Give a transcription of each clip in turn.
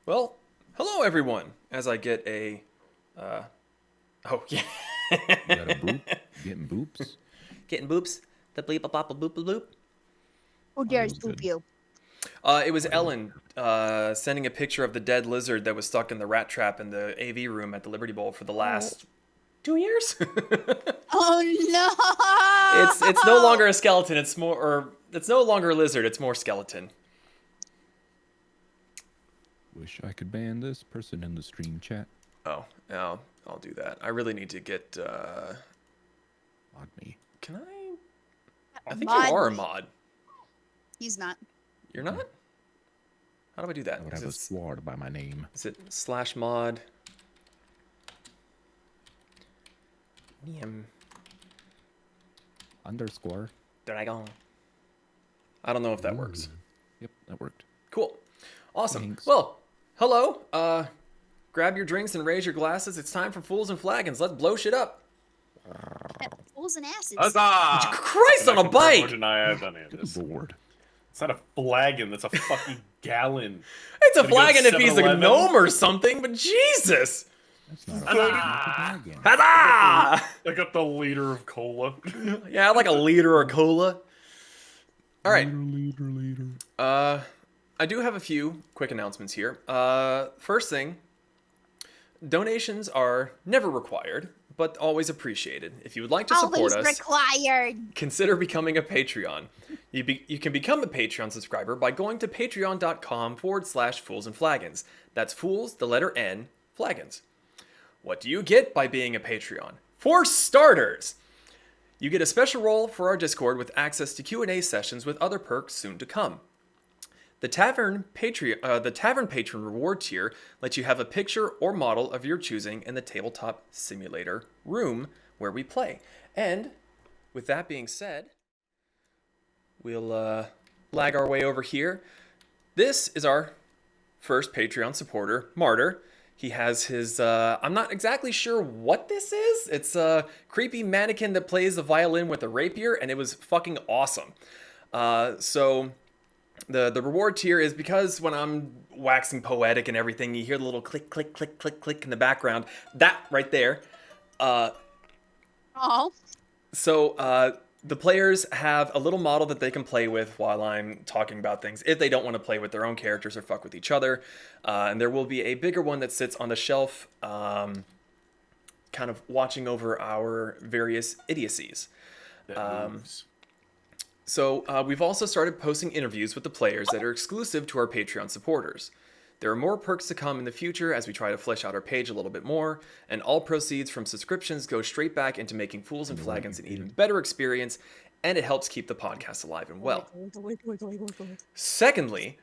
Well, hello everyone. As I get a, oh yeah, You got a boop? Getting boops? getting boops. The bleep a bop a boop a boop. Who dares was poop good. you? It was Ellen sending a picture of the dead lizard that was stuck in the rat trap in the AV room at the Liberty Bowl for the last 2 years. Oh no! It's no longer a skeleton. It's no longer a lizard. It's more skeleton. Wish I could ban this person in the stream chat. Oh, I'll do that. I really need to get. Mod me. Can I? I think Mod. you are a mod. He's not. You're not? How do I do that? I would have a sword by my name. Is it /mod? Underscore. Dragon. I don't know if that works. Yep, that worked. Cool. Awesome. Thanks. Well, hello. Grab your drinks and raise your glasses. It's time for Fools and Flagons. Let's blow shit up. Fools and asses. Huzzah! Christ on a bike! Deny I've done any of this. Bored. It's not a flagon, that's a fucking gallon. It's a Gonna go flagon if he's a 7-Eleven. gnome or something, but Jesus! That's not a Huzzah! flagon. Huzzah! I got the liter of cola. Yeah, like a liter of cola. All right. Leader. I do have a few quick announcements here. First thing, donations are never required, but always appreciated. If you would like to support Always us, required. consider becoming a Patreon. You can become a Patreon subscriber by going to patreon.com/foolsandflagons. That's fools, the letter N, flagons. What do you get by being a Patreon? For starters, you get a special role for our Discord with access to Q&A sessions with other perks soon to come. The Tavern Patron reward tier lets you have a picture or model of your choosing in the Tabletop Simulator room where we play. And with that being said, we'll lag our way over here. This is our first Patreon supporter, Martyr. He has his, I'm not exactly sure what this is. It's a creepy mannequin that plays the violin with a rapier, and it was fucking awesome. So the reward tier is because when I'm waxing poetic and everything, you hear the little click, click, click, click, click in the background. That right there. Oh. So the players have a little model that they can play with while I'm talking about things if they don't want to play with their own characters or fuck with each other. And there will be a bigger one that sits on the shelf kind of watching over our various idiocies. So we've also started posting interviews with the players that are exclusive to our Patreon supporters. There are more perks to come in the future as we try to flesh out our page a little bit more, and all proceeds from subscriptions go straight back into making Fools and Flagons an even better experience, and it helps keep the podcast alive and well. Secondly,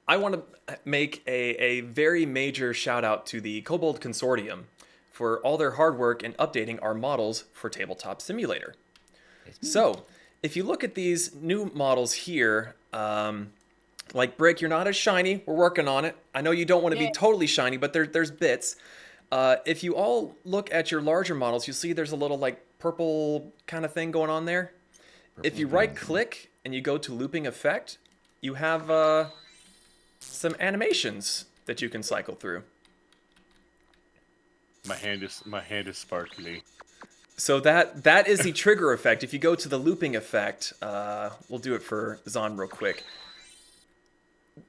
I want to make a very major shout out to the Kobold Consortium for all their hard work in updating our models for Tabletop Simulator. So, if you look at these new models here, like Brick, you're not as shiny. We're working on it. I know you don't want to be totally shiny, but there's bits. If you all look at your larger models, you'll see there's a little like purple kind of thing going on there. If you right click and you go to looping effect, you have some animations that you can cycle through. My hand is sparkly. So that is the trigger effect. If you go to the looping effect, we'll do it for Zon real quick.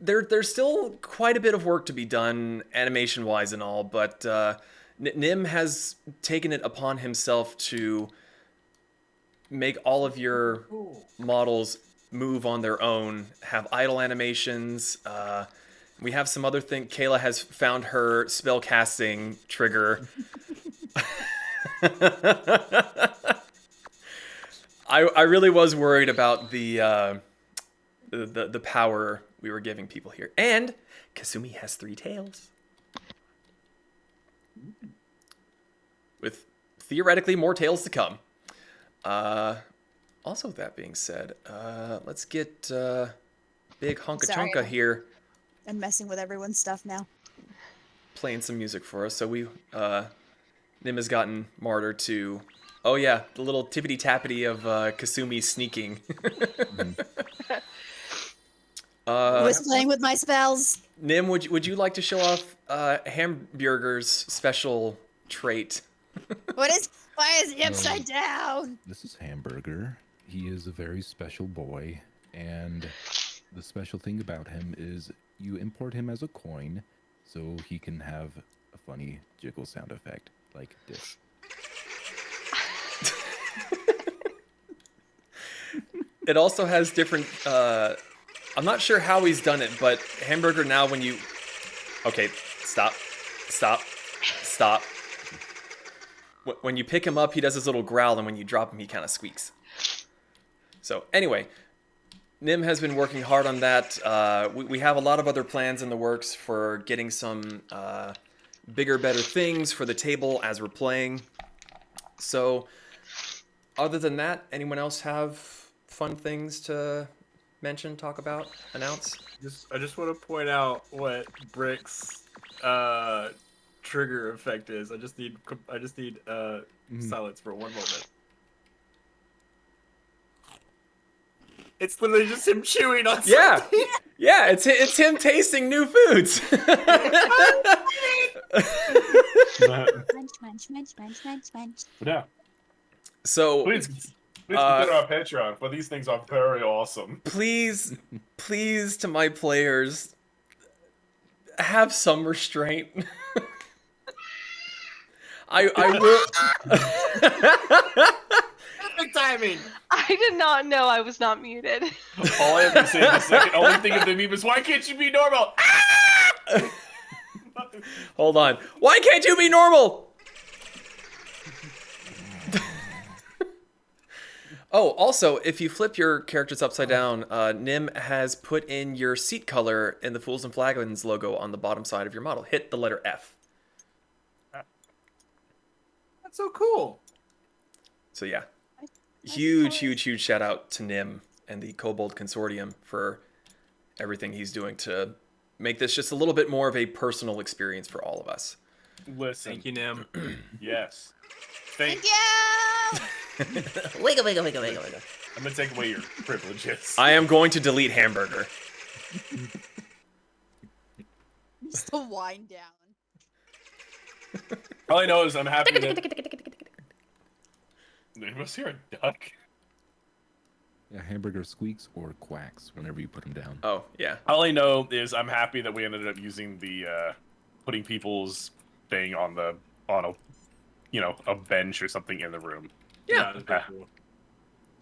There's still quite a bit of work to be done, animation-wise and all, but Nim has taken it upon himself to make all of your models move on their own, have idle animations. We have some other thing. Kayla has found her spell casting trigger. I really was worried about the power we were giving people here. And Kasumi has 3 tails. With theoretically more tails to come. Also, with that being said, let's get Big Honka Sorry. Chonka here I'm messing with everyone's stuff now. playing some music for us. So Nim has gotten Martyr to... Oh yeah, the little tippity-tappity of Kasumi sneaking. Who was playing with my spells? Nim, would you like to show off Hamburger's special trait? Why is he Oh. upside down? This is Hamburger. He is a very special boy, and the special thing about him is you import him as a coin, so he can have a funny jiggle sound effect like this. It also has different. I'm not sure how he's done it, but Hamburger now when you. Okay, stop. When you pick him up, he does his little growl, and when you drop him, he kind of squeaks. So anyway, Nim has been working hard on that. We have a lot of other plans in the works for getting some bigger, better things for the table as we're playing. So, other than that, anyone else have fun things to mention, talk about, announce? I just want to point out what Brick's trigger effect is. I just need silence for one moment. It's literally just him chewing on Yeah, something. yeah, it's him tasting new foods. Munch. Yeah. So Please consider our Patreon, for these things are very awesome. please, to my players, have some restraint. I will. Perfect timing. I did not know I was not muted. All I have to say is I can only think of the meme is, why can't you be normal? Hold on. Why can't you be normal? Oh, also, if you flip your characters upside down, Nim has put in your seat color in the Fools and Flagons logo on the bottom side of your model. Hit the letter F. That's so cool. So yeah, huge shout out to Nim and the Kobold Consortium for everything he's doing to make this just a little bit more of a personal experience for all of us. Listen. Thank you, Nim. Yes. Thank you! Wiggle. I'm gonna take away your privileges. I am going to delete Hamburger. Just to wind down. All I know is I'm happy that... They must hear a duck. Yeah, Hamburger squeaks or quacks whenever you put him down. Oh, yeah. All I know is I'm happy that we ended up using the putting people's thing on a a bench or something in the room. Yeah. That's pretty cool.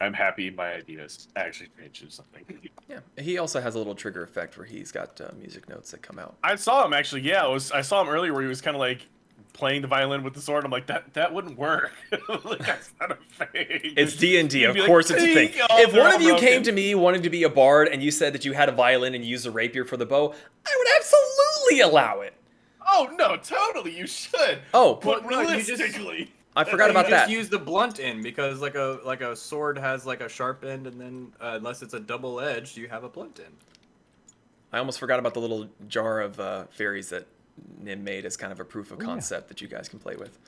I'm happy my ideas actually changes something. Yeah. He also has a little trigger effect where he's got music notes that come out. I saw him actually. Yeah, I saw him earlier where he was kind of like playing the violin with the sword. I'm like, that wouldn't work. Like, that's not a thing. It's D&D, You'd of be like, course it's a thing. "Oh, If they're one all of you broken." came to me wanting to be a bard and you said that you had a violin and you used a rapier for the bow, I would absolutely allow it. Oh no, totally, you should. Oh, But Well, no, you just- realistically, I forgot about you that. just use the blunt end because like a sword has like a sharp end, and then unless it's a double edged, you have a blunt end. I almost forgot about the little jar of fairies that Nim made as kind of a proof of concept that you guys can play with.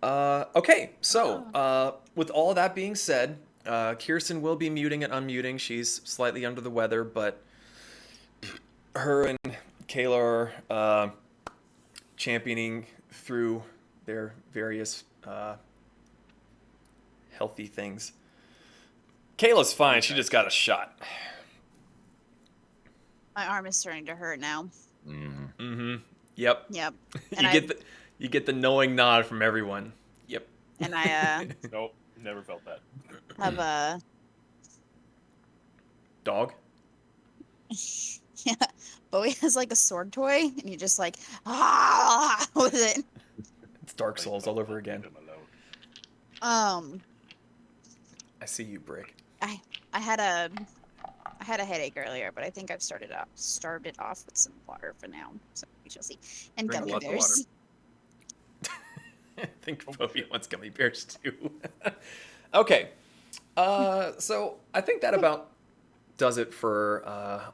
Okay, so with all that being said, Kirsten will be muting and unmuting. She's slightly under the weather, but her and Kayla are championing through their various healthy things. Kayla's fine. She just got a shot. My arm is starting to hurt now. Mm-hmm. Yep. Yep. You get the knowing nod from everyone. Yep. And I nope, never felt that. have a Dog. yeah. Bowie has like a sword toy, and you just like with it. It's Dark Souls all over again. I see you, Brick. I had a headache earlier, but I think I've started it off with some water for now. So we shall see. And Drink gummy lots of bears. I think Bobby wants gummy bears too. Okay. So I think that about does it for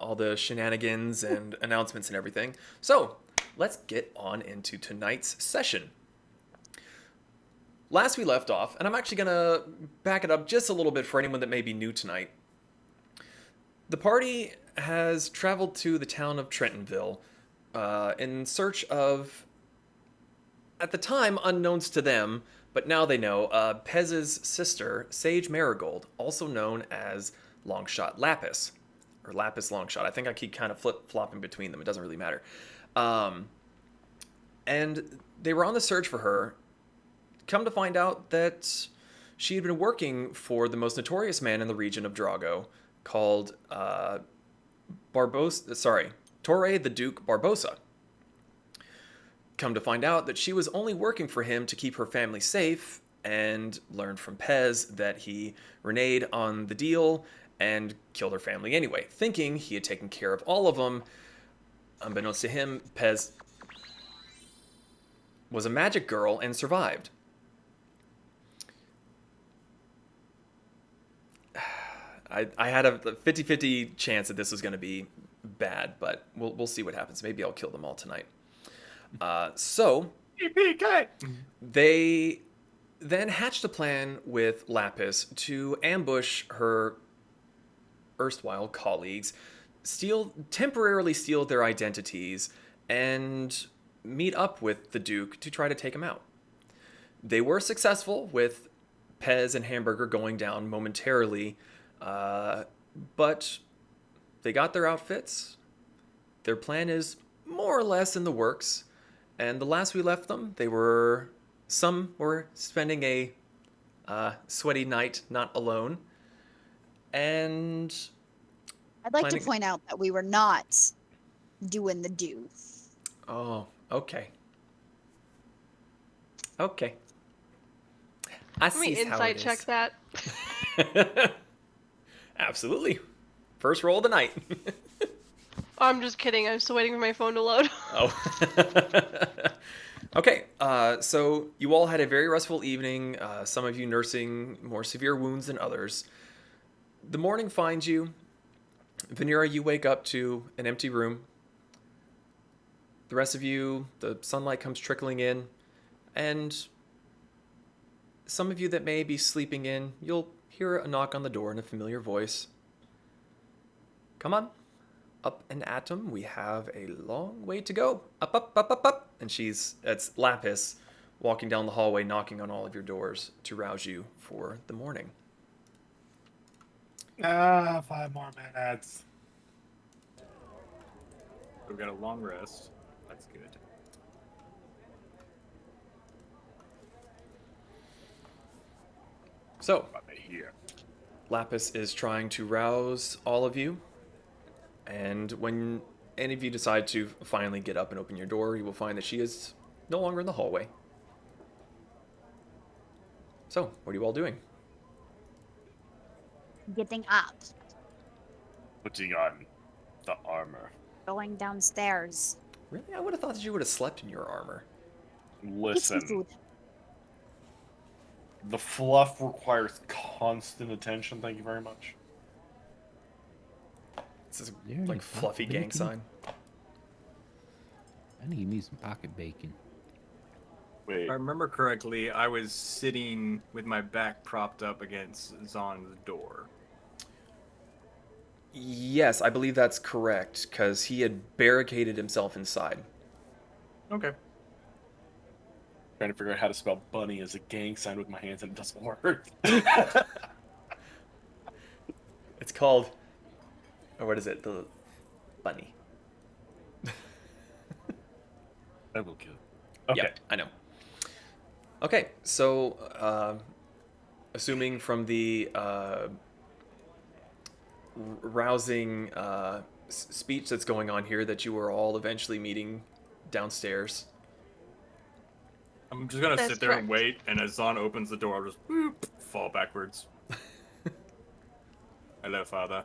all the shenanigans and announcements and everything. So let's get on into tonight's session. Last we left off, and I'm actually going to back it up just a little bit for anyone that may be new tonight. The party has traveled to the town of Trentonville in search of, at the time, unknowns to them, but now they know, Pez's sister, Sage Marigold, also known as Longshot Lapis, or Lapis Longshot. I think I keep kind of flip-flopping between them. It doesn't really matter. And they were on the search for her. Come to find out that she had been working for the most notorious man in the region of Drago, called Torre the Duke Barbosa. Come to find out that she was only working for him to keep her family safe, and learned from Pez that he reneged on the deal and killed her family anyway, thinking he had taken care of all of them. Unbeknownst to him, Pez was a magic girl and survived. I had a 50-50 chance that this was going to be bad, but we'll see what happens. Maybe I'll kill them all tonight. So they then hatched a plan with Lapis to ambush her erstwhile colleagues, temporarily steal their identities, and meet up with the Duke to try to take him out. They were successful, with Pez and Hamburger going down momentarily, but they got their outfits. Their plan is more or less in the works, and the last we left them, some were spending a sweaty night not alone, and I'd like to point out that we were not doing the do. Oh, okay. Okay. Let me insight check that. Absolutely. First roll of the night. Oh, I'm just kidding. I'm still waiting for my phone to load. Oh. Okay, so you all had a very restful evening, some of you nursing more severe wounds than others. The morning finds you. Venera, you wake up to an empty room. The rest of you, the sunlight comes trickling in, and some of you that may be sleeping in, you'll hear a knock on the door in a familiar voice. Come on, up and atom. We have a long way to go. Up, up, up, up, up. And it's Lapis walking down the hallway, knocking on all of your doors to rouse you for the morning. 5 more minutes. We've got a long rest. That's good. So, Here. Lapis is trying to rouse all of you, and when any of you decide to finally get up and open your door, you will find that she is no longer in the hallway. So, what are you all doing? Getting up. Putting on the armor. Going downstairs. Really? I would have thought that you would have slept in your armor. Get some Listen, food. the fluff requires constant attention. Thank you very much. This is Yeah, like it's fluffy not gang bacon. sign. I need me some pocket bacon. Wait, If I remember correctly, I was sitting with my back propped up against Zon's door. Yes, I believe that's correct, because he had barricaded himself inside. Okay. trying to figure out how to spell bunny as a gang sign with my hands and it doesn't work. It's called, or what is it? The bunny. I will kill. Okay. Yeah, I know. Okay, so assuming from the rousing speech that's going on here that you are all eventually meeting downstairs. I'm just gonna That's sit there and correct. wait, and as Zon opens the door, I'll just whoop, fall backwards. Hello, Father.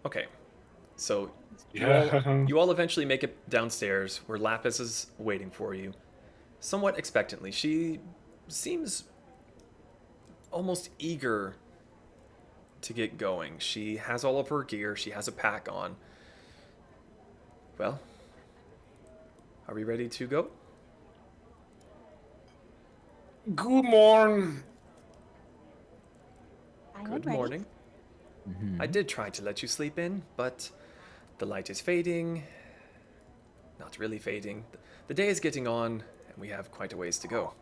Okay, so Yeah. you all eventually make it downstairs where Lapis is waiting for you, somewhat expectantly. She seems almost eager to get going. She has all of her gear. She has a pack on. Well, are we ready to go? Good morning. I am Good ready. morning. I did try to let you sleep in, but the light is fading. Not really fading. The day is getting on, and we have quite a ways to go.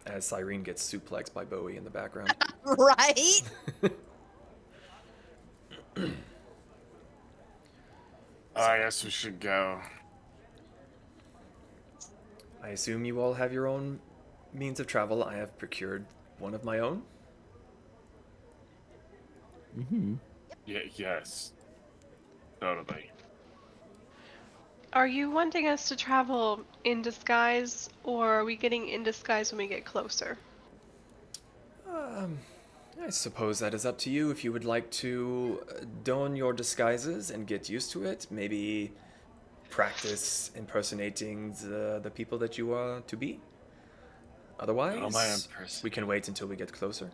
As Cyrene gets suplexed by Bowie in the background. Right? I guess we should go. I assume you all have your own means of travel. I have procured one of my own. Yeah, yes. Totally. Are you wanting us to travel in disguise, or are we getting in disguise when we get closer? I suppose that is up to you. If you would like to don your disguises and get used to it, maybe practice impersonating the people that you are to be. Otherwise, we can wait until we get closer.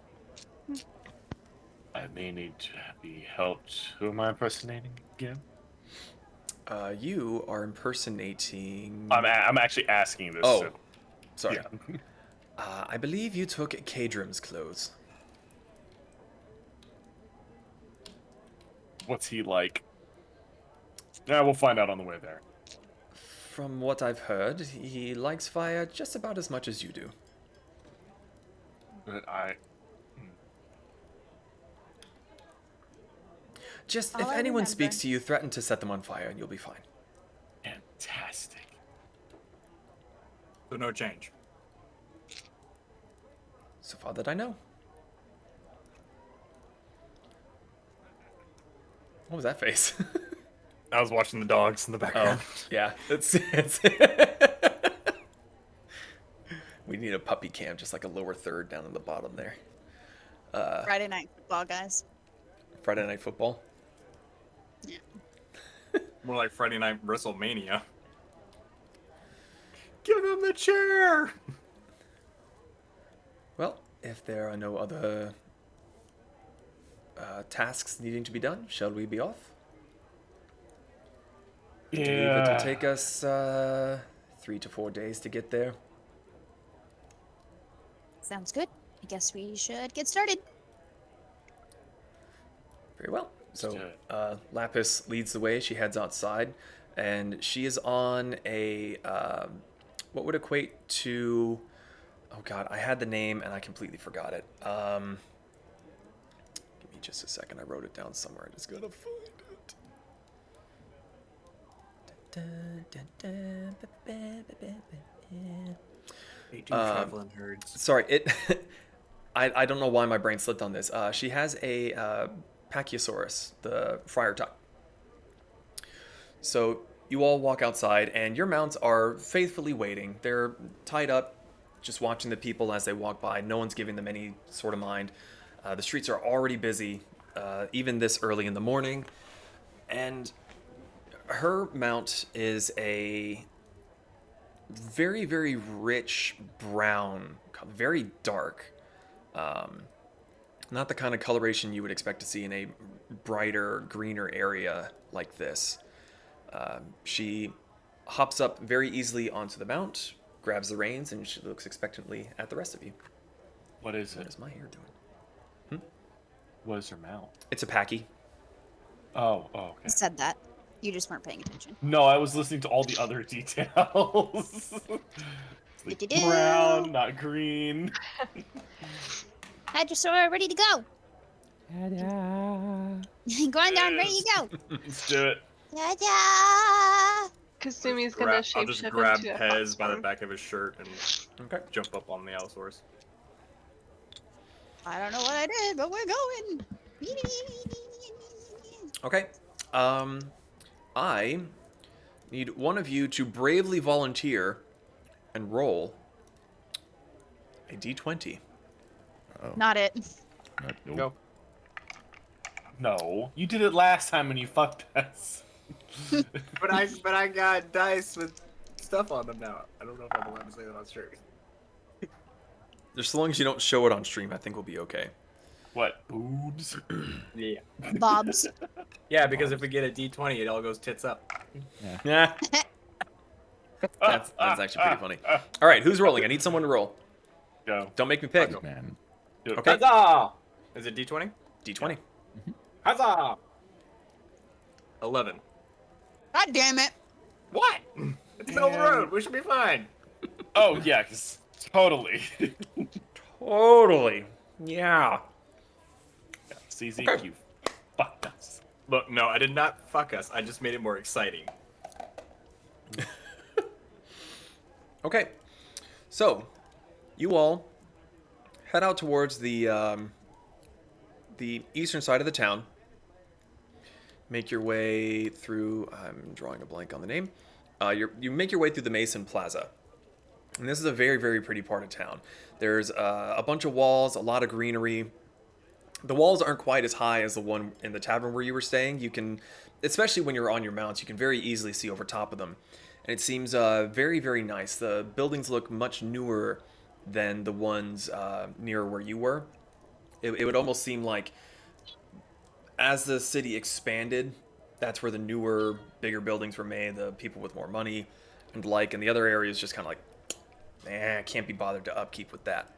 I may need to be helped. Who am I impersonating again? You are impersonating... I'm actually asking this. Oh, so- sorry. Yeah. I believe you took Kadrim's clothes. What's he like? Yeah, we'll find out on the way there. From what I've heard, he likes fire just about as much as you do. But Just, All if I anyone remember- speaks to you, threaten to set them on fire and you'll be fine. fantastic. So no change. So far that I know. What was that face? I was watching the dogs in the background. Yeah, it's we need a puppy cam, just like a lower third down in the bottom there. Friday night football, guys. Friday Night Football. Yeah. More like Friday Night WrestleMania. Give him the chair! Well, if there are no other tasks needing to be done, shall we be off? I believe it will take us 3 to 4 days to get there. Sounds good. I guess we should get started. Very well. So do it. Lapis leads the way. She heads outside, and she is on a what would equate to... Oh God, I had the name and I completely forgot it. Give me just a second. I wrote it down somewhere. I just gotta find it. They do travel in herds. Sorry, it. I don't know why my brain slipped on this. She has a Pachyosaurus, the friar tuck. So you all walk outside, and your mounts are faithfully waiting. They're tied up, just watching the people as they walk by. No one's giving them any sort of mind. The streets are already busy, even this early in the morning. And her mount is a very, very rich brown, very dark. Not the kind of coloration you would expect to see in a brighter, greener area like this. She hops up very easily onto the mount, grabs the reins, and she looks expectantly at the rest of you. What is What it? is my hair doing? What is her mount? It's a packy. Oh, I okay. said that. You just weren't paying attention. No, I was listening to all the other details. It's like Do-do-do. brown, not green. Had your sword ready to go. Go on down, ready to go. Let's do it. Ta-da! Kasumi's gonna I'll shapeshift just grab into a Pez by the foxworm. back of his shirt and Okay. jump up on the Allosaurus. I don't know what I did, but we're going. Okay. I need one of you to bravely volunteer and roll a d20. Not it. Nope. Go. No, you did it last time when you fucked us. But I got dice with stuff on them now. I don't know if I'm allowed to say that on stream. Just so long as you don't show it on stream, I think we'll be okay. What? Boobs? Yeah. Bob's. Yeah, because if we get a D20, it all goes tits up. Yeah. That's actually pretty funny. All right, who's rolling? I need someone to roll. Go. Don't make me pick. I'll go. Man. Do it. Okay. Huzzah! Is it D20? D20. Huzzah! 11. God damn it! What? It's middle of the road. We should be fine. Oh yeah, 'cause totally. Totally. Yeah. CZ, Okay. you fucked us. Look, no, I did not fuck us. I just made it more exciting. Okay. So, you all head out towards the eastern side of the town. Make your way through. I'm drawing a blank on the name. You make your way through the Mason Plaza, and this is a very, very pretty part of town. There's a bunch of walls, a lot of greenery. The walls aren't quite as high as the one in the tavern where you were staying. You can, especially when you're on your mounts, you can very easily see over top of them, and it seems very, very nice. The buildings look much newer than the ones near where you were. It would almost seem like as the city expanded, that's where the newer, bigger buildings were made, the people with more money and the other areas just kind of like, can't be bothered to upkeep with that.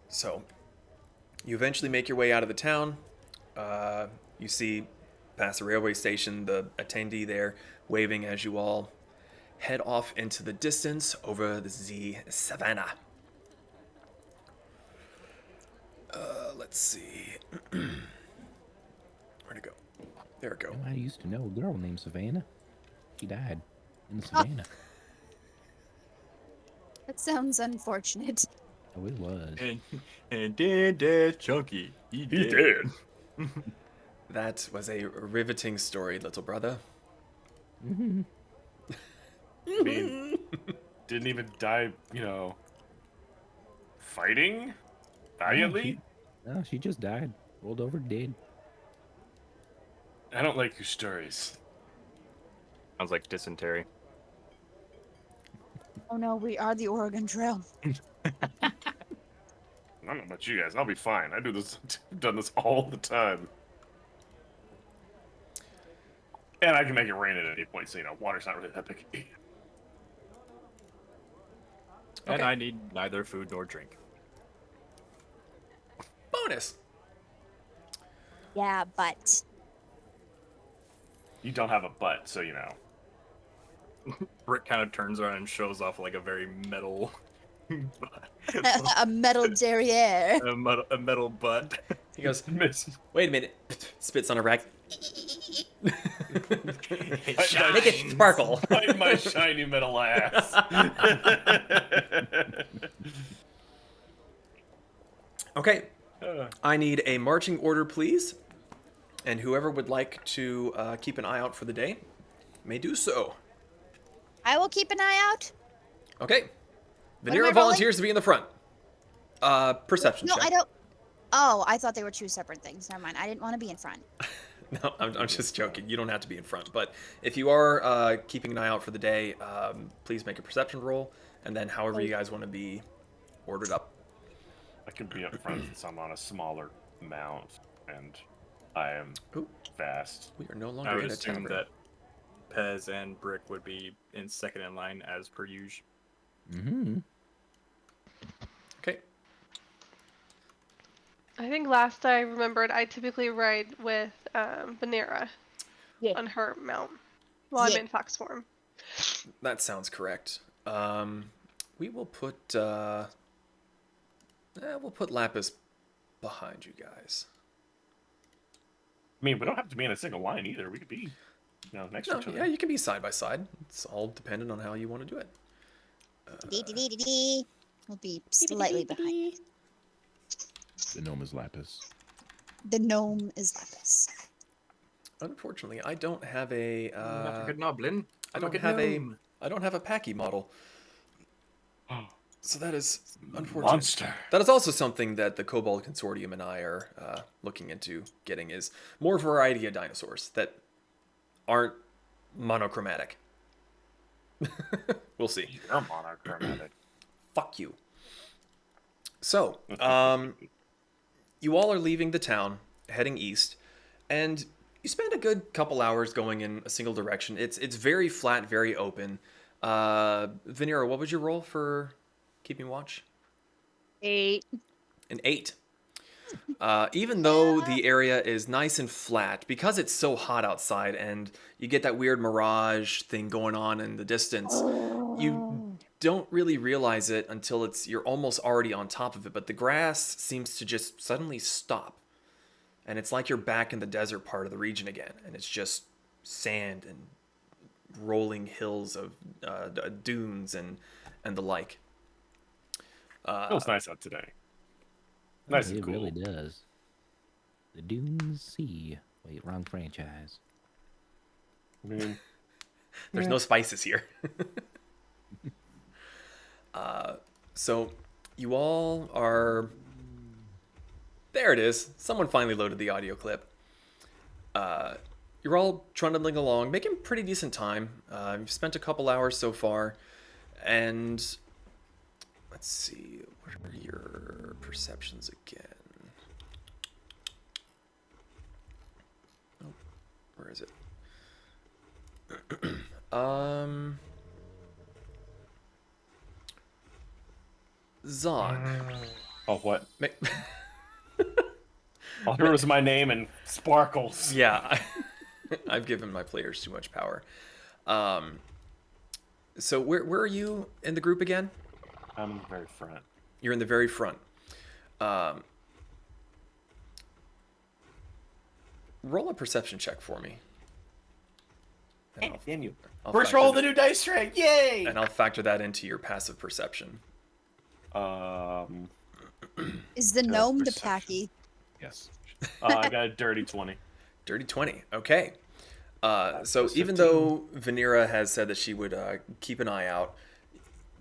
So, you eventually make your way out of the town. You see, past the railway station, the attendee there waving as you all head off into the distance over the savannah. Let's see. Where'd it go? There it go. You know, I used to know a girl named Savannah. She died in the savannah. That sounds unfortunate. Oh, it was. And dead Chunky. He did. That was a riveting story, little brother. Mhm. I mean, didn't even die, fighting valiantly. No, she just died. Rolled over dead. I don't like your stories. Sounds like dysentery. Oh no, we are the Oregon Trail. I don't know about you guys. I'll be fine. I do this. I've done this all the time. And I can make it rain at any point, so water's not really that big. And Okay. I need neither food nor drink. Bonus. Yeah, but You don't have a butt, so Brick kind of turns around and shows off like a very metal, a metal derriere. a metal butt. He goes, Miss. wait a minute. Spits on a rag. Make Shines. it sparkle. My shiny metal ass. Okay. I need a marching order, please. And whoever would like to keep an eye out for the day may do so. I will keep an eye out. Okay. am Vanera I rolling? volunteers to be in the front. Perception No, check. I don't. Oh, I thought they were two separate things. Never mind. I didn't want to be in front. No, I'm just joking. You don't have to be in front. But if you are keeping an eye out for the day, please make a perception roll. And then however you guys want to be ordered up. I can be up front since I'm on a smaller mount, and I am Ooh. fast. We are no I longer would in a assume tavern. that Pez and Brick would be in second in line as per usual. Mm-hmm. Okay. I think last I remembered, I typically ride with Vanera Yeah. on her mount while Yeah. I'm in fox form. That sounds correct. We will put we'll put Lapis behind you guys. I mean, we don't have to be in a single line either. We could be, next to No, each other. yeah, you can be side by side. It's all dependent on how you want to do it. Dee-dee-dee-dee-dee. We'll be slightly behind. The gnome is Lapis. The gnome is Lapis. Unfortunately, I don't have a Not a good noblin. I I'm don't good have gnome. I don't have a Packy model. So that is unfortunate. Monster. That is also something that the Kobold Consortium and I are looking into getting is more variety of dinosaurs that aren't monochromatic. We'll see. You're monochromatic. Fuck you. So, you all are leaving the town, heading east, and you spend a good couple hours going in a single direction. It's very flat, very open. Vanera, what would you roll for keeping watch? 8. An 8. Even though the area is nice and flat, because it's so hot outside and you get that weird mirage thing going on in the distance, you don't really realize it until you're almost already on top of it. But the grass seems to just suddenly stop. And it's like you're back in the desert part of the region again. And it's just sand and rolling hills of dunes and the like. Feels nice out today. Nice and It cool. really does. The Dunes Sea. Wait, wrong franchise. I mean, There's no spices here. So you all are... There it is. Someone finally loaded the audio clip. You're all trundling along, making pretty decent time. You've spent a couple hours so far. And let's see. What are your perceptions again? Oh, where is it? Zon. oh, what? Ma- All there was my name and sparkles. Yeah, I've given my players too much power. So where are you in the group again? I'm in the very front. You're in the very front. Roll a perception check for me. And Damn you. I'll First factor roll of that- the new dice tray. Yay! and I'll factor that into your passive perception. Is the gnome the perception. packy? Yes. I got a dirty 20. Dirty 20. Okay. So plus even 15. though Vanera has said that she would keep an eye out,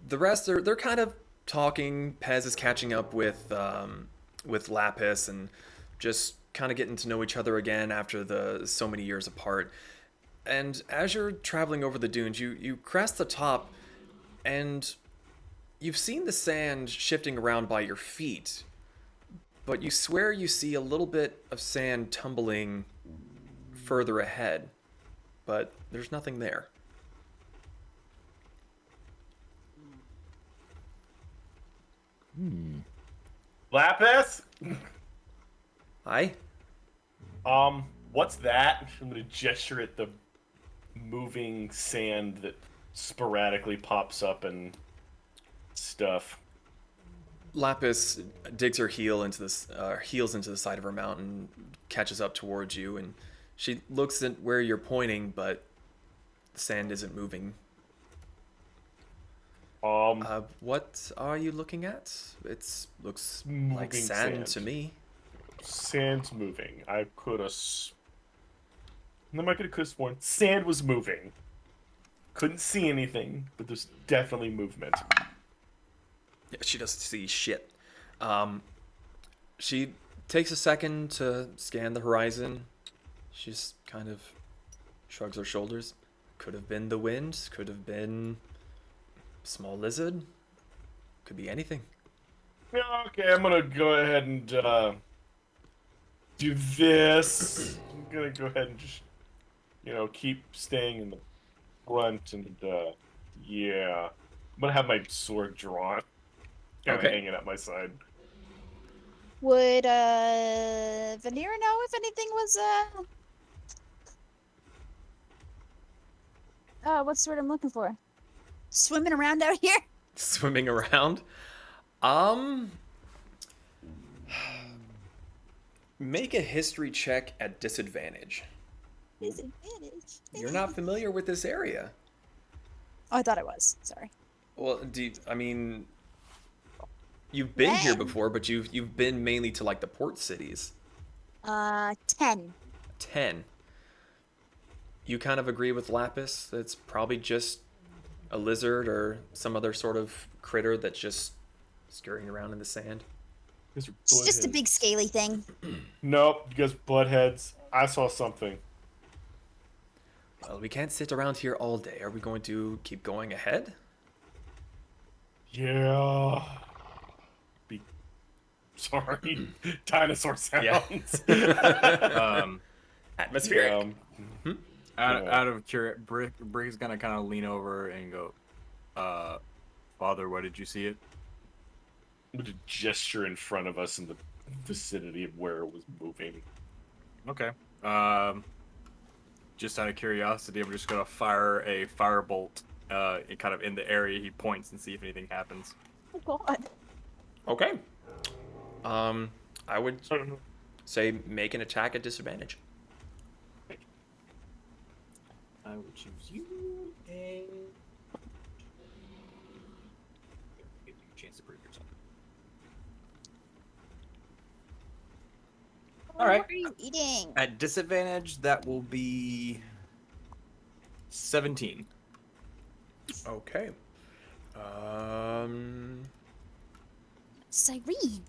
the rest they're kind of talking. Pez is catching up with Lapis and just kind of getting to know each other again after the so many years apart. And as you're traveling over the dunes, you crest the top, and you've seen the sand shifting around by your feet, but you swear you see a little bit of sand tumbling further ahead, but there's nothing there. Lapis? Hi? What's that? I'm gonna gesture at the moving sand that sporadically pops up and stuff. Lapis digs her heels into the side of her mount and catches up towards you, and she looks at where you're pointing, but the sand isn't moving. What are you looking at? It looks like Moving sand sand. to me. Sand's moving. I could have. I could have sworn sand was moving. Couldn't see anything, but there's definitely movement. Yeah, she doesn't see shit. She takes a second to scan the horizon. She just kind of shrugs her shoulders. Could have been the wind. Could have been small lizard. Could be anything. Yeah, okay, I'm gonna go ahead and do this. I'm gonna go ahead and just, keep staying in the front and yeah. I'm gonna have my sword drawn, kind of Okay. hanging at my side. Would Vanera know if anything was what's the word I'm looking for? Swimming around out here? Swimming around. Make a history check at disadvantage. Disadvantage. You're not familiar with this area. Oh, I thought I was. Sorry. Well, you've been here When? before, but you've been mainly to like the port cities. 10. 10. You kind of agree with Lapis that it's probably just a lizard or some other sort of critter that's just scurrying around in the sand. You guys are It's just a buttheads. big scaly thing. Nope, you guys buttheads. I saw something. Well, we can't sit around here all day. Are we going to keep going ahead? Yeah. Sorry. Dinosaur Yeah. sounds. Atmospheric. Out of curiosity, Brick is gonna kind of lean over and go, Father, what did you see it? I'm gonna gesture in front of us in the vicinity of where it was moving. Okay. Just out of curiosity, I'm just gonna fire a firebolt, kind of in the area he points and see if anything happens. Oh God. Okay. I would say make an attack at disadvantage. I would choose you and give you a chance to prove yourself. All right. What are you eating? At disadvantage, that will be 17. Okay. Cyrene.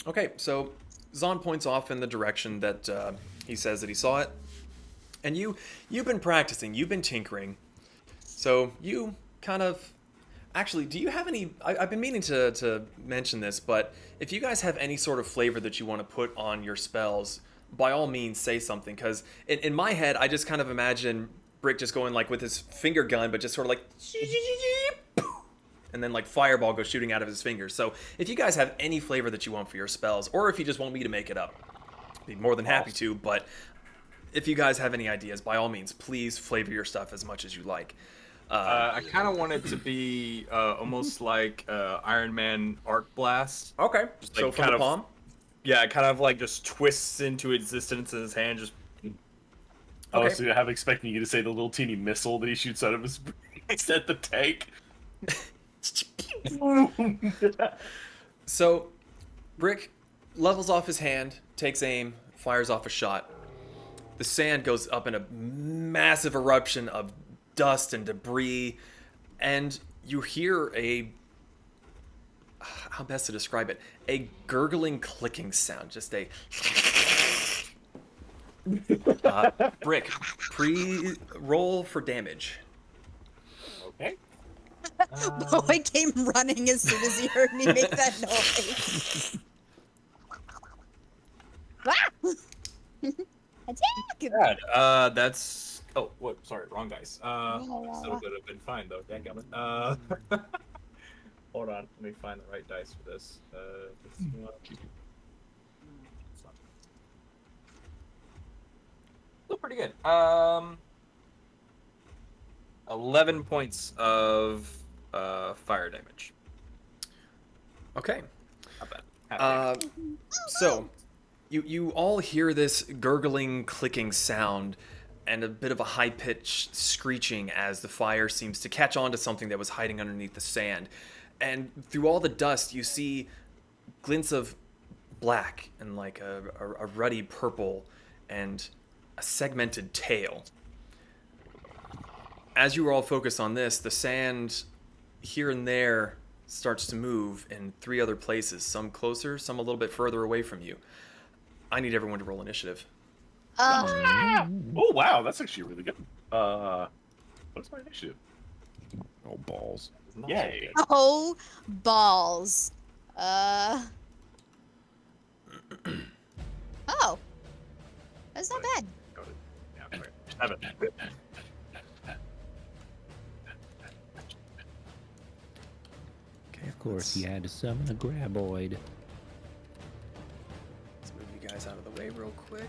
Okay, so Zahn points off in the direction that he says that he saw it. And you've been practicing, you've been tinkering. So you kind of... Actually, do you have any... I've been meaning to mention this, but if you guys have any sort of flavor that you want to put on your spells, by all means say something. Because in my head, I just kind of imagine Brick just going like with his finger gun, but just sort of like... And then like fireball goes shooting out of his fingers. So if you guys have any flavor that you want for your spells, or if you just want me to make it up, I'd be more than happy to. But if you guys have any ideas, by all means, please flavor your stuff as much as you like. I kind of want it to be almost like Iron Man Arc Blast. Okay, Just, so like, from kind the of- palm. Yeah, it kind of like just twists into existence in his hand. Just Oh, Okay. so I'm expecting you to say the little teeny missile that he shoots out of his at the tank. So, Brick levels off his hand, takes aim, fires off a shot. The sand goes up in a massive eruption of dust and debris, and you hear how best to describe it? A gurgling, clicking sound. Just a... Brick, pre-roll for damage. Okay. Boy came running as soon as he heard me make that noise. Attack! God, that's. Oh, what? Sorry, wrong dice. Still would have been fine though. Dadgummit. Hold on, let me find the right dice for this. This one. Still pretty good. 11 points of fire damage. Okay. Not bad. Half damage. So, you all hear this gurgling, clicking sound and a bit of a high-pitched screeching as the fire seems to catch on to something that was hiding underneath the sand. And through all the dust, you see glints of black and like a ruddy purple and a segmented tail. As you are all focused on this, the sand here and there starts to move in 3 other places, some closer, some a little bit further away from you. I need everyone to roll initiative. Oh wow, that's actually really good. What's my initiative? Oh, balls. Not so Yay. good. Oh, balls. Oh. That's not bad. Got it. Yeah, sorry. 7. Okay, Of course, he had to summon a graboid. Let's move you guys out of the way real quick.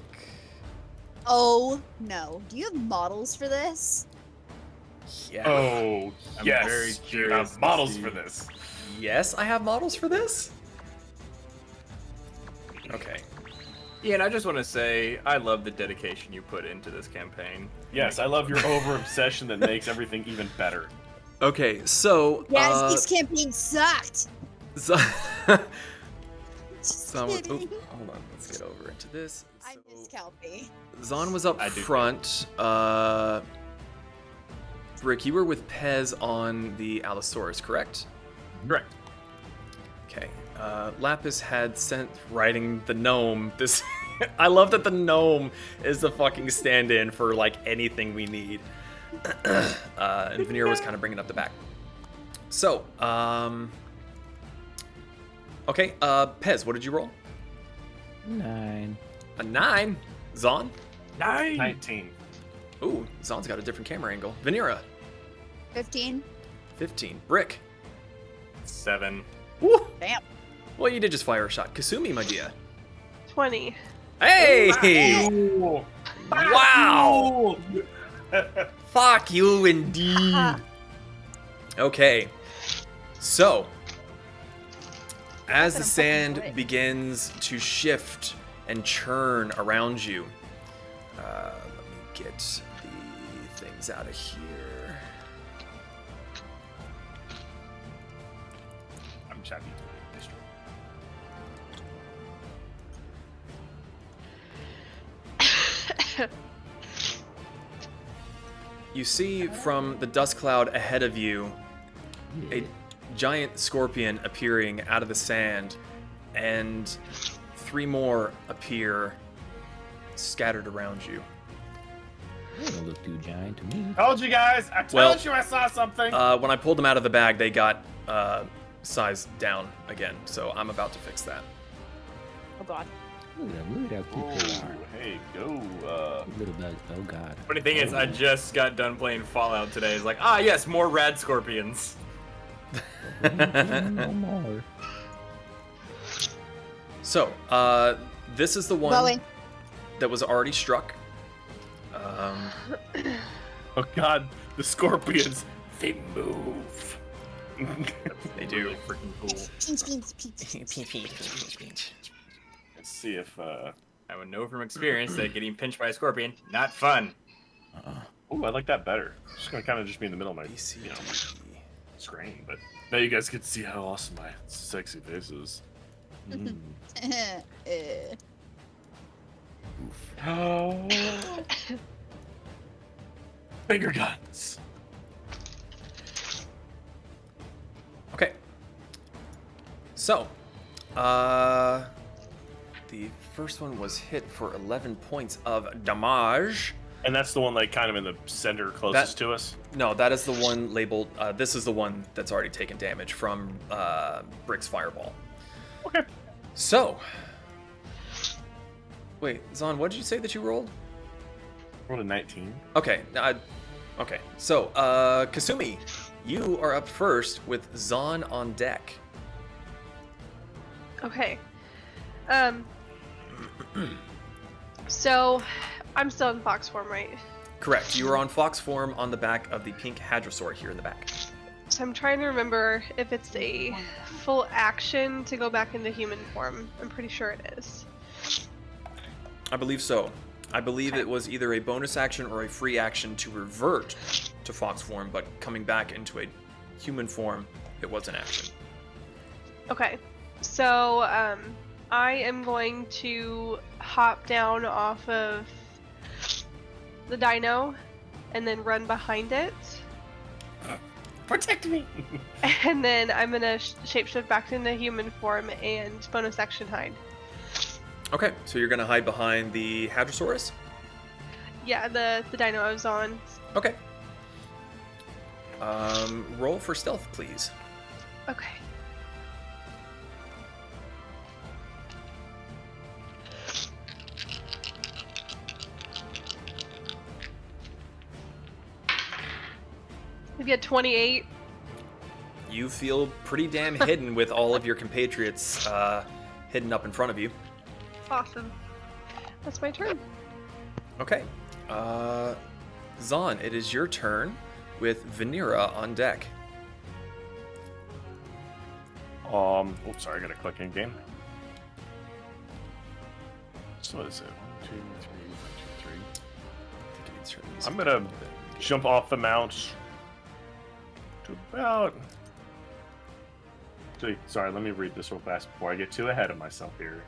Oh, no. Do you have models for this? Yeah. Oh I'm yes, very you curious have to models see. for this. Yes, I have models for this. Okay. Ian, I just want to say I love the dedication you put into this campaign. Yes, I love your over obsession that makes everything even better. Okay, so Yeah, this campaign sucked. so, Just so kidding. hold on, let's get over into this. I miss Kelpie. Zahn was up I do too. front. Rick, you were with Pez on the Allosaurus, correct? Correct. Okay. Lapis had sent riding the gnome. This, I love that the gnome is the fucking stand-in for like anything we need. And Veneer was kind of bringing up the back. So, okay. Pez, what did you roll? 9. A 9. Zahn? 9. 19. Ooh, Zahn's got a different camera angle. Venera? 15. 15. Brick? 7. Woo! Damn. Well, you did just fire a shot. Kasumi, my dear. 20. Hey! Ooh. Wow! Ooh. Fuck you, indeed. Okay. So, as the sand begins to shift and churn around you, let me get the things out of here. I'm chatting to You see from the dust cloud ahead of you a giant scorpion appearing out of the sand, and 3 more appear scattered around you. They don't look too giant to me. Told you guys. I told you I saw something. When I pulled them out of the bag, they got sized down again, so I'm about to fix that. Oh god. Look at how cute they are. Hey, go. Little bugs. Oh god. Funny thing is, I just got done playing Fallout today. It's like, yes, more rad scorpions. No more. So, this is the one Bowen. that was already struck. Oh god, the scorpions. They move. They do. Really freaking cool. Let's see if. I would know from experience that getting pinched by a scorpion, not fun. Oh, I like that better. It's gonna kind of just be in the middle of my, screen, but now you guys get to see how awesome my sexy face is. Oh. Finger guns. Okay. So, the first one was hit for 11 points of damage. And that's the one like kind of in the center closest to us. No, that is the one labeled. This is the one that's already taken damage from Brick's fireball. Okay. So, wait, Zon, what did you say that you rolled? Rolled a 19. Okay, okay. So, Kasumi, you are up first with Zon on deck. Okay. So, I'm still in fox form, right? Correct. You are on fox form on the back of the pink hadrosaur here in the back. So I'm trying to remember if it's a full action to go back into human form. I'm pretty sure it is. I believe so. I believe it was either a bonus action or a free action to revert to fox form, but coming back into a human form, it was an action. Okay. So, I am going to hop down off of the dino and then run behind it. Protect me! And then I'm going to shapeshift back into human form and bonus action hide. Okay, so you're going to hide behind the hadrosaurus? Yeah, the dino I was on. Okay. Roll for stealth, please. Okay. Maybe a 28. You feel pretty damn hidden with all of your compatriots hidden up in front of you. Awesome. That's my turn. Okay. Zon, it is your turn with Vanera on deck. Oh, sorry, I gotta click in game. So what is it? 1, 2, 3, 1, 2, 3. I think it needs to turn these I'm up gonna a little bit. jump off the mount to about. Sorry, let me read this real fast before I get too ahead of myself here.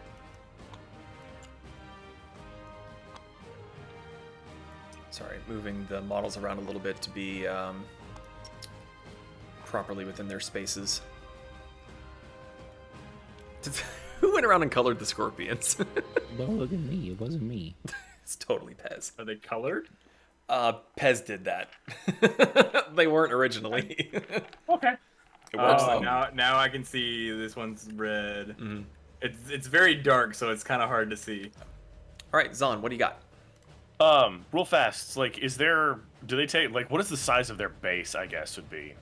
Sorry, moving the models around a little bit to be properly within their spaces. Who went around and colored the scorpions? Don't look at me. It wasn't me. It's totally Pez. Are they colored? Pez did that. They weren't originally. Okay. It works Oh, though. now I can see this one's red. Mhm. It's very dark, so it's kind of hard to see. All right, Zon, what do you got? Real fast. Like, do they take, like, what is the size of their base, I guess, would be?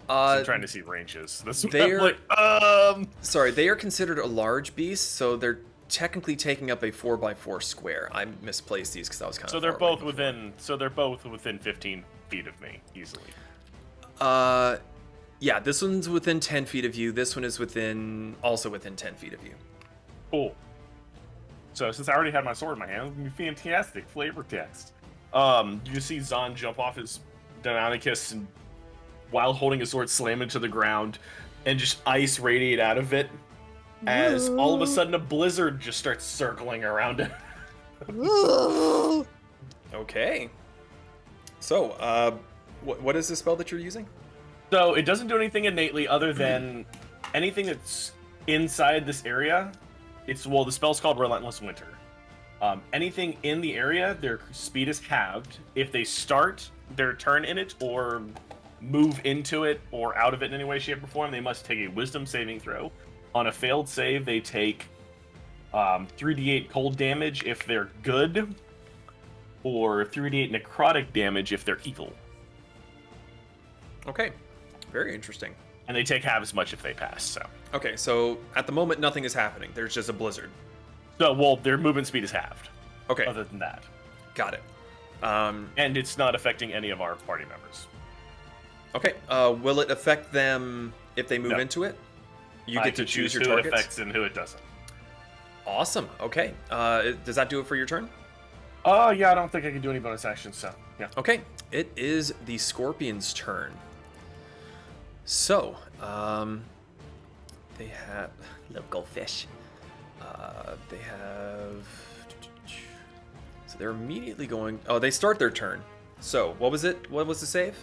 I'm trying to see ranges. That's what they're- I'm like, Sorry, they are considered a large beast, so they're technically taking up a 4x4 square. I misplaced these because I was kind of. So they're both within. So they're both within 15 feet of me easily. Yeah, this one's within 10 feet of you. This one is also within 10 feet of you. Cool. So since I already had my sword in my hand, it's gonna be fantastic flavor test. You see Zahn jump off his Deinonychus and while holding his sword slam into the ground and just ice radiate out of it as all of a sudden a blizzard just starts circling around it. Ooh. Okay. So, what is the spell that you're using? So it doesn't do anything innately other than anything that's inside this area. The spell's called Relentless Winter. Anything in the area, their speed is halved. If they start their turn in it or move into it or out of it in any way, shape, or form, they must take a Wisdom saving throw. On a failed save, they take 3d8 cold damage if they're good, or 3d8 necrotic damage if they're evil. Okay. Very interesting. And they take half as much if they pass, so. Okay, so at the moment, nothing is happening. There's just a blizzard. So, well, their movement speed is halved. Okay, Other than that. got it. And it's not affecting any of our party members. Okay, will it affect them if they move No. into it? You I get to can choose your who targets? it affects and who it doesn't. Awesome, okay. Does that do it for your turn? Oh, yeah, I don't think I can do any bonus actions, so, yeah. Okay, it is the Scorpion's turn. So, they have local fish. They have. So they're immediately going. Oh, they start their turn. So what was it? What was the save?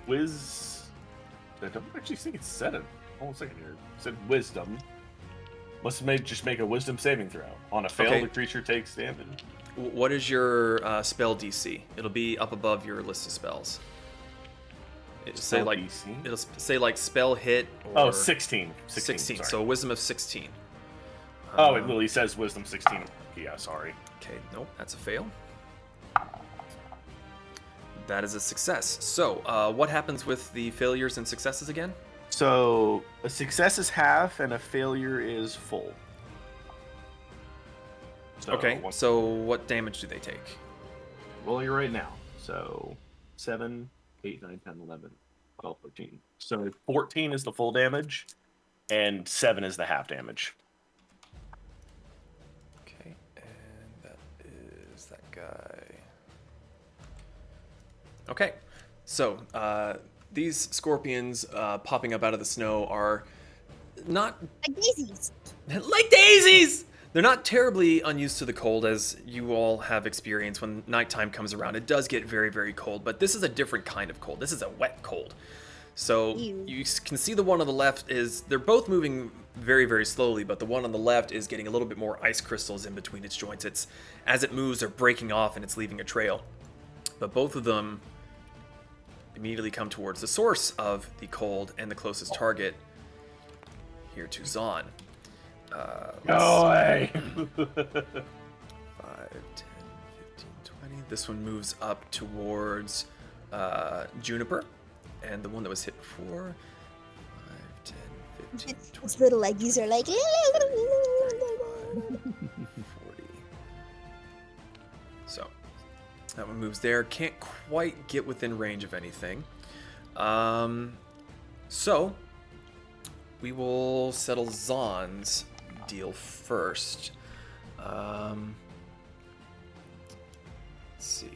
Wiz. I don't actually think it said it. Hold on a second here. It said wisdom. Must just make a wisdom saving throw. On a fail, Okay. the creature takes damage. What is your spell DC? It'll be up above your list of spells. It'll say Spell like DC? it'll say like spell hit. Or Oh, 16. 16. Sorry. So a wisdom of 16. Oh, it literally says wisdom 16. Yeah, sorry. Okay, nope, that's a fail. That is a success. So, what happens with the failures and successes again? So, a success is half and a failure is full. So, Okay, so what damage do they take? rolling it right now. So 7, 8, 9, 10, 11, 12, 13. So 14 is the full damage, and 7 is the half damage. Okay, and that is that guy. Okay, so these scorpions popping up out of the snow are not Like daisies. like daisies! They're not terribly unused to the cold, as you all have experienced when nighttime comes around. It does get very, very cold, but this is a different kind of cold. This is a wet cold. So Ew. you can see the one on the left they're both moving very, very slowly, but the one on the left is getting a little bit more ice crystals in between its joints. As it moves, they're breaking off and it's leaving a trail. But both of them immediately come towards the source of the cold and the closest target here to Zahn. Go away! 5, 10, 15, 20. This one moves up towards Juniper. And the one that was hit before. 5, 10, 15, 20, Those little leggies are like. 40. So, that one moves there. Can't quite get within range of anything. So, we will settle Zahn's deal first. Let's see.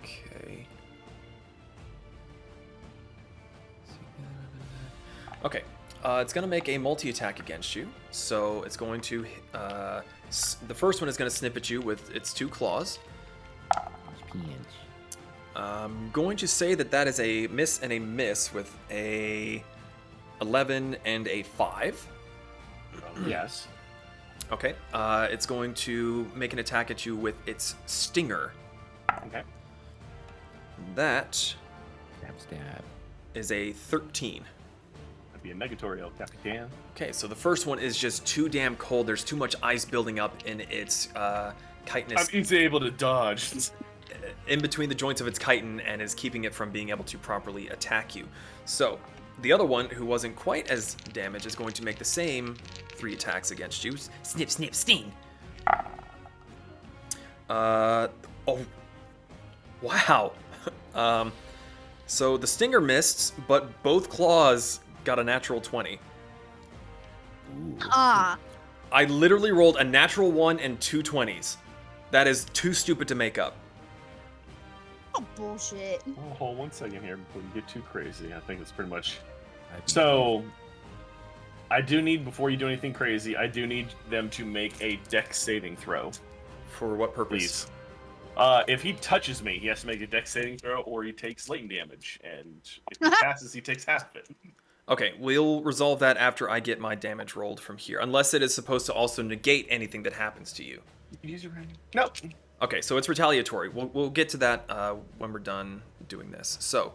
Okay. Okay. It's going to make a multi-attack against you. So it's going to... the first one is going to snip at you with its 2 claws. I'm going to say that is a miss and a miss with a 11 and a 5. Yes. Okay. It's going to make an attack at you with its stinger. Okay. That Stab, stab. is a 13. That'd be a negatory, El Capitan. Okay, so the first one is just too damn cold. There's too much ice building up in its chitinous I'm easily able to dodge. in between the joints of its chitin and is keeping it from being able to properly attack you. So the other one, who wasn't quite as damaged, is going to make the same 3 attacks against you. Snip, snip, sting. Oh, wow. So the stinger missed, but both claws got a natural 20. Ooh. Ah. I literally rolled a natural 1 and 2 20s. That is too stupid to make up. Oh, bullshit. Oh, hold on 1 second here before you get too crazy. I think it's pretty much. I So, I do need, before you do anything crazy, I do need them to make a dex saving throw, For what purpose? please. If he touches me, he has to make a dex saving throw, or he takes lightning damage, and if he passes, he takes half of it. Okay, we'll resolve that after I get my damage rolled from here. Unless it is supposed to also negate anything that happens to you. You can use your hand. Nope. Okay, so it's retaliatory. We'll get to that when we're done doing this. So,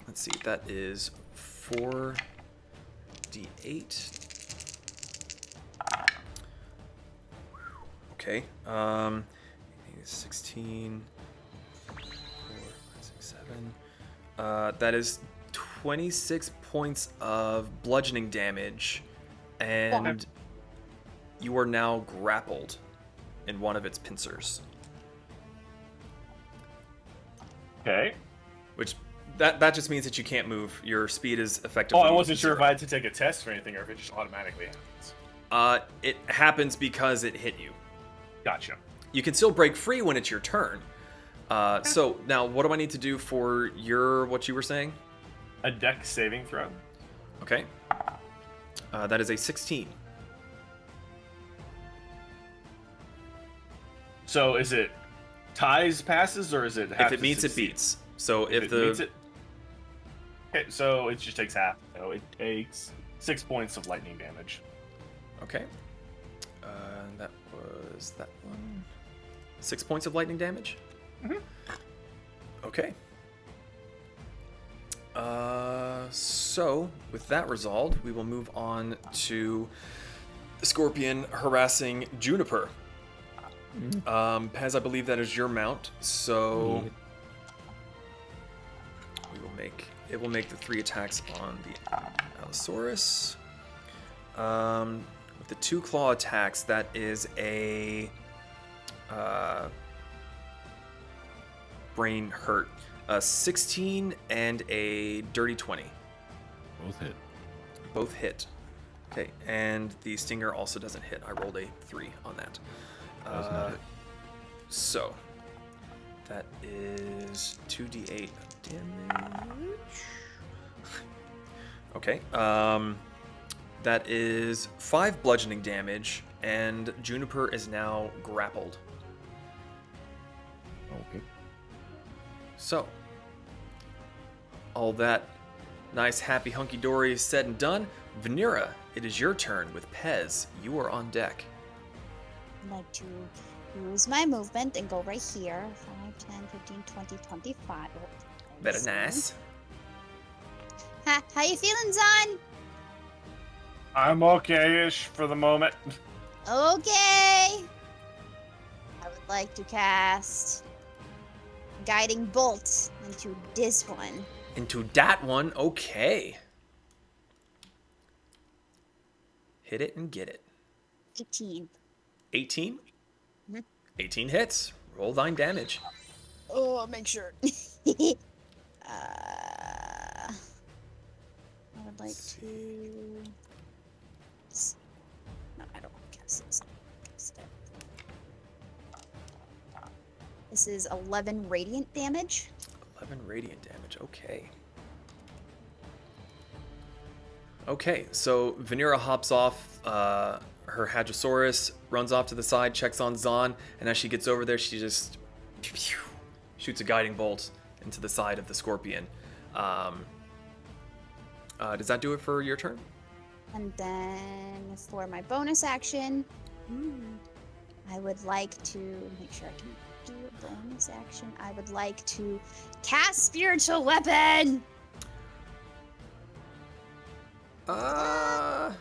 let's see. That is 4d8. Okay. 16. 4, 5, 6, 7. That is 26 points of bludgeoning damage, and you are now grappled in one of its pincers. Okay. Which that just means that you can't move. Your speed is effectively. Oh, I wasn't sure if zero. I had to take a test or anything, or if it just automatically happens. It happens because it hit you. Gotcha. You can still break free when it's your turn. So now, what do I need to do for what you were saying? A dex saving throw. Okay. That is a 16. So is it ties passes, or is it half If it to meets, it succeed? beats. So If if it meets it. Okay, so it just takes half. So it takes 6 points of lightning damage. Okay. That was that one. 6 points of lightning damage? Mhm. Okay. So, with that resolved, we will move on to the Scorpion harassing Juniper. Pez, I believe that is your mount, so it will make the 3 attacks on the Allosaurus. With the 2 claw attacks, that is a brain hurt. 16 and a dirty 20. Both hit. Both hit. Okay, and the stinger also doesn't hit. I rolled a 3 on that. Does not hit. So, that is 2d8 damage. Okay, that is 5 bludgeoning damage, and Juniper is now grappled. Okay. So, all that nice, happy, hunky-dory is said and done. Vanera, it is your turn with Pez. You are on deck. I'd like to use my movement and go right here. 5, 10, 15, 20, 25. Oh, Very nice. Ha, how you feeling, Zon? I'm okay-ish for the moment. Okay. I would like to cast Guiding Bolt into this one. Into that one, okay. Hit it and get it. 18. 18? Mhm. 18 hits. Roll thine damage. Oh, I'll make sure. I would like to. No, I don't want to cast this. Cast it. This is 11 radiant damage. 11 radiant damage, okay. Okay, so Vanera hops off her Hadrosaurus, runs off to the side, checks on Zon, and as she gets over there, she just shoots a guiding bolt into the side of the Scorpion. Does that do it for your turn? And then for my bonus action, I would like to make sure I can do a bonus action. I would like to cast Spiritual Weapon. It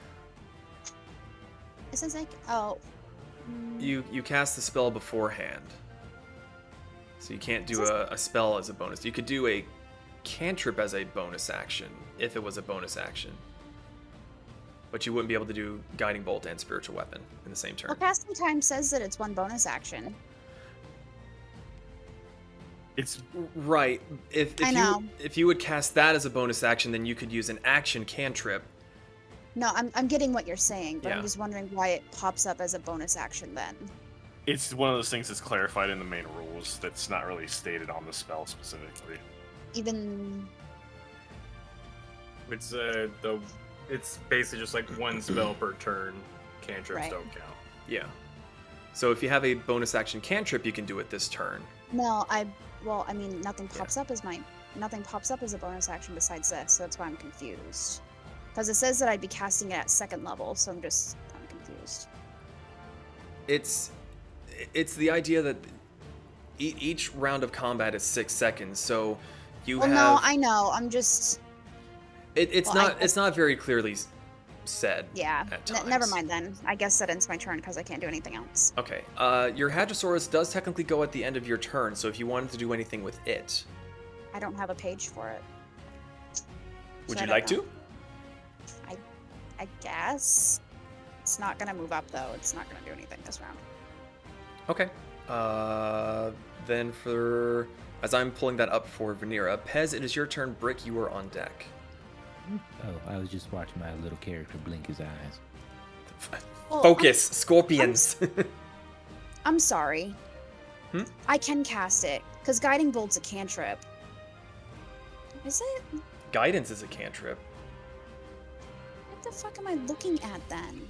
says like, oh. You cast the spell beforehand. So you can't do a spell as a bonus. You could do a cantrip as a bonus action, if it was a bonus action. But you wouldn't be able to do Guiding Bolt and Spiritual Weapon in the same turn. Well, casting time says that it's one bonus action. It's Right. If I know. if you would cast that as a bonus action, then you could use an action cantrip. No, I'm getting what you're saying, but Yeah. I'm just wondering why it pops up as a bonus action then. it's one of those things that's clarified in the main rules that's not really stated on the spell specifically. Even It's it's basically just like one spell per turn. Cantrips Right. don't count. Yeah. So if you have a bonus action cantrip, you can do it this turn. no, nothing pops up as nothing pops up as a bonus action besides this, so that's why I'm confused. Because it says that I'd be casting it at 2nd level, so I'm confused. It's the idea that each round of combat is 6 seconds, so you Well, have. no, I know. I'm just It's well, not. It's not very clearly said. yeah. At times. Never mind then. I guess that ends my turn because I can't do anything else. Okay. Your Hadrosaurus does technically go at the end of your turn, so if you wanted to do anything with it, I don't have a page for it. would So you I like don't to? know. I guess it's not gonna move up though. It's not gonna do anything this round. Okay. Then as I'm pulling that up for Venera, Pez, it is your turn. Brick, you are on deck. Oh, I was just watching my little character blink his eyes. Well, Focus, scorpions. I'm sorry. Hmm? I can cast it because Guiding Bolt's a cantrip. Is it? Guidance is a cantrip. What the fuck am I looking at then?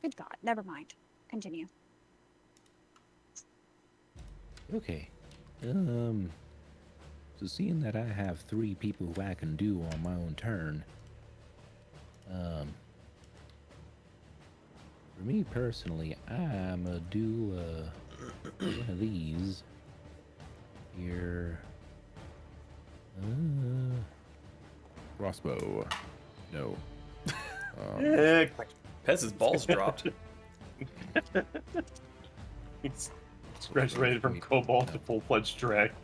Good God, never mind. Continue. Okay. So seeing that I have 3 people who I can do on my own turn, for me personally, I'm gonna do one of these here. Crossbow. No. Pez's balls dropped. It's graduated from Cobalt to full-fledged Dragon.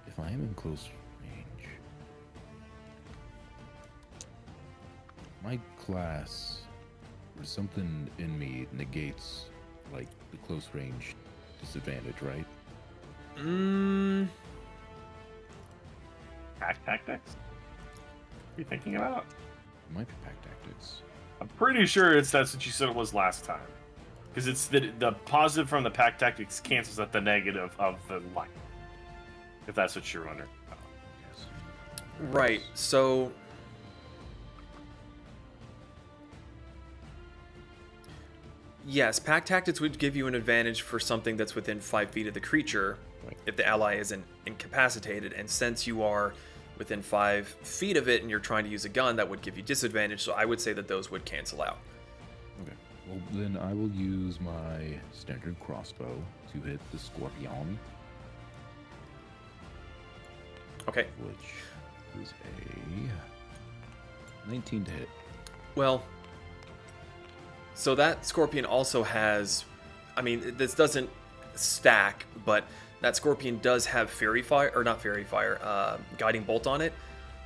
If I am in close range, my class or something in me negates like the close range disadvantage, right? Pack tactics? What are you thinking about? It might be pack tactics. I'm pretty sure that's what you said it was last time. Because it's the positive from the pack tactics cancels out the negative of the light. If that's what you're wondering. Yes. Right. So yes, pack tactics would give you an advantage for something that's within 5 feet of the creature, if the ally isn't incapacitated. And since you are within 5 feet of it and you're trying to use a gun, that would give you disadvantage. So I would say that those would cancel out. Okay. Well, then I will use my standard crossbow to hit the scorpion, Okay. which is a 19 to hit. Well, so that scorpion also has, I mean, this doesn't stack, but that scorpion does have fairy fire, or not fairy fire, guiding bolt on it,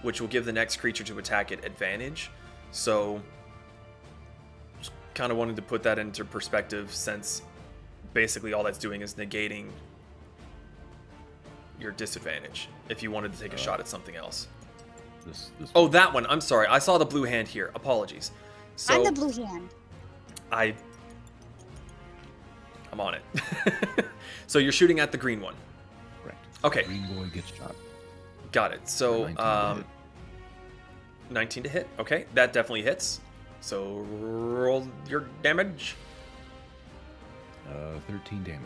which will give the next creature to attack it advantage. So, just kind of wanted to put that into perspective, since basically all that's doing is negating your disadvantage if you wanted to take a shot at something else. This Oh, that one. I'm sorry. I saw the blue hand here. Apologies. So I'm the blue hand. I'm on it. So you're shooting at the green one. correct. Okay, Green boy gets shot. got it. So 19 to hit. 19 to hit. Okay, that definitely hits. So roll your damage. 13 damage.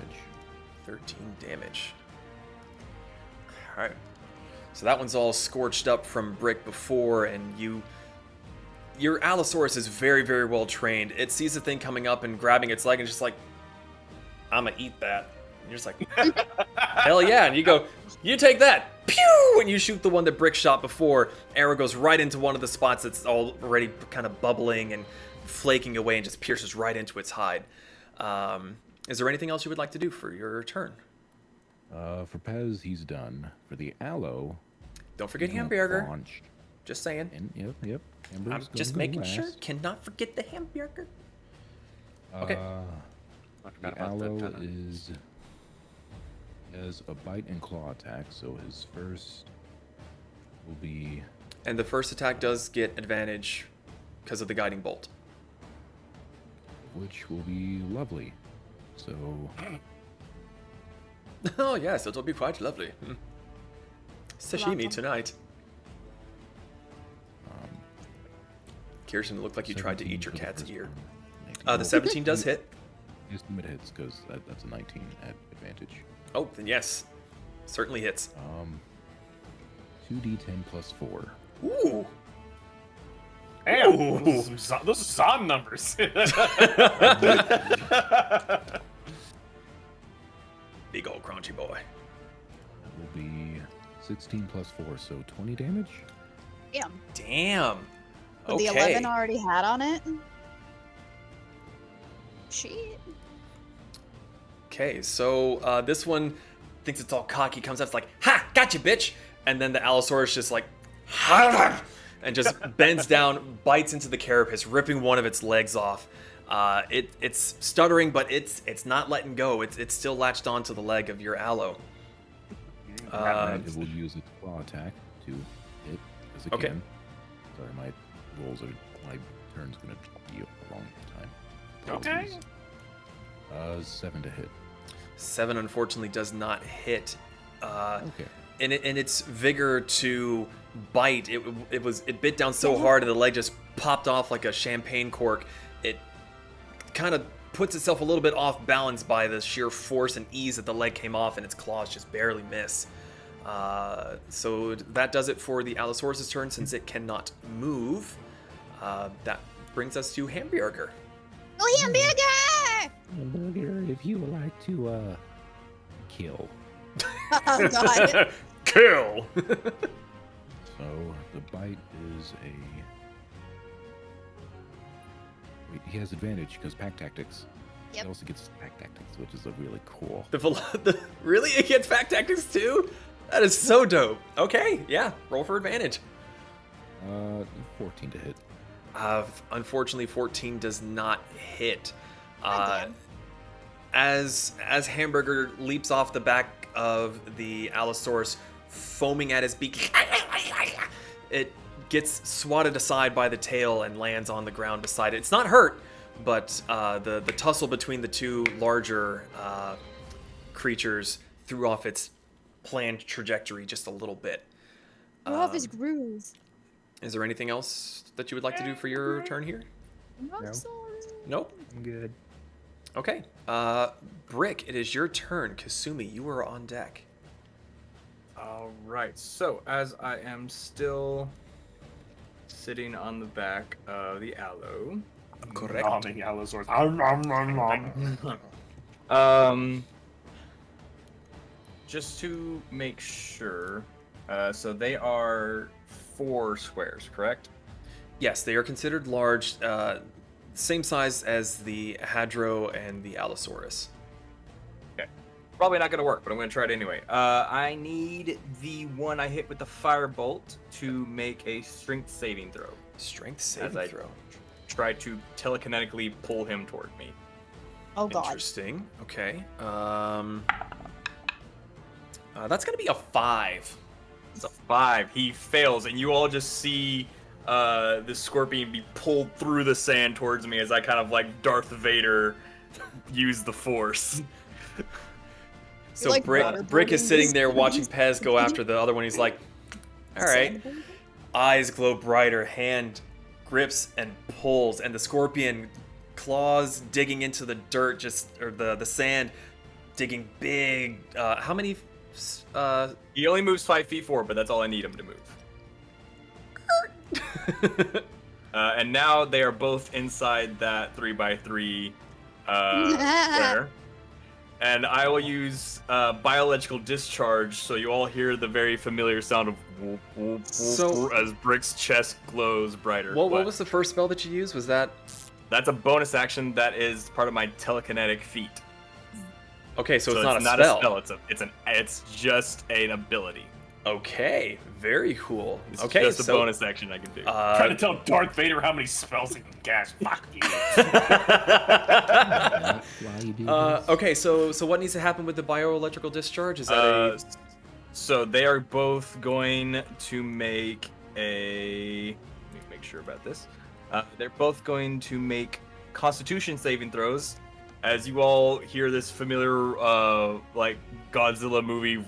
13 damage. All right. So that one's all scorched up from Brick before, and your Allosaurus is very, very well trained. It sees the thing coming up and grabbing its leg and just like, I'm gonna eat that. And you're just like, hell yeah. And you go, you take that. pew! When you shoot the one that Brick shot before, arrow goes right into one of the spots that's already kind of bubbling and flaking away and just pierces right into its hide. Is there anything else you would like to do for your turn? For Pez, he's done. For the aloe, Don't forget he's gonna hamburger. launch- Just saying. And yep. I'm Hamburger's just gonna making go sure. last. Cannot forget the hamburger. Okay. I forgot The about aloe that. has a bite and claw attack, so his first will be And the first attack does get advantage because of the guiding bolt. which will be lovely. So Oh yes, it'll be quite lovely. Sashimi Welcome. tonight. Kirsten, it looked like you tried to 17 eat your for the cat's first ear. one. The 17 does hit. Estimate hits because that's a 19 at advantage. Oh, then yes. Certainly hits. 2d10 plus 4. Ooh. Damn, Ooh. those are Zon numbers. Big old crunchy boy. That will be 16 plus 4, so 20 damage. Damn. Damn. Would Okay. the 11 already had on it? Shit. Okay, so this one thinks it's all cocky, comes up, it's like, ha, gotcha, bitch! And then the Allosaurus just like, and just bends down, bites into the carapace, ripping one of its legs off. It's stuttering, but it's not letting go. It's still latched onto the leg of your Allo. It will use its claw attack to hit as it Okay. can. Sorry, my turn's gonna be a long time. Okay. Apologies. 7 to hit. 7 unfortunately does not hit. Okay. In its vigor to bite, it bit down so hard and the leg just popped off like a champagne cork. It kind of puts itself a little bit off balance by the sheer force and ease that the leg came off, and its claws just barely miss. So that does it for the Allosaurus' turn since it cannot move. That brings us to Hamburger. Oh, hamburger! Hamburger, if you would like to, kill. Oh, God. Kill! So the bite is a. Wait, he has advantage because pack tactics. Yep. He also gets pack tactics, which is a really cool. Really? It gets pack tactics too? That is so dope. Okay, yeah, roll for advantage. 14 to hit. Unfortunately, 14 does not hit. God As Hamburger leaps off the back of the Allosaurus, foaming at his beak, it gets swatted aside by the tail and lands on the ground beside it. It's not hurt, but the tussle between the two larger creatures threw off its planned trajectory just a little bit. We're off his groove. Is there anything else that you would like to do for your turn here? I'm sorry. Nope. I'm good. Okay. Brick, it is your turn. Kasumi, you are on deck. All right. So as I am still sitting on the back of the aloe, Correct. Nomming Allosaurus. just to make sure, so they are 4 squares, correct? Yes, they are considered large, same size as the Hadro and the Allosaurus. Probably not going to work, but I'm going to try it anyway. I need the one I hit with the firebolt to make a strength saving throw. Strength As saving I throw. try to telekinetically pull him toward me. Oh, God. Interesting. Okay. That's gonna be a 5. It's a 5. He fails, and you all just see the scorpion be pulled through the sand towards me as I kind of like Darth Vader use the force. So like Brick waterboarding is sitting these there watching things. Pez go after the other one. He's like, all right. Eyes glow brighter, hand grips and pulls, and the scorpion claws digging into the dirt, or the sand, digging big. How many? He only moves 5 feet forward, but that's all I need him to move. And now they are both inside that 3x3 square. And I will use biological discharge, so you all hear the very familiar sound of whoop, whoop, whoop, So- as Brick's chest glows brighter. What was the first spell that you used? Was that... That's a bonus action that is part of my telekinetic feat. Okay, so it's not a not spell. a spell. It's just an ability. Okay, very cool. It's Okay, just a so bonus action I can do. Trying to tell Darth Vader how many spells he can cast. Fuck you. That's why you do this. okay, so what needs to happen with the bioelectrical discharge? Is that a... So they are both going to make a. Let me make sure about this. They're both going to make Constitution saving throws. As you all hear this familiar, like Godzilla movie,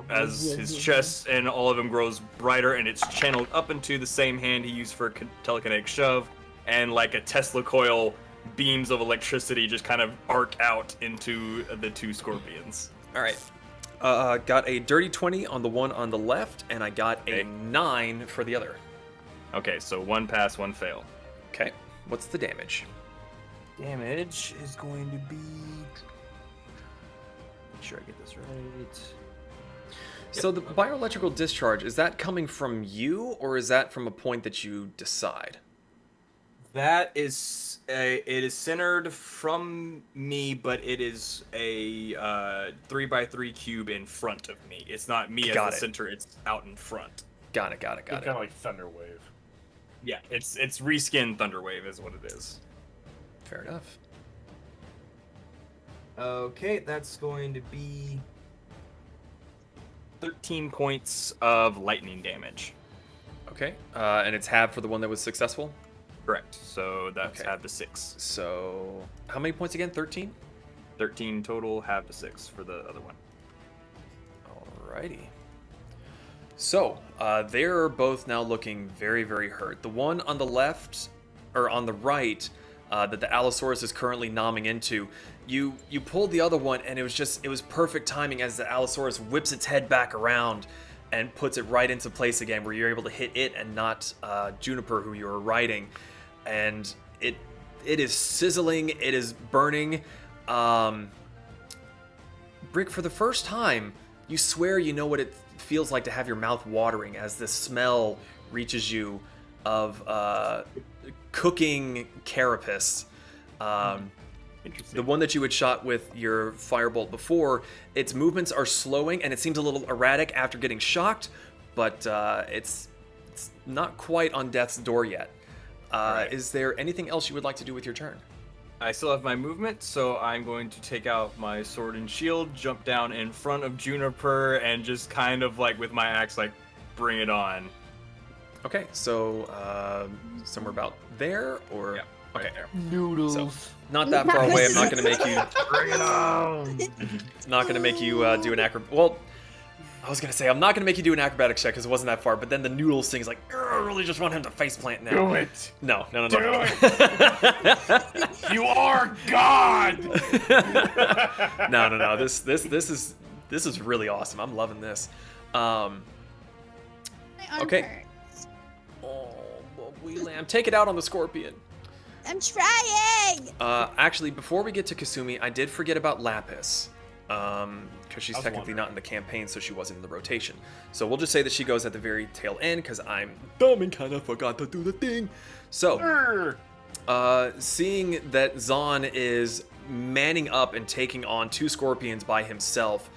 as his chest and all of him grows brighter, and it's channeled up into the same hand he used for telekinetic shove, and like a Tesla coil, beams of electricity just kind of arc out into the two scorpions. All right. Got a dirty 20 on the one on the left, and I got a 9 for the other. Okay, so one pass, one fail. Okay, what's the damage? Damage is going to be. Make sure I get this right. So the bioelectrical discharge, is that coming from you, or is that from a point that you decide? That is it is centered from me, but it is a 3x3 cube in front of me. It's not me Got as the it. center. It's out in front. Got it. Kind of like Thunderwave. Yeah, it's reskin Thunderwave is what it is. Fair enough. Okay, that's going to be 13 points of lightning damage. Okay, and it's half for the one that was successful? Correct. So that's Okay. half to 6. So, how many points again? 13? 13 total, half to 6 for the other one. Alrighty. So, they're both now looking very, very hurt. The one on the left, or on the right, that the Allosaurus is currently nomming into, you pulled the other one, and it was perfect timing as the Allosaurus whips its head back around and puts it right into place again, where you're able to hit it and not Juniper, who you were riding. And it is sizzling, it is burning. Brick, for the first time, you swear you know what it feels like to have your mouth watering as the smell reaches you of cooking carapace. The one that you had shot with your firebolt before, its movements are slowing and it seems a little erratic after getting shocked, but it's not quite on death's door yet. Right. Is there anything else you would like to do with your turn? I still have my movement, so I'm going to take out my sword and shield, jump down in front of Juniper, and just kind of like with my axe, like bring it on. Okay, so somewhere about there, or Yeah, right okay, there. Noodles. so not that far away. I'm not going to make you. Bring it on! Not going to make you do an acrobat. Well, I was going to say I'm not going to make you do an acrobatics check because it wasn't that far. But then the noodles thing is like, I really just want him to faceplant now. Do it. No. Do it. You are God. No. This is really awesome. I'm loving this. My arm Okay. hurts. Oh, wee lamb, take it out on the scorpion. I'm trying. Actually, before we get to Kasumi, I did forget about Lapis. Because she's I was technically wondering. not in the campaign, so she wasn't in the rotation. So we'll just say that she goes at the very tail end, because I'm dumb and kind of forgot to do the thing. So, seeing that Zahn is manning up and taking on 2 scorpions by himself,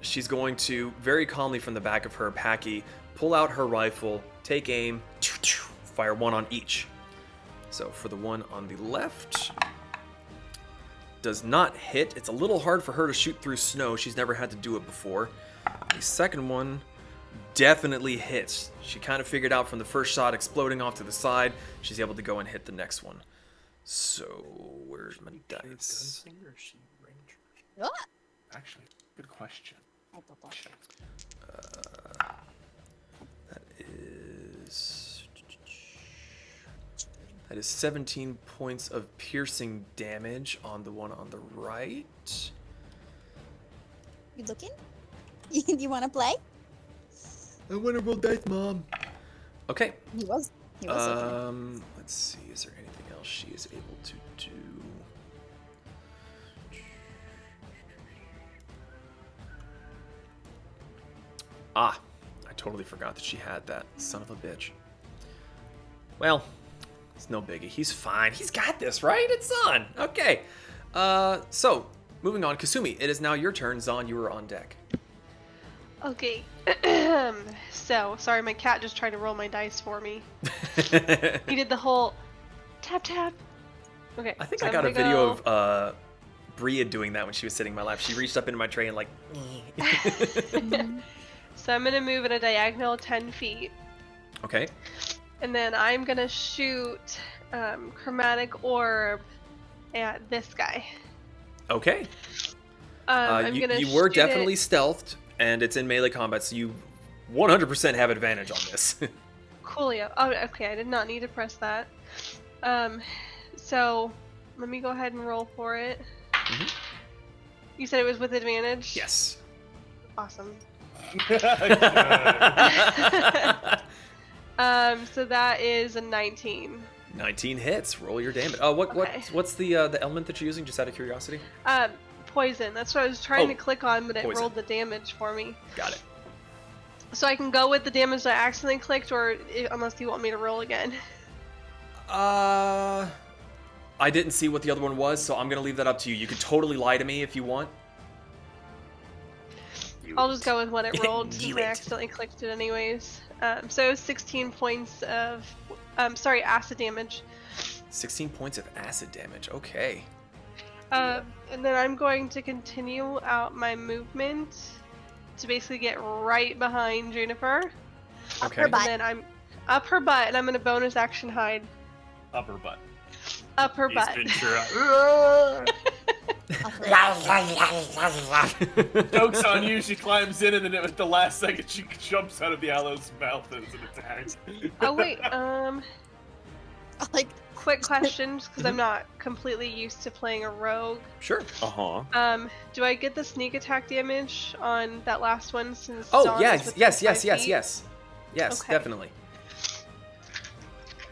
she's going to, very calmly from the back of her Packy, pull out her rifle, take aim, fire 1 on each. So for the one on the left, does not hit. It's a little hard for her to shoot through snow. She's never had to do it before. The second one definitely hits. She kind of figured out from the first shot exploding off to the side, she's able to go and hit the next one. So where's my dice? What? Actually, good question. That is 17 points of piercing damage on the one on the right. You looking? You want to play? I want to roll dice, Mom. Okay. He was. He was Let's see. Is there anything else she is able to do? Ah, I totally forgot that she had that. Son of a bitch. Well, it's no biggie. He's fine. He's got this, right? It's on. Okay. So, moving on. Kasumi, it is now your turn. Zahn, you are on deck. Okay. So, sorry, my cat just tried to roll my dice for me. He did the whole tap tap. Okay. I think so I I'm got a gonna video go- of Bria doing that when she was sitting in my lap. She reached up into my tray and like. So I'm gonna move in a diagonal 10 feet, Okay. and then I'm gonna shoot chromatic orb at this guy. Okay. I'm you gonna you were shoot definitely it- stealthed, and it's in melee combat, so you 100% have advantage on this. Coolio. Oh, okay. I did not need to press that. So let me go ahead and roll for it. Mhm. You said it was with advantage? Yes. Awesome. Good. So that is a 19. 19 hits. Roll your damage. Okay. What's the element that you're using? Just out of curiosity. Poison. That's what I was trying Oh, to click on, but it poison. rolled the damage for me. Got it. So I can go with the damage that I accidentally clicked, or unless you want me to roll again. I didn't see what the other one was, so I'm gonna leave that up to you. You could totally lie to me if you want. I'll just go with what it rolled since Do I it. accidentally clicked it anyways. So 16 points of, acid damage. 16 points of acid damage. Okay. And then I'm going to continue out my movement to basically get right behind Juniper. Up Okay. her And butt. then I'm up her butt, and I'm going to bonus action hide. Upper butt. Up her Ace butt. Ventura. Up her butt. Joke's on you. She climbs in, and then at the last second, she jumps out of the aloe's mouth as an attack. Oh wait, Like, quick questions because I'm not completely used to playing a rogue. Sure. Uh-huh. Do I get the sneak attack damage on that last one since? Oh Dawn yeah, is within yes, 5 feet? yes, Okay. definitely.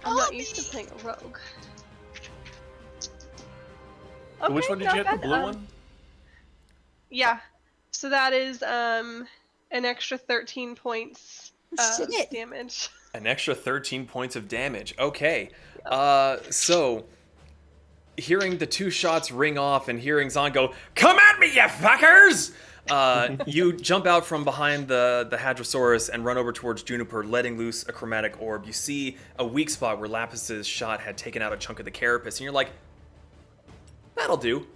I'm not used to playing a rogue. Which Okay, one did not you hit? The bad. blue one? Yeah. So that is an extra 13 points of Shit. damage. An extra 13 points of damage. Okay. So hearing the 2 shots ring off and hearing Zahn go, "Come at me, you fuckers!" You jump out from behind the Hadrosaurus and run over towards Juniper, letting loose a chromatic orb. You see a weak spot where Lapis's shot had taken out a chunk of the carapace, and you're like, "That'll do."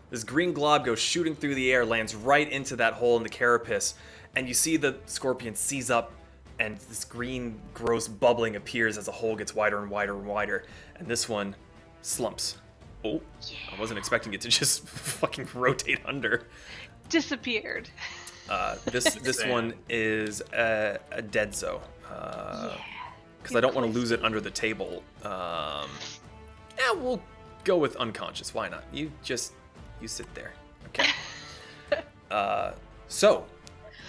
This green glob goes shooting through the air, lands right into that hole in the carapace, and you see the scorpion seize up, and this green, gross bubbling appears as the hole gets wider and wider and wider, and this one slumps. Oh, I wasn't expecting it to just fucking rotate under. Disappeared. This one is a deadzo. Because I don't want to lose it under the table. Yeah, we'll go with unconscious. Why not? You sit there. Okay. So,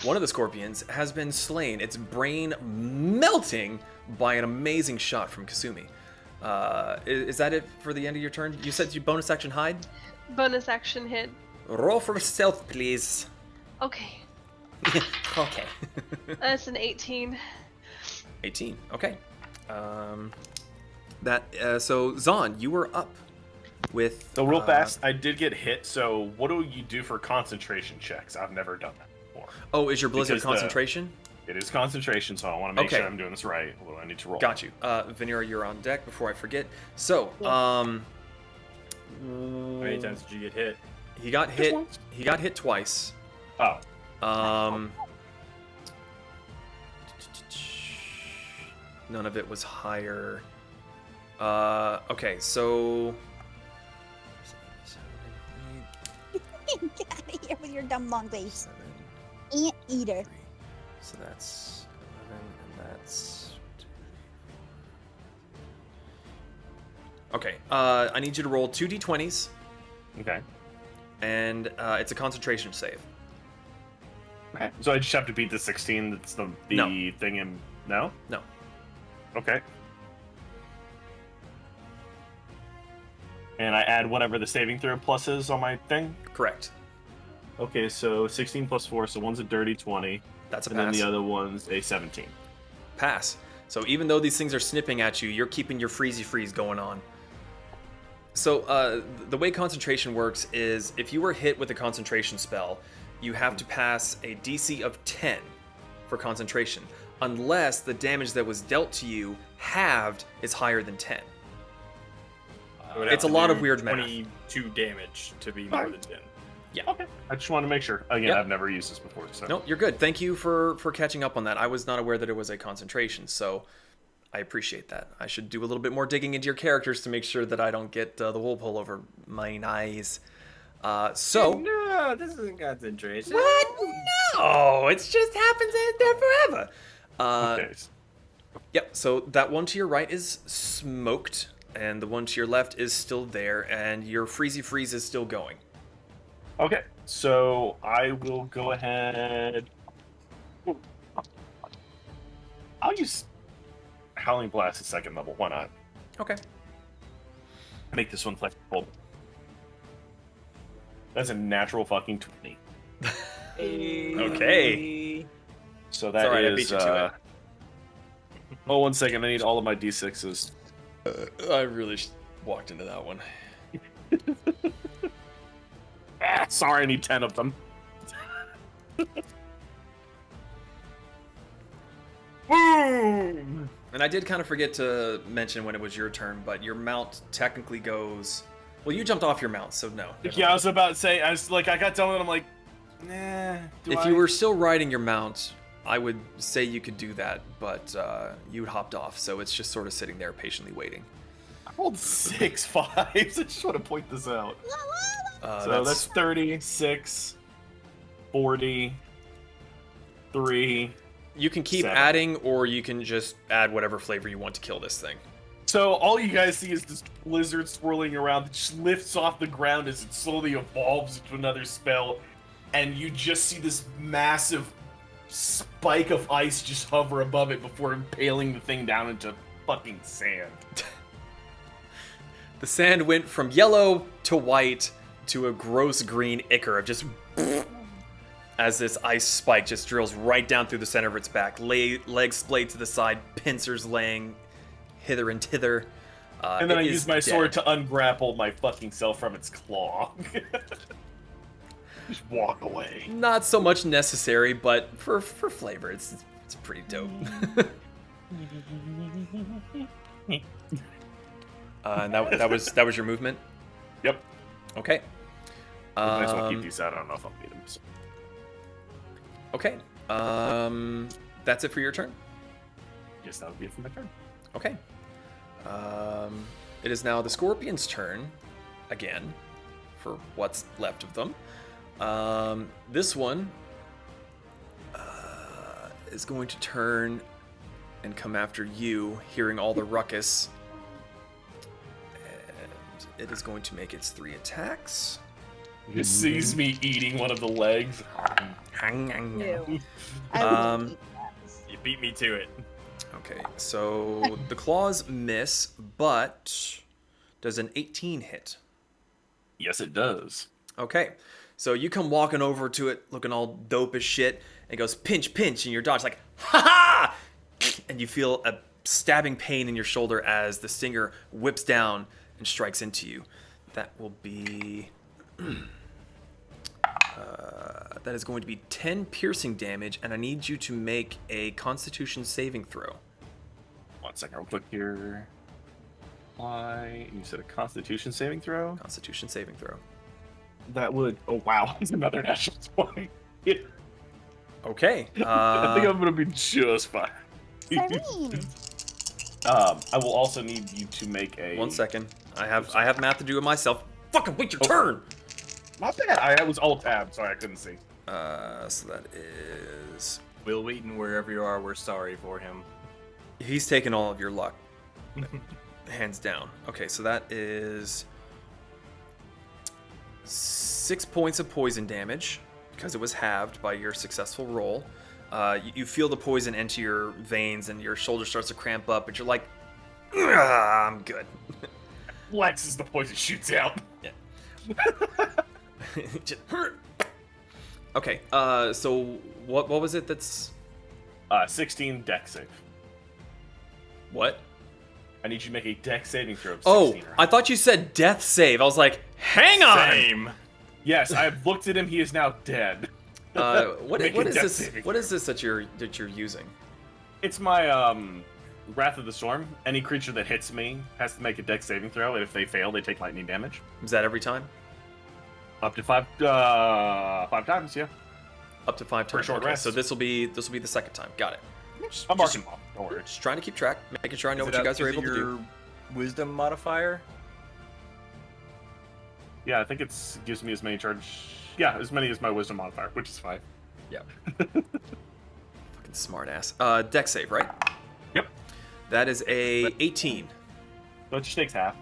one of the scorpions has been slain. Its brain melting by an amazing shot from Kasumi. Is that it for the end of your turn? You said you bonus action hide? Bonus action hit. Roll for stealth, please. Okay. Okay. That's an 18. 18. Okay. So Zahn, you were up with. So real fast, I did get hit. So what do you do for concentration checks? I've never done that before. Oh, is your blizzard Because concentration? It is concentration, so I want to make Okay. sure I'm doing this right. What do I need to roll? Got you. Vanira, you're on deck before I forget. So, How many times did you get hit? he got Just hit. once. He got hit twice. Oh, None of it was higher. Okay, so. get out of here with your dumb long face. 7, Ant eater. 3. So that's 11, and that's. Okay, I need you to roll 2 d20s, okay. and it's a concentration save. Okay. So I just have to beat the 16. That's the No. thing in. No. No. Okay. And I add whatever the saving throw plus is on my thing. Correct. Okay, so 16 plus 4, so one's a dirty 20. That's a And pass. then the other one's a 17. Pass. So even though these things are snipping at you, you're keeping your freezy freeze going on. So the way concentration works is if you were hit with a concentration spell, you have to pass a DC of 10 for concentration, unless the damage that was dealt to you halved is higher than 10. It would have It's a to lot do of weird math. 22 damage to be more than 10. Okay. I just want to make sure. Again, Yep. I've never used this before, so. No, you're good. Thank you for catching up on that. I was not aware that it was a concentration, so I appreciate that. I should do a little bit more digging into your characters to make sure that I don't get the wool pull over my eyes. No, this isn't concentration. What? No, it just happens there forever. Okay. Yep, so that one to your right is smoked, and the one to your left is still there, and your freezy freeze is still going. Okay, so I will go ahead. I'll use Howling Blast at second level. Why not? Okay. Make this one flexible. That's a natural fucking 20. Okay. So It's that all right, I is. beat you to it. Oh, 1 second. I need all of my d6s. I really walked into that one. Sorry, I need 10 of them. Boom! And I did kind of forget to mention when it was your turn, but your mount technically goes... Well, you jumped off your mount, so no. never Yeah, I mind. was about to say. I got done with it. I'm like, nah. If you were still riding your mount, I would say you could do that, but you hopped off, so it's just sort of sitting there patiently waiting. I rolled 6 5s. I just want to point this out. So that's 36, 40, 3. You can keep 7. adding, or you can just add whatever flavor you want to kill this thing. So all you guys see is this blizzard swirling around that just lifts off the ground as it slowly evolves into another spell, and you just see this massive spike of ice just hover above it before impaling the thing down into fucking sand. The sand went from yellow to white to a gross green ichor of just as this ice spike just drills right down through the center of its back. Legs splayed to the side, pincers laying hither and thither. And then I it use is my sword dead. to ungrapple my fucking self from its claw. Just walk away. Not so much necessary, but for flavor, it's pretty dope. And that was your movement. Yep. Okay. I just want to keep these out. I don't know if I'll need them. So. Okay. That's it for your turn. Yes, that would be it for my turn. Okay. It is now the Scorpion's turn, again, for what's left of them. This one is going to turn and come after you, hearing all the ruckus. And it is going to make its 3 attacks. It just sees me eating one of the legs. Ew. Um, You beat me to it. Okay, so the claws miss, but does an 18 hit? Yes, it does. Okay, so you come walking over to it, looking all dope as shit, and it goes pinch, pinch, and your dog's like, ha ha! And you feel a stabbing pain in your shoulder as the stinger whips down and strikes into you. That will be... that is going to be 10 piercing damage, and I need you to make a Constitution saving throw. 1 second, real quick here. Why? You said a Constitution saving throw? Constitution saving throw. That would. Oh wow, it's another natural 20. Okay. I think I'm gonna be just fine. Irene. I will also need you to make a. 1 second. I have math to do it myself. Fucking wait your turn. Not bad. I was alt tab. Sorry, I couldn't see. So that is. Will Wheaton, wherever you are, we're sorry for him. He's taken all of your luck, hands down. Okay, so that is 6 points of poison damage because it was halved by your successful roll. You feel the poison enter your veins and your shoulder starts to cramp up, but you're like, I'm good. Flex as the poison shoots out. Just Okay. So what was it? That's 16 deck save. what? I need you to make a deck saving throw of 16 Oh, or I higher. thought you said death save. I was like, hang on. Same. Yes, I've looked at him. He is now dead. What Make a is death this? saving What is throw. this that you're using? It's my Wrath of the Storm. Any creature that hits me has to make a deck saving throw, and if they fail, they take lightning damage. Is that every time? Up to five times, yeah. Up to 5 For a times. short Okay, rest. so this will be the second time. Got it. I'm marking them off. Don't worry. Just trying to keep track, making sure I know Is what it you guys are is it able to do. your wisdom modifier? Yeah, I think it gives me as many charge. Yeah, as many as my wisdom modifier, which is 5. Yeah. Fucking smart ass. Deck save, right? Yep. That is a 18. So it just takes half.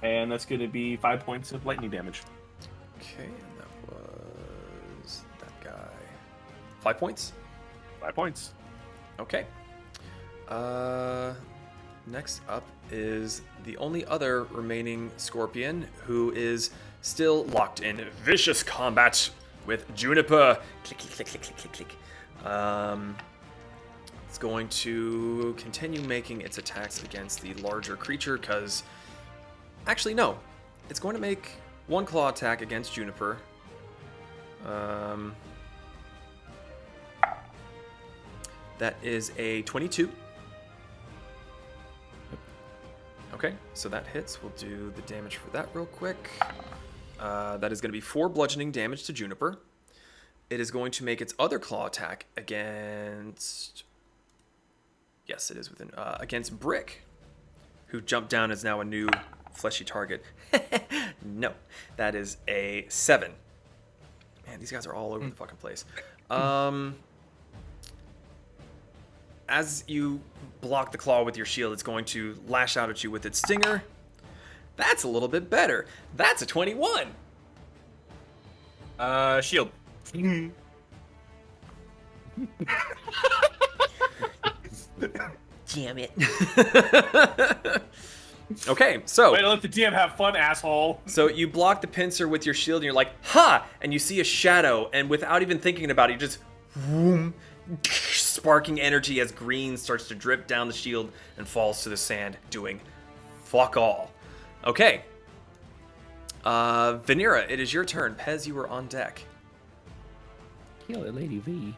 And that's going to be 5 points of lightning damage. Okay, and that was that guy. 5 points. 5 points. Okay. Next up is the only other remaining Scorpion, who is still locked in vicious combat with Juniper. Click, click, click, click, click, click, click. It's going to continue making its attacks against the larger creature, because... Actually, no. It's going to make one claw attack against Juniper. That is a 22. Okay, so that hits. We'll do the damage for that real quick. That is going to be 4 bludgeoning damage to Juniper. It is going to make its other claw attack against... Yes, it is within... against Brick, who jumped down as now a new fleshy target. No, that is a 7. Man, these guys are all over the fucking place. As you block the claw with your shield, it's going to lash out at you with its stinger. That's a little bit better. That's a 21. Shield. Damn it. Okay, so Way to let the DM have fun, asshole. so you block the pincer with your shield, and you're like, ha! And you see a shadow, and without even thinking about it, you just whoom, sparking energy as green starts to drip down the shield and falls to the sand, doing fuck all. Okay. Vanera, it is your turn. Pez, you were on deck. Kill it, Lady V.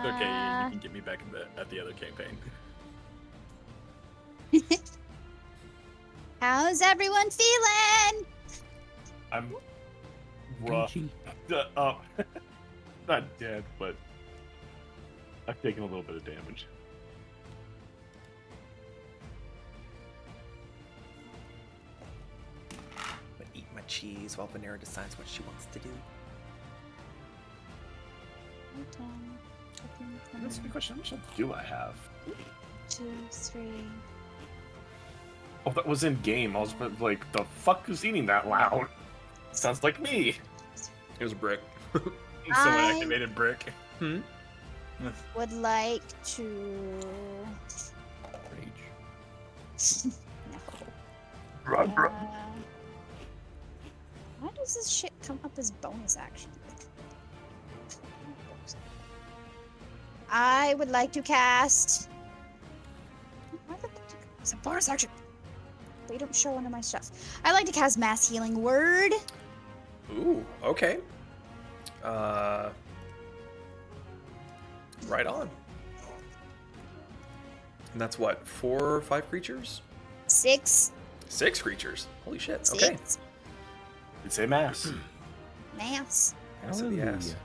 Okay, you can get me back at the other campaign. How's everyone feeling? I'm rough. Peachy. Not dead, but I've taken a little bit of damage. But eat my cheese while Vanera decides what she wants to do. That's a good question. How much health do I have? 2, 3. Oh, that was in game. I was like, the fuck is eating that loud? Sounds like me. It was a brick. Someone I- activated brick. Would like to. Rage. No. Run, run. Why does this shit come up as bonus action? I would like to cast. Why the fuck do you- It's a bonus action. They don't show under my stuff. I like to cast Mass Healing Word. Ooh, okay. Right on. And that's what, 4 or 5 creatures? 6. 6 creatures. Holy shit. Okay. 6. It's a mass. Mass. Ass of the ass.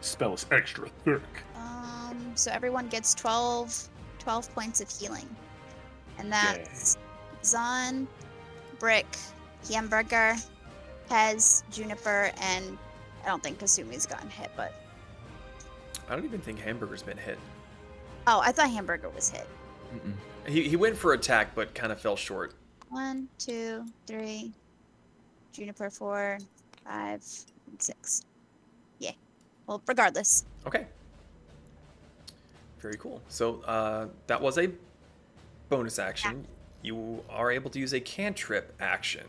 Spell is extra thick. So everyone gets 12 points of healing. And that's Zon, Brick, Hamburger, Pez, Juniper, and I don't think Kasumi's gotten hit, but I don't even think Hamburger's been hit. oh, I thought Hamburger was hit. Mm-mm. He went for attack, but kind of fell short. 1, 2, 3, Juniper 4, 5, and 6. Yeah. Well, regardless. Okay. Very cool. So that was a bonus action, you are able to use a cantrip action.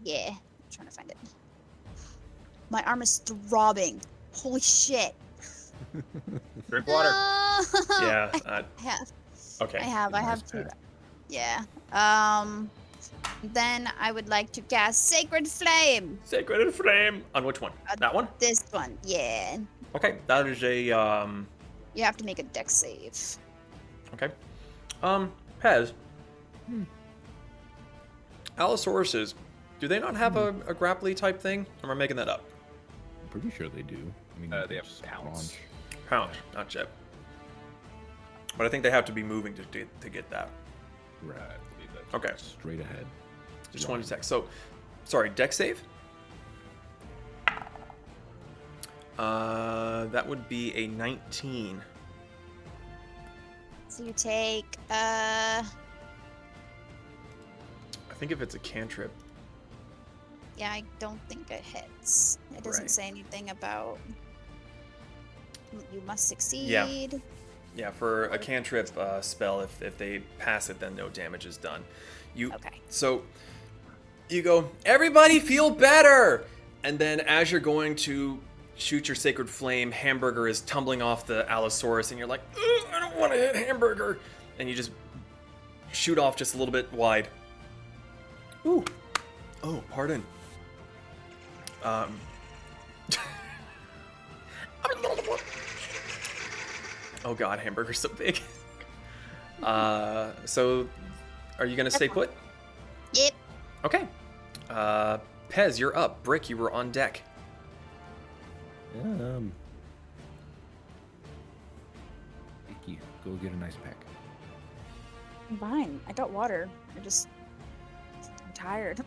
Yeah, I'm trying to find it. My arm is throbbing. Holy shit. Drink water. Yeah. I have. Okay. I have Nice two. pack. Yeah. Then I would like to cast Sacred Flame. Sacred Flame. On which one? That one? This one, yeah. Okay. That is a You have to make a dex save. Okay. Pez. Allosauruses, do they not have a grapply type thing? Or am I making that up? I'm pretty sure they do. I mean, They have just pounce. launch. Pound, not jet. But I think they have to be moving to get that. Right. Okay. Straight ahead. Just one attack. So, sorry, dex save? That would be a 19. So you take, I think if it's a cantrip. yeah, I don't think it hits. It doesn't Right. say anything about you must succeed. Yeah, for a cantrip spell, if they pass it, then no damage is done. Okay. So you go, everybody feel better! And then as you're going to shoot your sacred flame, Hamburger is tumbling off the Allosaurus, and you're like, "Ugh, I don't want to hit Hamburger! And you just shoot off just a little bit wide. Ooh. Oh, pardon. Oh god, Hamburger's so big. So are you gonna stay put? Yep. Okay. Pez, you're up. Brick, you were on deck. Icky, go get a nice pack. I'm fine. I got water. I'm tired.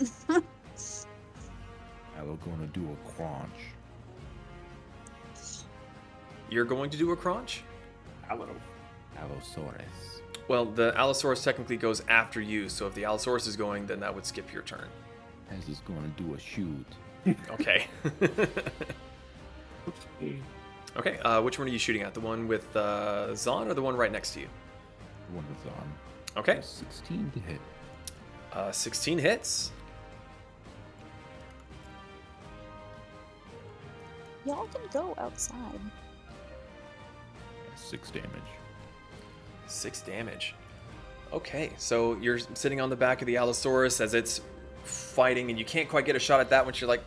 Allo gonna do a crunch. You're going to do a crunch? Hello. Allosaurus. Well, the Allosaurus technically goes after you, so if the Allosaurus is going, then that would skip your turn. Pez is gonna do a shoot. Okay. Okay, which one are you shooting at? The one with Zon or the one right next to you? One was on. Okay. 16 to hit. 16 hits. Y'all can go outside. 6 damage. 6 damage. Okay, so you're sitting on the back of the Allosaurus as it's fighting, and you can't quite get a shot at that one. You're like,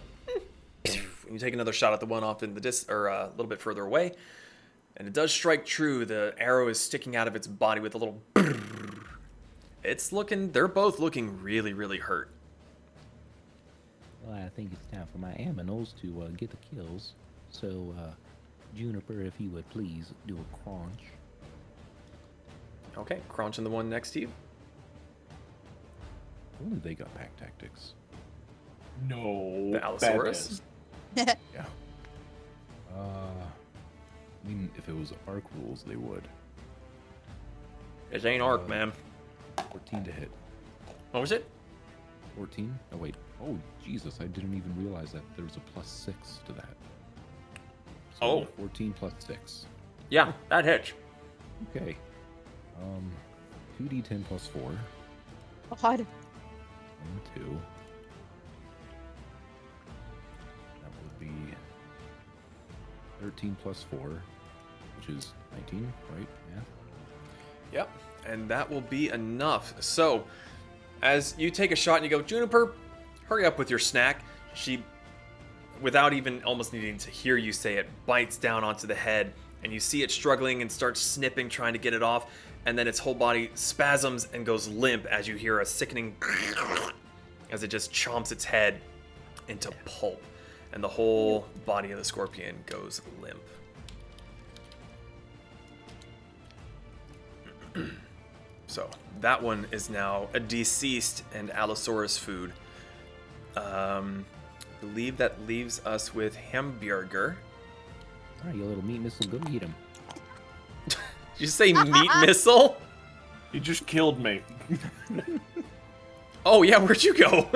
and you take another shot at the one off in the a little bit further away, and it does strike true. The arrow is sticking out of its body with a little. They're both looking really, really hurt. Well, I think it's time for my aminals to get the kills. So, Juniper, if you would please do a crunch. Okay, crunching the one next to you. Only they got pack tactics. No. The Allosaurus? Yeah. I mean, if it was Arc rules, they would. It ain't Arc, man. 14 to hit. What was it? 14? Oh, wait. Oh, Jesus. I didn't even realize that there was a +6 to that. So Oh. 14 plus 6. Yeah, that hits. Okay. 2d10 plus 4. God. 1, 2. That would be 13 plus 4, which is 19, right? Yeah. Yep, and that will be enough. So, as you take a shot and you go, Juniper, hurry up with your snack. She, without even almost needing to hear you say it, bites down onto the head, and you see it struggling and starts snipping, trying to get it off, and then its whole body spasms and goes limp as you hear a sickening as it just chomps its head into pulp, and the whole body of the scorpion goes limp. So that one is now a deceased and Allosaurus food. I believe that leaves us with Hamburger. All right, you little meat missile, go eat him. Did you say meat missile? You just killed me. Oh yeah, where'd you go?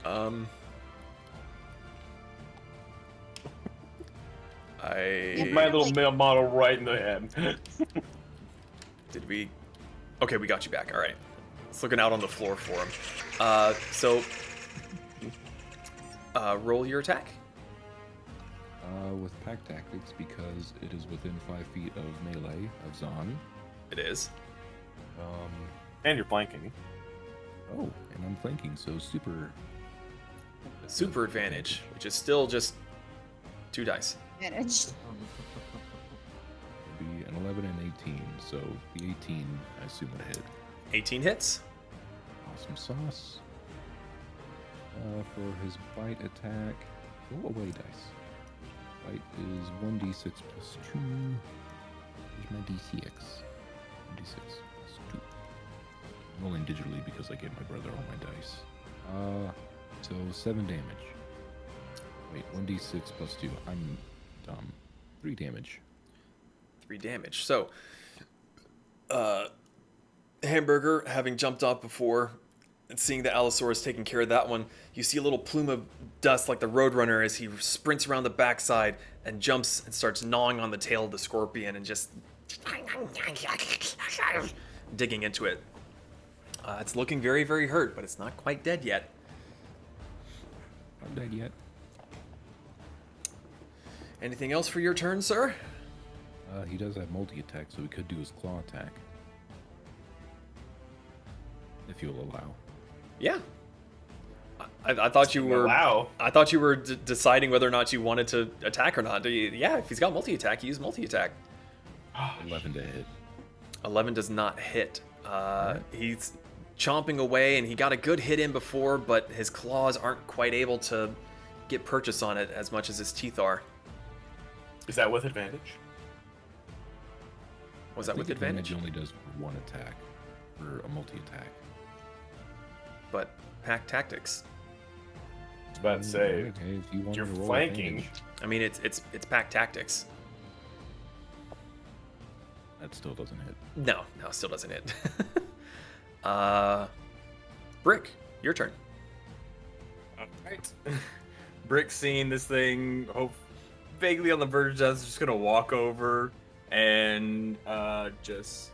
Yeah, My like- little male model right in the head. Did we? Okay, we got you back. All right. It's looking out on the floor for him. Roll your attack. With pack tactics, because it is within 5 feet of melee of Zahn. It is. And you're flanking. Oh, and I'm flanking, so super Advantage, which is still just 2 dice. Advantage. It'll be an 11 and 18, so the 18 I assume would hit. 18 hits. Awesome sauce. For his bite attack, roll away dice. Bite is 1d6 plus 2. Here's my d6. 1d6 plus 2. I'm rolling digitally because I gave my brother all my dice. So 7 damage. Wait, 1d6 plus 2. I'm dumb. 3 damage. 3 damage. So, Hamburger, having jumped off before and seeing that Allosaurus taking care of that one, you see a little plume of dust like the Roadrunner as he sprints around the backside and jumps and starts gnawing on the tail of the scorpion and just digging into it. It's looking very, very hurt, but it's not quite dead yet. Not dead yet. Anything else for your turn, sir? He does have multi-attack, so he could do his claw attack. If you'll allow. Yeah. I thought you were. Wow. I thought you were deciding whether or not you wanted to attack or not. Yeah, if he's got multi-attack, use multi-attack. 11 to hit. 11 does not hit. He's chomping away, and he got a good hit in before, but his claws aren't quite able to get purchase on it as much as his teeth are. Is that with advantage? Was that with advantage? Only does 1 attack for a multi-attack. But pack tactics. I was about to say, Okay, if you want you're to roll flanking. advantage, I mean, it's pack tactics. that still doesn't hit. No, still doesn't hit. Brick, your turn. Alright. Brick seeing this thing vaguely on the verge of death is just gonna walk over and just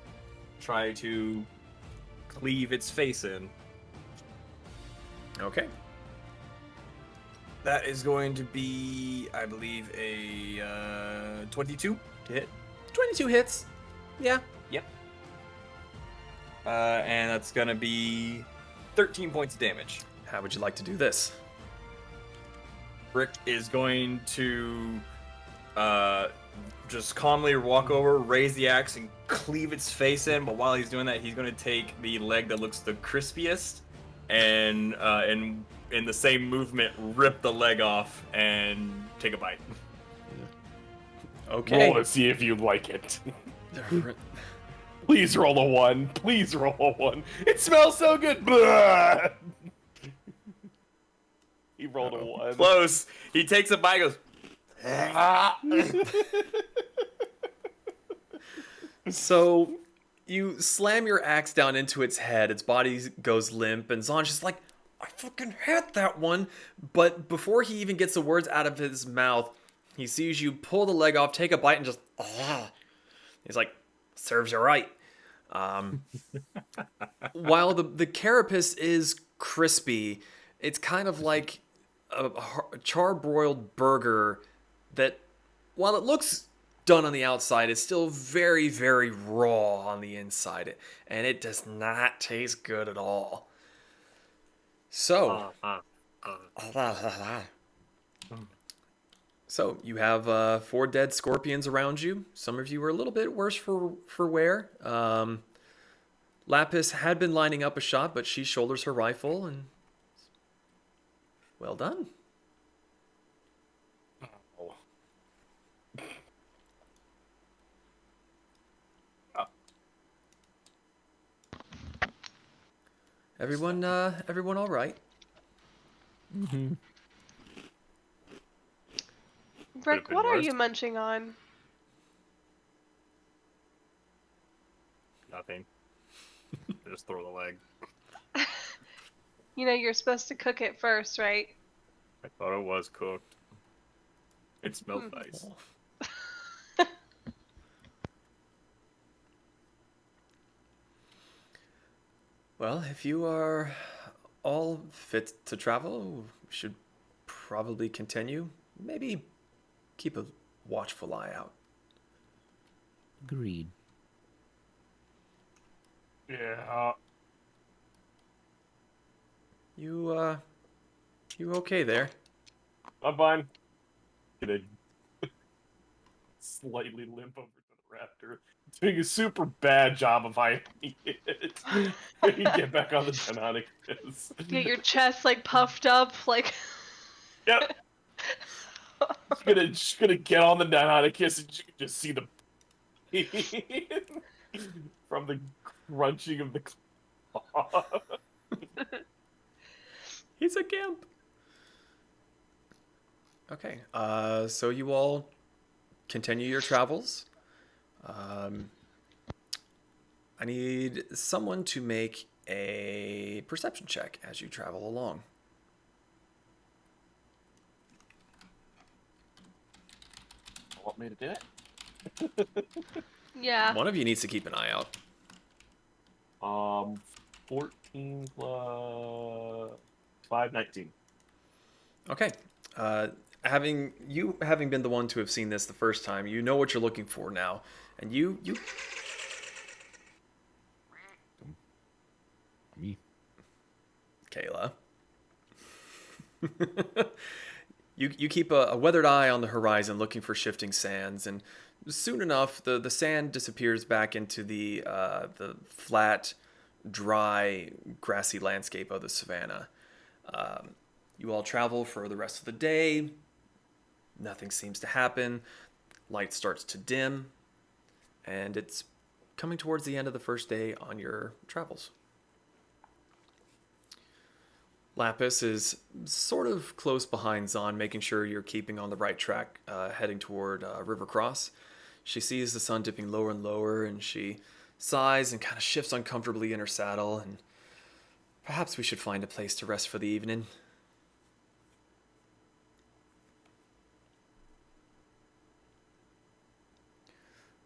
try to cleave its face in. Okay. That is going to be, I believe, a 22 to hit. 22 hits. Yeah. Yep. And that's gonna be 13 points of damage. How would you like to do this? Brick is going to just calmly walk over, raise the axe, and cleave its face in. But while he's doing that, he's going to take the leg that looks the crispiest and in the same movement, rip the leg off and take a bite. Okay. Roll to see if you like it. Please roll a 1. Please roll a 1. It smells so good. Blah! He rolled a 1. Close. He takes a bite, goes. So you slam your axe down into its head, its body goes limp, and Zon's just like, I fucking hate that one. But before he even gets the words out of his mouth, he sees you pull the leg off, take a bite, and just, he's like, serves you right. While the carapace is crispy, it's kind of like a charbroiled burger that, while it looks done on the outside, is still very, very raw on the inside. And it does not taste good at all. So, so you have 4 dead scorpions around you. Some of you are a little bit worse for wear. Lapis had been lining up a shot, but she shoulders her rifle, and well done. Everyone all right? Mm-hmm. Brick, been what are worse. you munching on? Nothing. Just throw the leg. You know you're supposed to cook it first, right? I thought it was cooked. It smelled nice. Well, if you are all fit to travel, we should probably continue. Maybe keep a watchful eye out. Agreed. Yeah. You okay there? I'm fine. Gonna slightly limp over to the raptor. Doing a super bad job of hiding it. You get back on the Deinonychus. Get your chest like puffed up, like. Yep. Just gonna get on the Deinonychus and you can just see the pain from the crunching of the claw. He's a gimp. Okay, so you all continue your travels. I need someone to make a perception check as you travel along. Want me to do it? Yeah. One of you needs to keep an eye out. 14 plus 5, 19. Okay. Having been the one to have seen this the first time, you know what you're looking for now, and you Me. Kayla. You keep a weathered eye on the horizon looking for shifting sands, and soon enough the sand disappears back into the flat, dry, grassy landscape of the savannah. You all travel for the rest of the day. Nothing seems to happen. Light starts to dim, and it's coming towards the end of the first day on your travels. Lapis is sort of close behind Zahn, making sure you're keeping on the right track, heading toward River Cross. She sees the sun dipping lower and lower, and she sighs and kind of shifts uncomfortably in her saddle, and perhaps we should find a place to rest for the evening.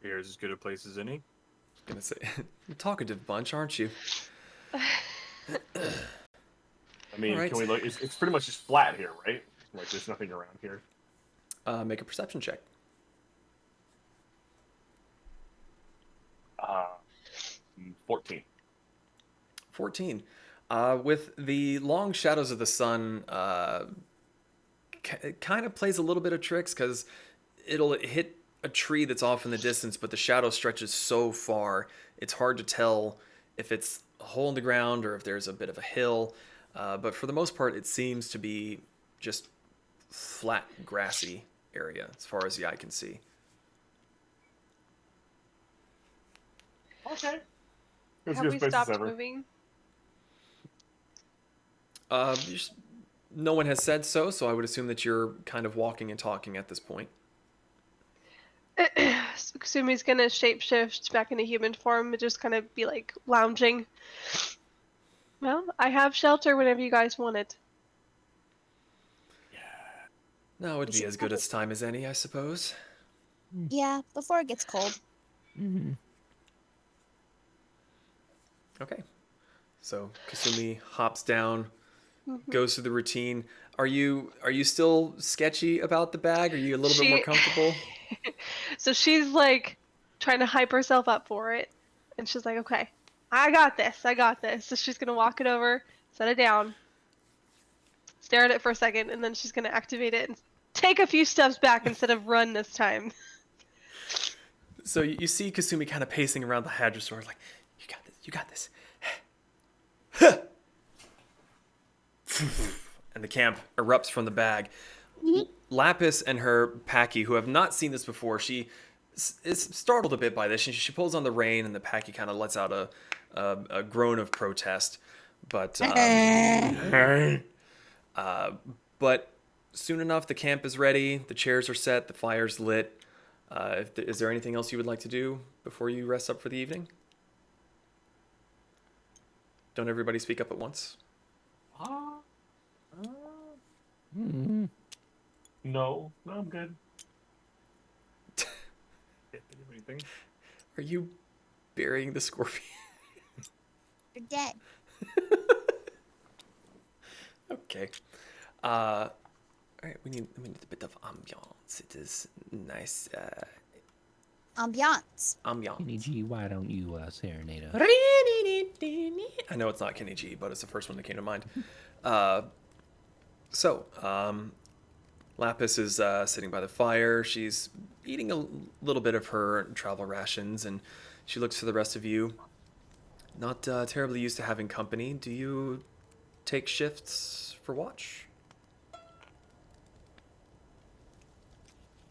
Here's as good a place as any. Gonna say, talkative bunch, aren't you? I mean, Alright. can we look? It's pretty much just flat here, right? Like, there's nothing around here. Make a perception check. 14. 14. With the long shadows of the sun, it kind of plays a little bit of tricks because it'll hit a tree that's off in the distance, but the shadow stretches so far, it's hard to tell if it's a hole in the ground or if there's a bit of a hill. But for the most part, it seems to be just flat, grassy area as far as the eye can see. Okay. As Have good we a place as stopped ever. moving? No one has said so, so I would assume that you're kind of walking and talking at this point. Kusumi's gonna shapeshift back into human form and just kind of be like lounging. Well, I have shelter whenever you guys want it. No, it would be as good a time as any, I suppose. Yeah, before it gets cold. Mm-hmm. Okay. So Kasumi hops down, Mhm. goes through the routine. Are you still sketchy about the bag? Are you a little bit more She- comfortable? So she's like trying to hype herself up for it. And she's like, okay, I got this. I got this. So she's going to walk it over, set it down, stare at it for a second, and then she's going to activate it and take a few steps back instead of run this time. So you see Kasumi kind of pacing around the Hadrosaur like, you got this, you got this. And the camp erupts from the bag. Lapis and her Packy, who have not seen this before, she is startled a bit by this. She pulls on the rein, and the Packy kind of lets out a groan of protest. But soon enough, the camp is ready. The chairs are set. The fire's lit. Is there anything else you would like to do before you rest up for the evening? Don't everybody speak up at once. Mm-hmm. No, I'm good. Can't think of anything. Are you burying the scorpion? You're dead. Okay. All right, we need a bit of ambiance. It is nice Ambiance. ambiance. Kenny G, why don't you serenade us? I know it's not Kenny G, but it's the first one that came to mind. Lapis is sitting by the fire. She's eating a little bit of her travel rations, and she looks to the rest of you. Not terribly used to having company. Do you take shifts for watch?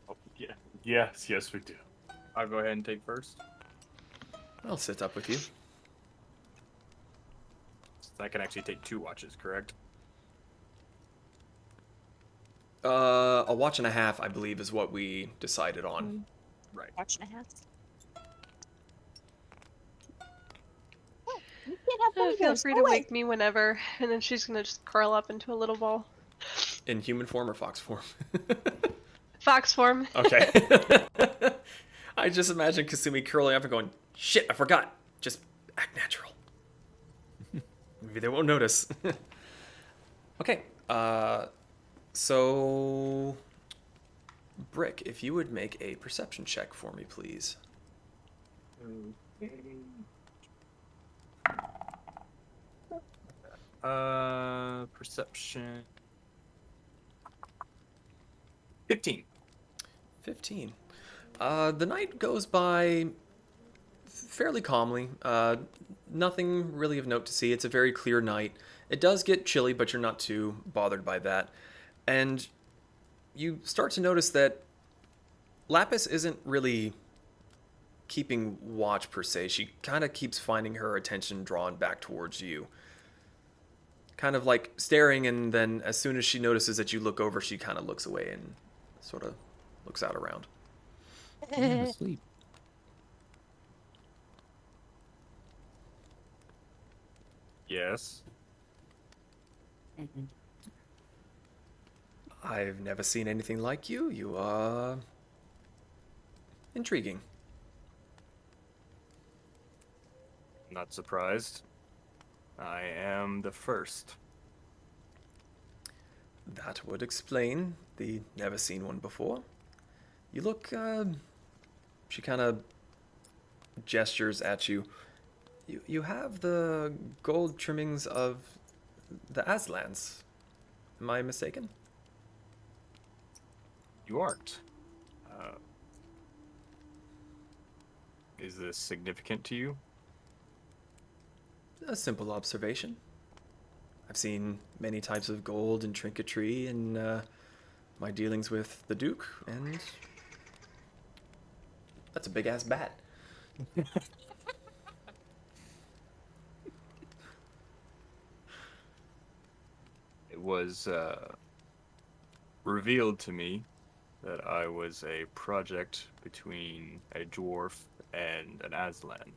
Oh, yeah. Yes, we do. I'll go ahead and take first. I'll sit up with you. So I can actually take 2 watches, correct? A watch and a half, I believe, is what we decided on. Right. Watch and a half. Oh, you can't have one of Feel those. free Go to away. wake me whenever, and then she's gonna just curl up into a little ball. In human form or fox form? Fox form. Okay. I just imagine Kasumi curling up and going, shit, I forgot. Just act natural. Maybe they won't notice. Okay. So, Brick, if you would make a perception check for me, please. Perception. 15. 15. The night goes by fairly calmly. Nothing really of note to see. It's a very clear night. It does get chilly, but you're not too bothered by that. And you start to notice that Lapis isn't really keeping watch per se. She kind of keeps finding her attention drawn back towards you. Kind of like staring, and then as soon as she notices that you look over, she kind of looks away and sort of looks out around. I'm asleep. Yes. I've never seen anything like you. You are intriguing. Not surprised. I am the first. That would explain the never seen one before. You look, she kind of gestures at you. You have the gold trimmings of the Aslans. Am I mistaken? You aren't. Is this significant to you? A simple observation. I've seen many types of gold and trinketry in my dealings with the Duke, and that's a big-ass bat. It was revealed to me that I was a project between a dwarf and an Aslan.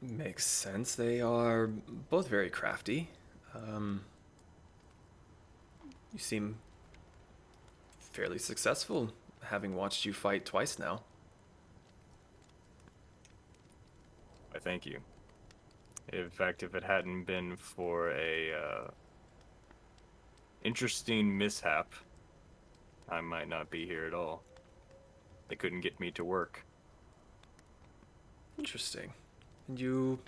Makes sense. They are both very crafty. You seem fairly successful, having watched you fight twice now. I thank you. In fact, if it hadn't been for a interesting mishap, I might not be here at all. They couldn't get me to work. Interesting. And you,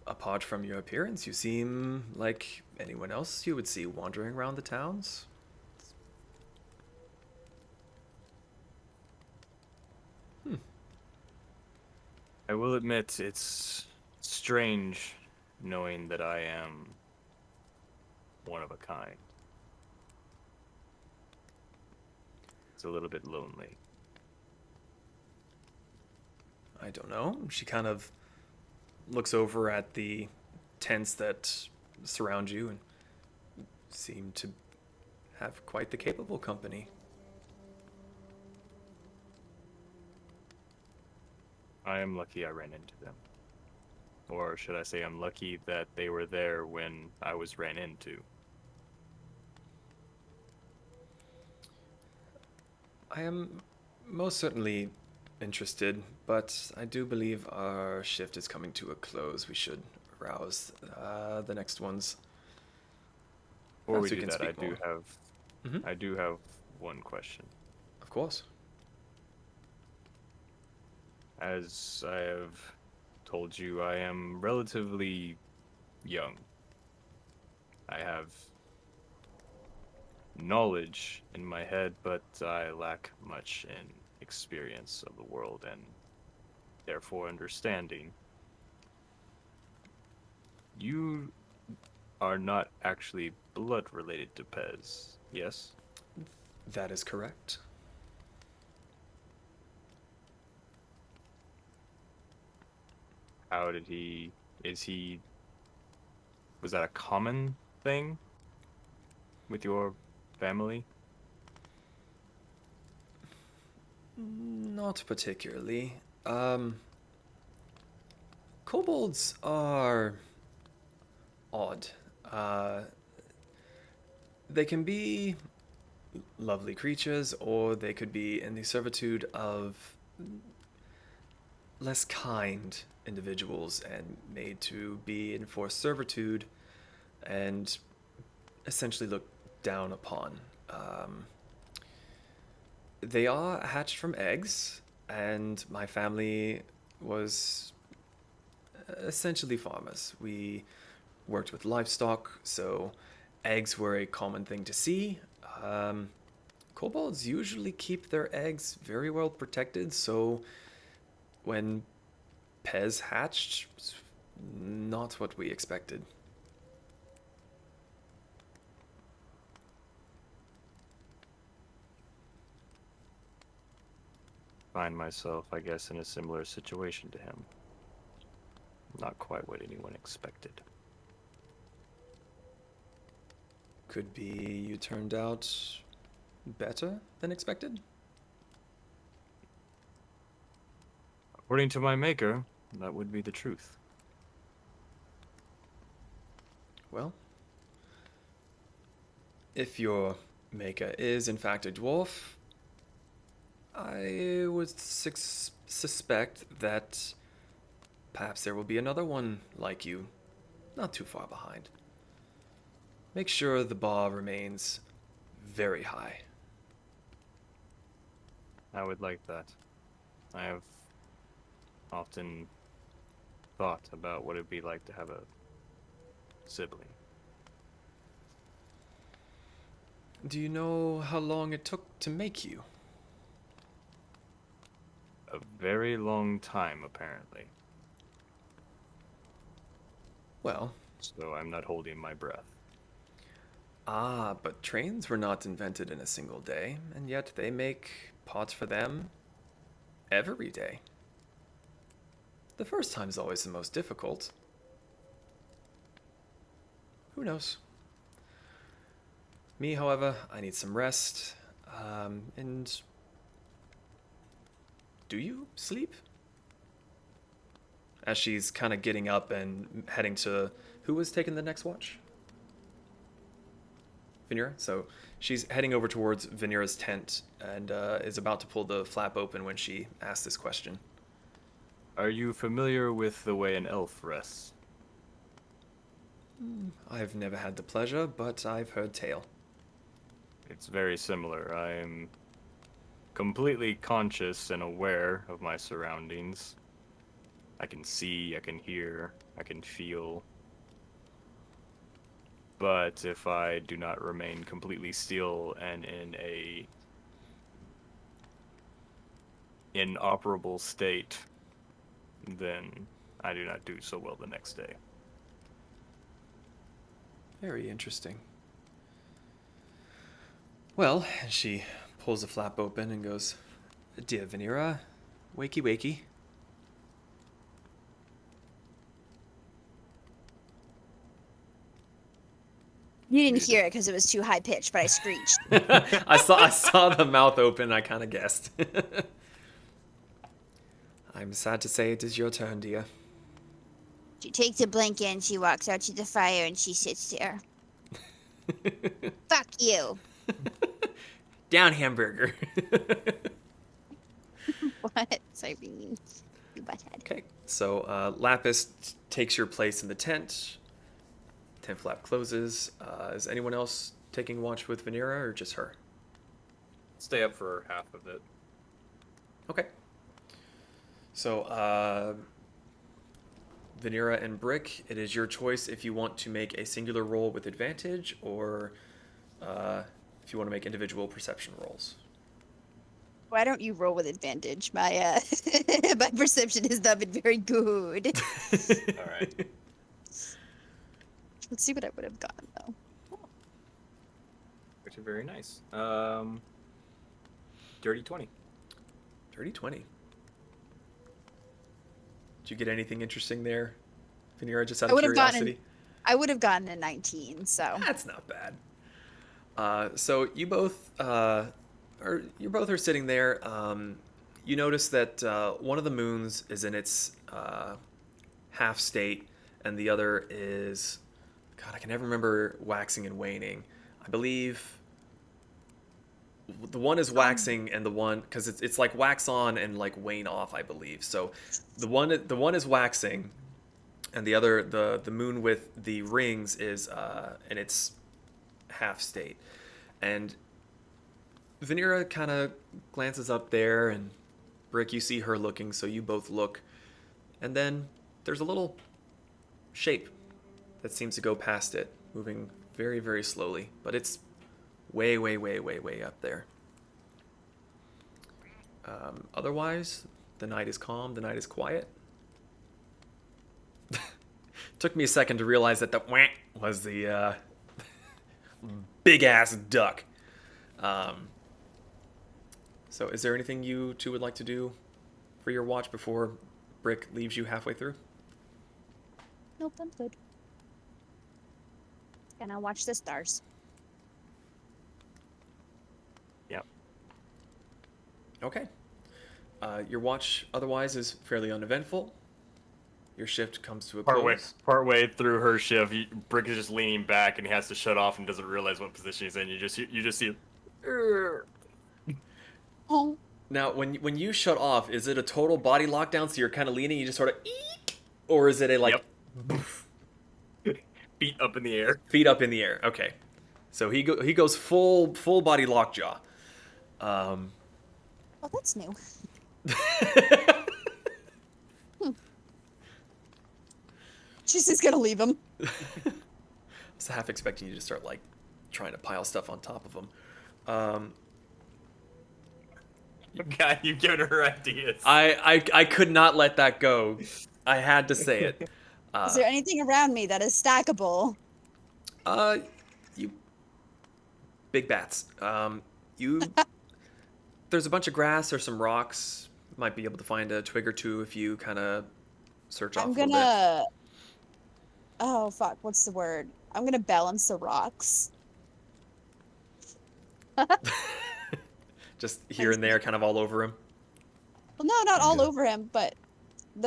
apart from your appearance, you seem like anyone else you would see wandering around the towns. I will admit, it's strange knowing that I am one of a kind. It's a little bit lonely. I don't know. She kind of looks over at the tents that surround you and seem to have quite the capable company. I am lucky I ran into them. Or should I say I'm lucky that they were there when I was ran into. I am most certainly interested, but I do believe our shift is coming to a close. We should rouse the next ones. Before we Perhaps we do can that, speak more. Mhm. I do have one question. Of course. As I have told you, I am relatively young. I have knowledge in my head, but I lack much in experience of the world and therefore understanding. You are not actually blood related to Pez, yes? That is correct. How did was that a common thing with your family? Not particularly. Kobolds are odd. They can be lovely creatures, or they could be in the servitude of less kind individuals and made to be in forced servitude and essentially looked down upon. They are hatched from eggs, and my family was essentially farmers. We worked with livestock, so eggs were a common thing to see. Kobolds usually keep their eggs very well protected, so when Pez hatched, it's not what we expected. Find myself, I guess, in a similar situation to him. Not quite what anyone expected. Could be you turned out better than expected? According to my maker, that would be the truth. Well, if your maker is in fact a dwarf, I would suspect that perhaps there will be another one like you, not too far behind. Make sure the bar remains very high. I would like that. I have often thought about what it'd be like to have a sibling. Do you know how long it took to make you? A very long time, apparently. Well, So I'm not holding my breath. but trains were not invented in a single day, and yet they make pots for them every day. The first time is always the most difficult. Who knows? Me, however, I need some rest. And do you sleep? As she's kind of getting up and heading to who was taking the next watch? Vinira. So she's heading over towards Vinira's tent and is about to pull the flap open when she asks this question. Are you familiar with the way an elf rests? I've never had the pleasure, but I've heard tale. It's very similar. I am completely conscious and aware of my surroundings. I can see, I can hear, I can feel. But if I do not remain completely still and in a inoperable state, then I do not do so well the next day. Very interesting. Well, she pulls the flap open and goes, "Dear Vinira, wakey wakey." You didn't hear it because it was too high pitched, but I screeched. I saw the mouth open. I kind of guessed. I'm sad to say it is your turn, dear. She takes a blanket and she walks out to the fire and she sits there. Fuck you. Down, hamburger. What? Sorry, you butthead. Okay, so Lapis takes your place in the tent. Tent flap closes. Is anyone else taking watch with Vanera or just her? Stay up for half of it. Okay. So, Vanera and Brick, it is your choice if you want to make a singular roll with advantage or if you want to make individual perception rolls. Why don't you roll with advantage? My my perception has not been very good. All right. Let's see what I would have gotten though. Which are very nice. Dirty 20. Dirty 20. Did you get anything interesting there, Vanera, just out of curiosity? I would have gotten a 19, so. That's not bad. So you both are sitting there. You notice that one of the moons is in its half state, and the other is, God, I can never remember waxing and waning. I believe the one is waxing, and the one, because it's like wax on and like wane off, I believe. So the one is waxing, and the other, the moon with the rings is in its half state. And Vanera kind of glances up there, and Brick, you see her looking, so you both look. And then there's a little shape that seems to go past it, moving very, very slowly, but it's way, way, way, way, way up there. Otherwise, the night is calm, the night is quiet. Took me a second to realize that the wah was the big-ass duck. So is there anything you two would like to do for your watch before Brick leaves you halfway through? Nope, I'm good. Gonna watch the stars. Yep. Okay. Your watch otherwise is fairly uneventful. Your shift comes to a close. Partway through her shift, Brick is just leaning back and he has to shut off and doesn't realize what position he's in. You just see. Oh. Now, when you shut off, is it a total body lockdown? So you're kind of leaning, you just sort of, eek, or is it a like, Yep. Feet up in the air? Feet up in the air. Okay, so he goes full body lockjaw. Oh, that's new. She's just gonna leave him. I was half expecting you to start like trying to pile stuff on top of him. God, you've given her ideas. I could not let that go. I had to say it. Is there anything around me that is stackable? You big bats. There's a bunch of grass or some rocks. Might be able to find a twig or two if you kind of search off a little bit. Oh fuck! What's the word? I'm gonna balance the rocks. Just here and there, kind of all over him. Well, no, not all over him, but you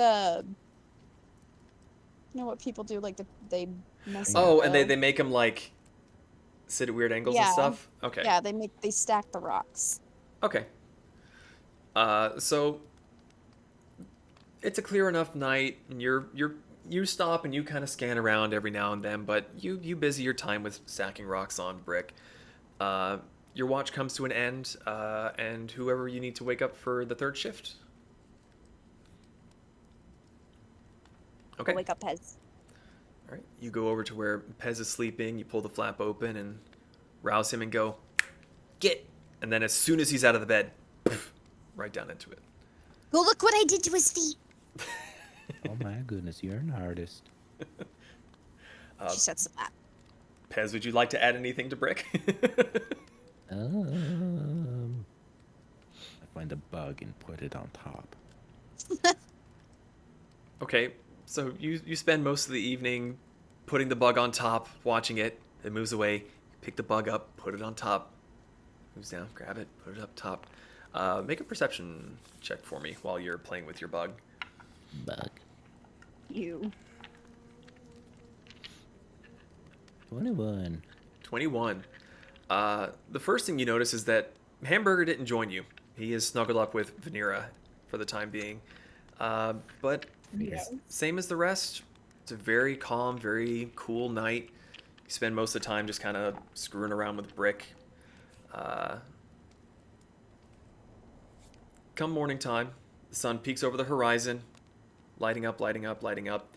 know what people do? Like they mess. Oh, up and they make him like sit at weird angles and stuff. Okay. Yeah, they stack the rocks. Okay. So it's a clear enough night, and you stop and you kind of scan around every now and then, but you busy your time with stacking rocks on Brick. Your watch comes to an end, and whoever you need to wake up for the third shift. Okay. I'll wake up Pez. All right. You go over to where Pez is sleeping. You pull the flap open and rouse him and go, get. And then as soon as he's out of the bed, poof, right down into it. Go look what I did to his feet. Oh my goodness, you're an artist. She sets the flap. Pez, would you like to add anything to Brick? I find a bug and put it on top. Okay, so you spend most of the evening putting the bug on top, watching it. It moves away. Pick the bug up, put it on top. Moves down, grab it, put it up top. Make a perception check for me while you're playing with your bug. Bug. You. 21. 21. The first thing you notice is that Hamburger didn't join you. He is snuggled up with Vanera for the time being. But same as the rest, it's a very calm, very cool night. You spend most of the time just kind of screwing around with Brick. Come morning time, the sun peeks over the horizon, lighting up, lighting up, lighting up.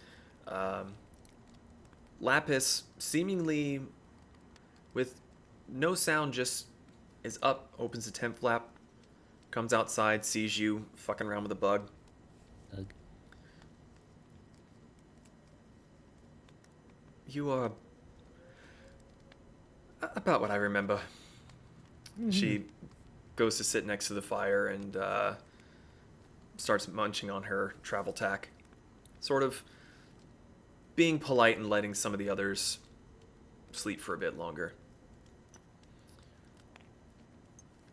Lapis, seemingly with no sound, just is up, opens the tent flap, comes outside, sees you fucking around with a bug. Ugh. You are about what I remember. She goes to sit next to the fire and starts munching on her travel tack, sort of being polite and letting some of the others sleep for a bit longer.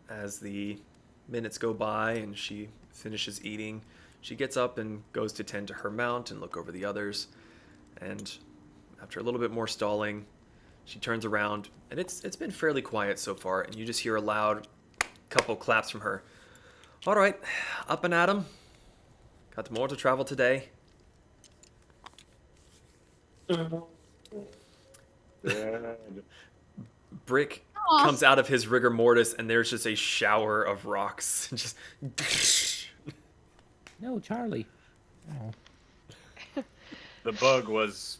As the minutes go by and she finishes eating, she gets up and goes to tend to her mount and look over the others. And after a little bit more stalling, she turns around, and it's been fairly quiet so far, and you just hear a loud couple claps from her. All right, up and at 'em. Got more to travel today. Brick Aw. comes out of his rigor mortis, and there's just a shower of rocks. Just No, Charlie. Oh. The bug was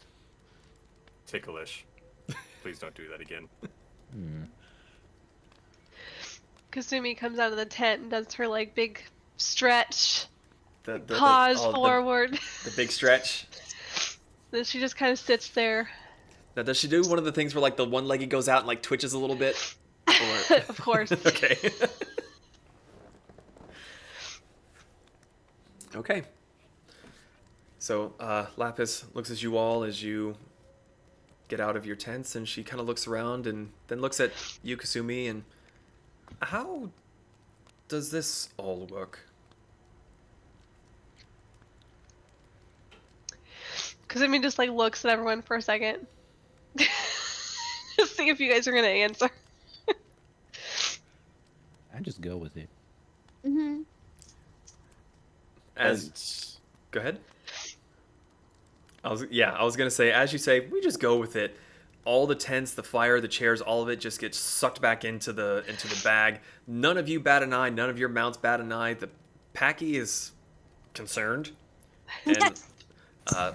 ticklish. Please don't do that again. Kasumi comes out of the tent and does her like big stretch, the paws oh, forward. the big stretch. Then she just kind of sits there. Now, does she do one of the things where like the one leggy goes out and like twitches a little bit? Or... Of course. Okay. Okay. So Lapis looks at you all as you get out of your tents, and she kind of looks around and then looks at you, Kasumi, and how does this all work? Kasumi just like looks at everyone for a second. Just see if you guys are gonna answer. I just go with it. Mm-hmm. Go ahead. I was gonna say, as you say, we just go with it. All the tents, the fire, the chairs, all of it just gets sucked back into the bag. None of you bat an eye. None of your mounts bat an eye. The Packy is concerned, and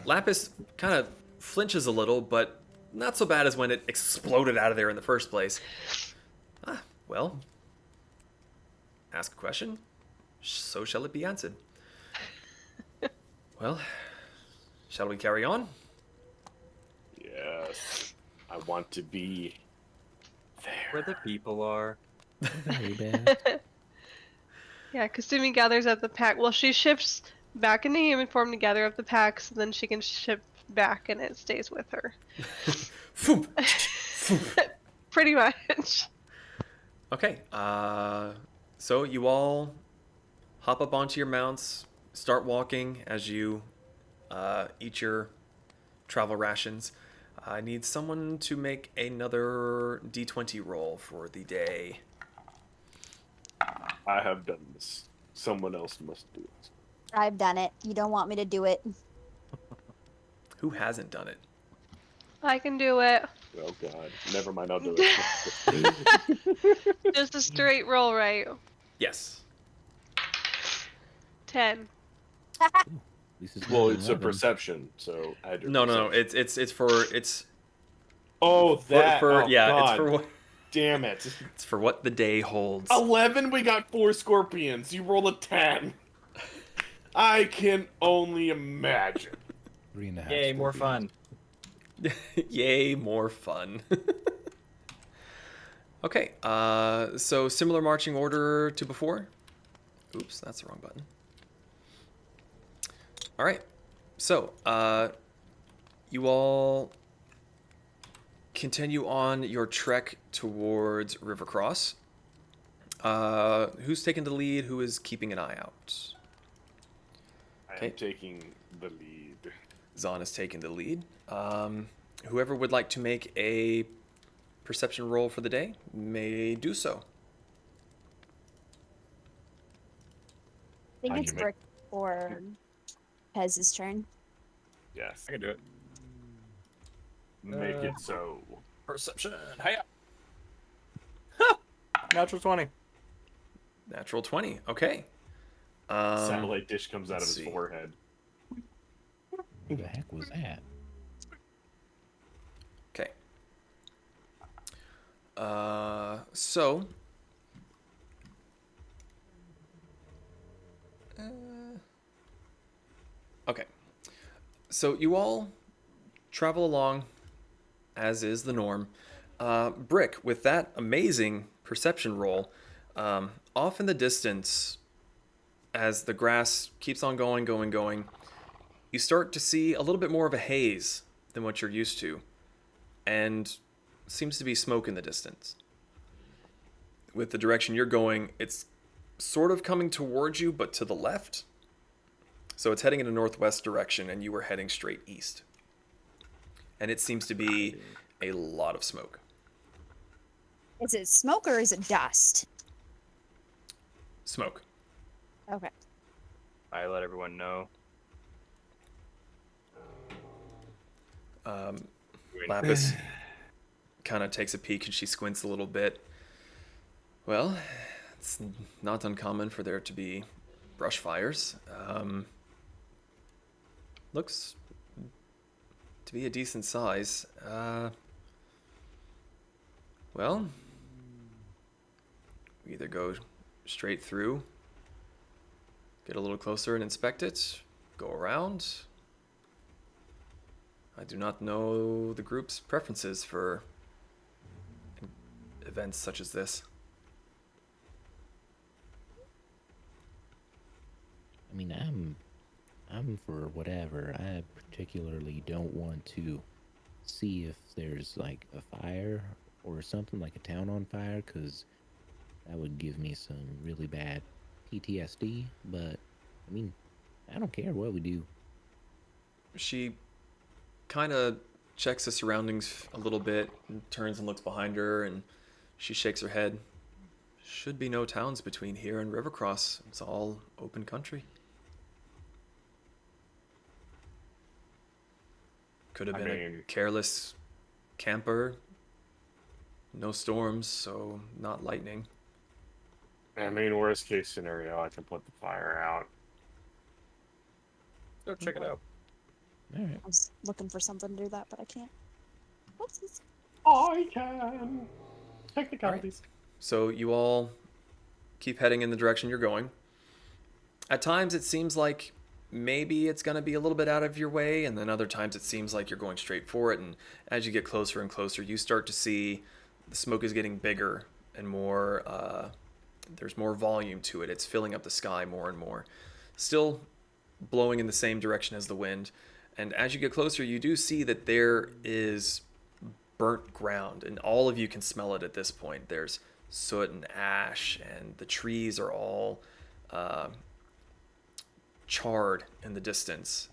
Lapis kind of flinches a little, but not so bad as when it exploded out of there in the first place. Well, ask a question, so shall it be answered. Well, shall we carry on? Yes. I want to be Where there. the people are. Very bad. Yeah, Kasumi gathers up the pack. Well, she shifts back into human form to gather up the packs, and then she can shift back, and it stays with her. Foop. Foop. Pretty much. Okay, so you all hop up onto your mounts, start walking as you eat your travel rations. I need someone to make another D20 roll for the day. I have done this. Someone else must do it. I've done it. You don't want me to do it. Who hasn't done it? I can do it. Oh god. Never mind, I'll do it. Just a straight roll, right? Yes. 10. This is Well, not it's a 11. perception, so I do. No. It's for Oh, that. for oh, yeah. God. It's for what Damn it. it's for what the day holds. 11, we got 4 scorpions. You roll a 10. I can only imagine. 3.5. Yay, more scorpions. fun. Yay, more fun. Okay, so similar marching order to before. Oops, that's the wrong button. All right, so you all continue on your trek towards Rivercross. Who's taking the lead? Who is keeping an eye out? I Okay. am taking the lead. Zahn is taking the lead. Whoever would like to make a perception roll for the day may do so. think it's Argument. Brick or Pez's turn. Yes. I can do it. Make it so. Perception. Hiya. Natural 20. Natural 20. Okay. Satellite dish comes out of let's his see. forehead. Who the heck was that? Okay. So. Okay. So you all travel along, as is the norm. Brick, with that amazing perception roll, off in the distance, as the grass keeps on going, you start to see a little bit more of a haze than what you're used to, and seems to be smoke in the distance. With the direction you're going, it's sort of coming towards you, but to the left. So it's heading in a northwest direction, and you were heading straight east. And it seems to be a lot of smoke. Is it smoke or is it dust? Smoke. Okay. I let everyone know. Lapis kind of takes a peek and she squints a little bit. Well, it's not uncommon for there to be brush fires. Looks to be a decent size. Well, we either go straight through, get a little closer and inspect it, go around. I do not know the group's preferences for events such as this. I mean, I'm for whatever. I particularly don't want to see if there's like a fire or something, like a town on fire, because that would give me some really bad PTSD. But I mean, I don't care what we do. She kind of checks the surroundings a little bit and turns and looks behind her, and she shakes her head. Should be no towns between here and Rivercross. It's all open country. Could have been a careless camper. No storms, so not lightning. I mean, worst case scenario, I can put the fire out. Go check it out. All right. I was looking for something to do that, but I can't. Whoopsies. I can. Technicalities. So you all keep heading in the direction you're going. At times it seems like maybe it's going to be a little bit out of your way, and then other times it seems like you're going straight for it, and as you get closer and closer, you start to see the smoke is getting bigger and more, there's more volume to it. It's filling up the sky more and more. Still blowing in the same direction as the wind, and as you get closer, you do see that there is burnt ground, and all of you can smell it at this point. There's soot and ash, and the trees are all charred in the distance.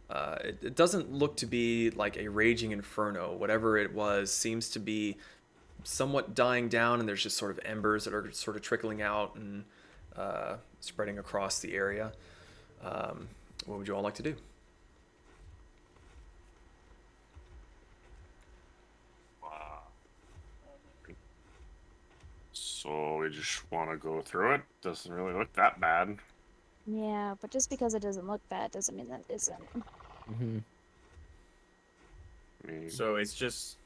It doesn't look to be like a raging inferno. Whatever it was seems to be somewhat dying down, and there's just sort of embers that are sort of trickling out and spreading across the area. What would you all like to do? So we just want to go through it. Doesn't really look that bad. Yeah, but just because it doesn't look bad doesn't mean that it isn't. Mm-hmm. I mean, So it's just.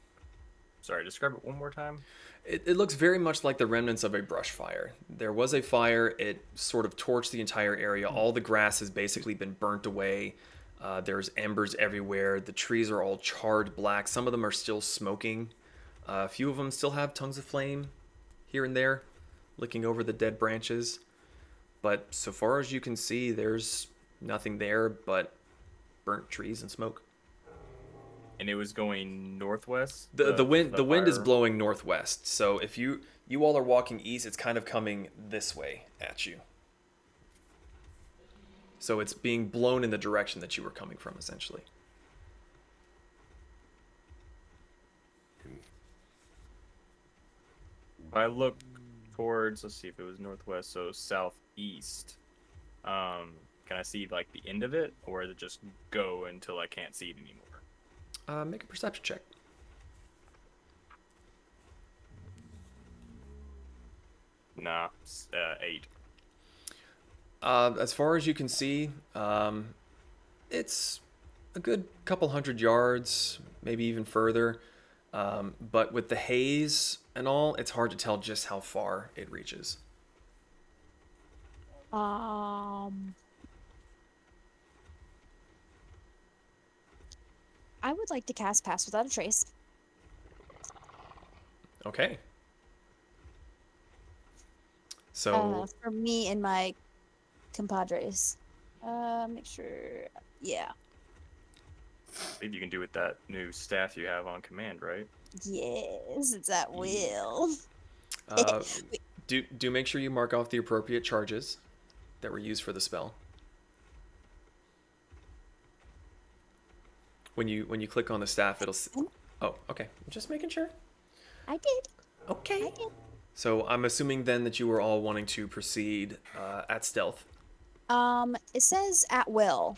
Sorry, describe it one more time. It looks very much like the remnants of a brush fire. There was a fire. It sort of torched the entire area. All the grass has basically been burnt away. There's embers everywhere. The trees are all charred black. Some of them are still smoking. A few of them still have tongues of flame here and there, licking over the dead branches. But so far as you can see, there's nothing there but burnt trees and smoke. And it was going northwest. The wind is fire- blowing northwest. So if you all are walking east, it's kind of coming this way at you. So it's being blown in the direction that you were coming from, essentially. If I look towards, let's see if it was northwest, so southeast. Can I see like the end of it, or is it just go until I can't see it anymore? Make a perception check. Nah, 8. As far as you can see, it's a good couple hundred yards, maybe even further. But with the haze and all, it's hard to tell just how far it reaches. I would like to cast Pass Without a Trace. Okay. So For me and my compadres. Make sure. Yeah. Maybe you can do with that new staff you have on command, right? Yes, it's at will. do make sure you mark off the appropriate charges that were used for the spell. When you click on the staff, it'll. Oh, okay. I'm just making sure. I did. Okay. I did. So I'm assuming then that you were all wanting to proceed at stealth. It says at will.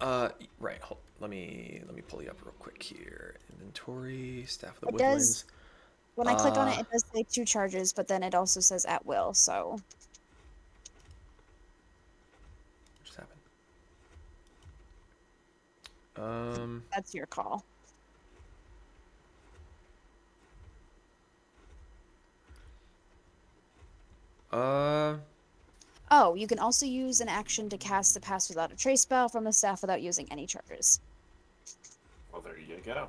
Right. Let me pull you up real quick here. Inventory, staff of the It woodlands. does. When I click on it, it does say 2 charges, but then it also says at will. So What just happened? that's your call. Oh, you can also use an action to cast the Pass Without a Trace spell from the staff without using any charges. Well, there you go.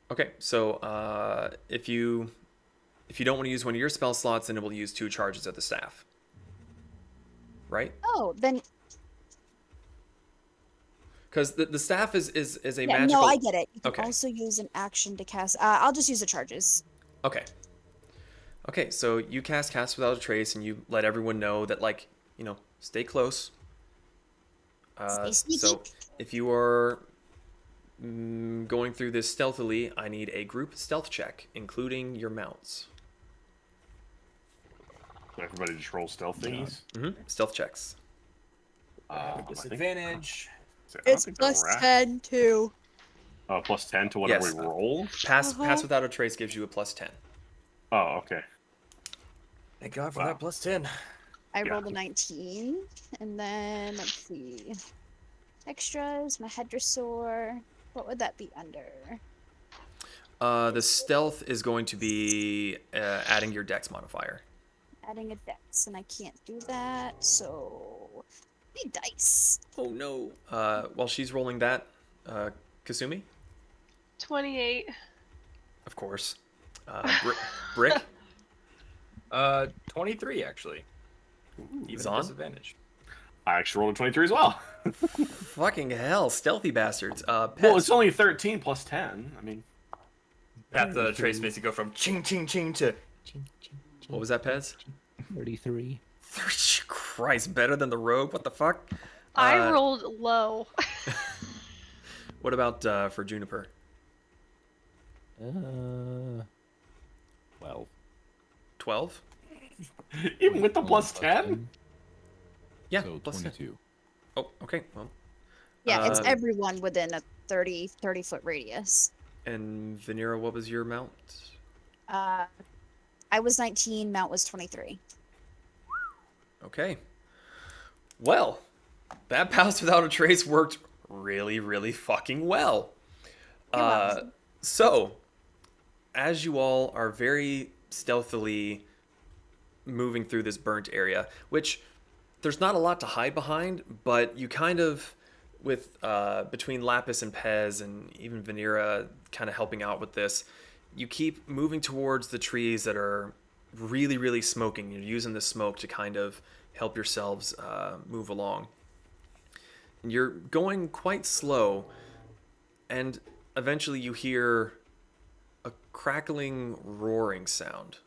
Okay, so if you don't want to use one of your spell slots, then it will use 2 charges of the staff. Right? Oh, then Because the staff is a yeah, magical. no, I get it. You can Okay. also use an action to cast. I'll just use the charges. Okay. Okay, so you cast Without a Trace, and you let everyone know that, like, stay close. Stay sneaky. So if you are going through this stealthily, I need a group stealth check, including your mounts. So everybody just roll stealth thingies. Stealth checks. Disadvantage. I don't It's think they're plus rash. 10 too. Plus 10 to whatever Yes. we roll. Pass Without a Trace gives you a plus 10. Oh, okay. Thank God for Wow. that plus 10. I Yeah. rolled a 19, and then let's see. Extras, my headdressor. What would that be under? The stealth is going to be adding your dex modifier. Adding a dex, and I can't do that, so need dice. Oh no. While she's rolling that, Kasumi, 28. of course. Brick. 23 actually. Even Zon? at disadvantage. I actually rolled a 23 as well. Fucking hell, stealthy bastards. Well, Pets. it's only 13 plus 10. I mean, Path the trace basically go from ching ching ching to ching ching ching. What was that, Pez? 33. Christ, better than the rogue? What the fuck? I rolled low. What about for Juniper? 12. 12? even with the plus 10? Yeah, So plus 10. 22. Oh, okay. Well, Yeah, it's Uh, everyone within a 30 foot radius. and Vanera, what was your mount? I was 19, Mount was 23. Okay. Well, that Pass Without a Trace worked really, really fucking well. You're welcome. So, as you all are very stealthily moving through this burnt area, which there's not a lot to hide behind, but you kind of, with between Lapis and Pez and even Vanera kind of helping out with this, you keep moving towards the trees that are really, really smoking. You're using the smoke to kind of help yourselves move along. And you're going quite slow, and eventually you hear a crackling, roaring sound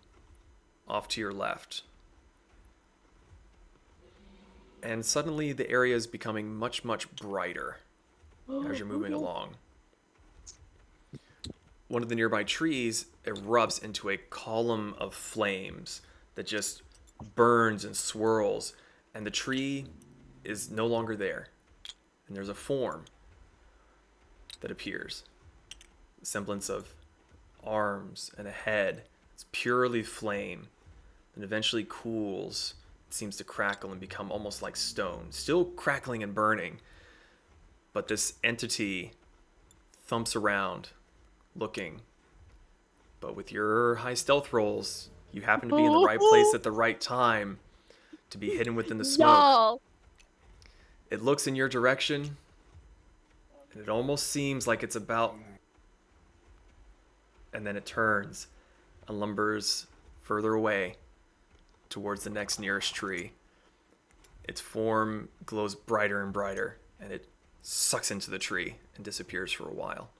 off to your left. And suddenly the area is becoming much, much brighter as you're moving along. One of the nearby trees erupts into a column of flames that just burns and swirls and the tree is no longer there. And there's a form that appears. A semblance of arms and a head. It's purely flame and eventually cools. It seems to crackle and become almost like stone. Still crackling and burning. But this entity thumps around, looking. But with your high stealth rolls, you happen to be in the right place at the right time to be hidden within the smoke. Y'all. It looks in your direction, and it almost seems like it's about... And then it turns and lumbers further away towards the next nearest tree. Its form glows brighter and brighter, and it sucks into the tree and disappears for a while.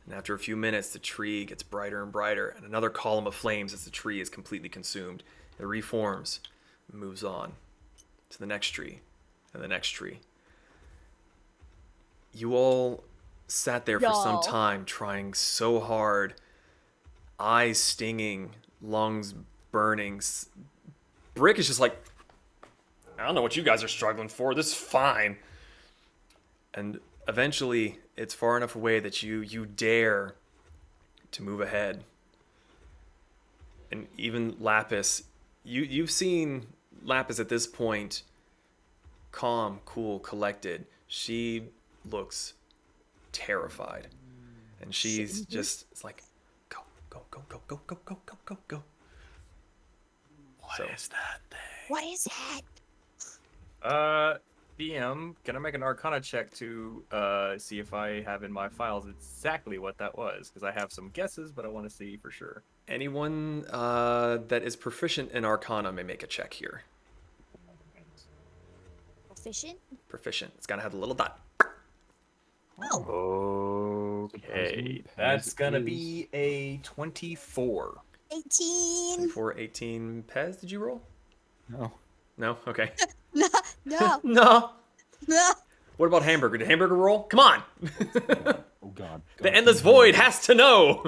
And after a few minutes, the tree gets brighter and brighter, and another column of flames as the tree is completely consumed. It reforms and moves on to the next tree and the next tree. You all sat there for some Y'all. time trying so hard, eyes stinging, lungs burning. Brick is just like, I don't know what you guys are struggling for. This is fine. And eventually, it's far enough away that you dare to move ahead. And even Lapis, you've seen Lapis at this point calm, cool, collected. She looks terrified. And she's just, it's like, go, go, go, go, go, go, go, go, go, go. What is that thing? What is that? DM, can I make an Arcana check to see if I have in my files exactly what that was? Because I have some guesses, but I want to see for sure. Anyone that is proficient in Arcana may make a check here. Proficient? Proficient. It's gotta have the little dot. Oh, Okay, Pez that's gonna is- be a 24. 18. 24, 18. Pez, did you roll? No. No? Okay. No, no, No. no. What about Hamburger? Did Hamburger roll? Come on! Oh God. The endless void has to know!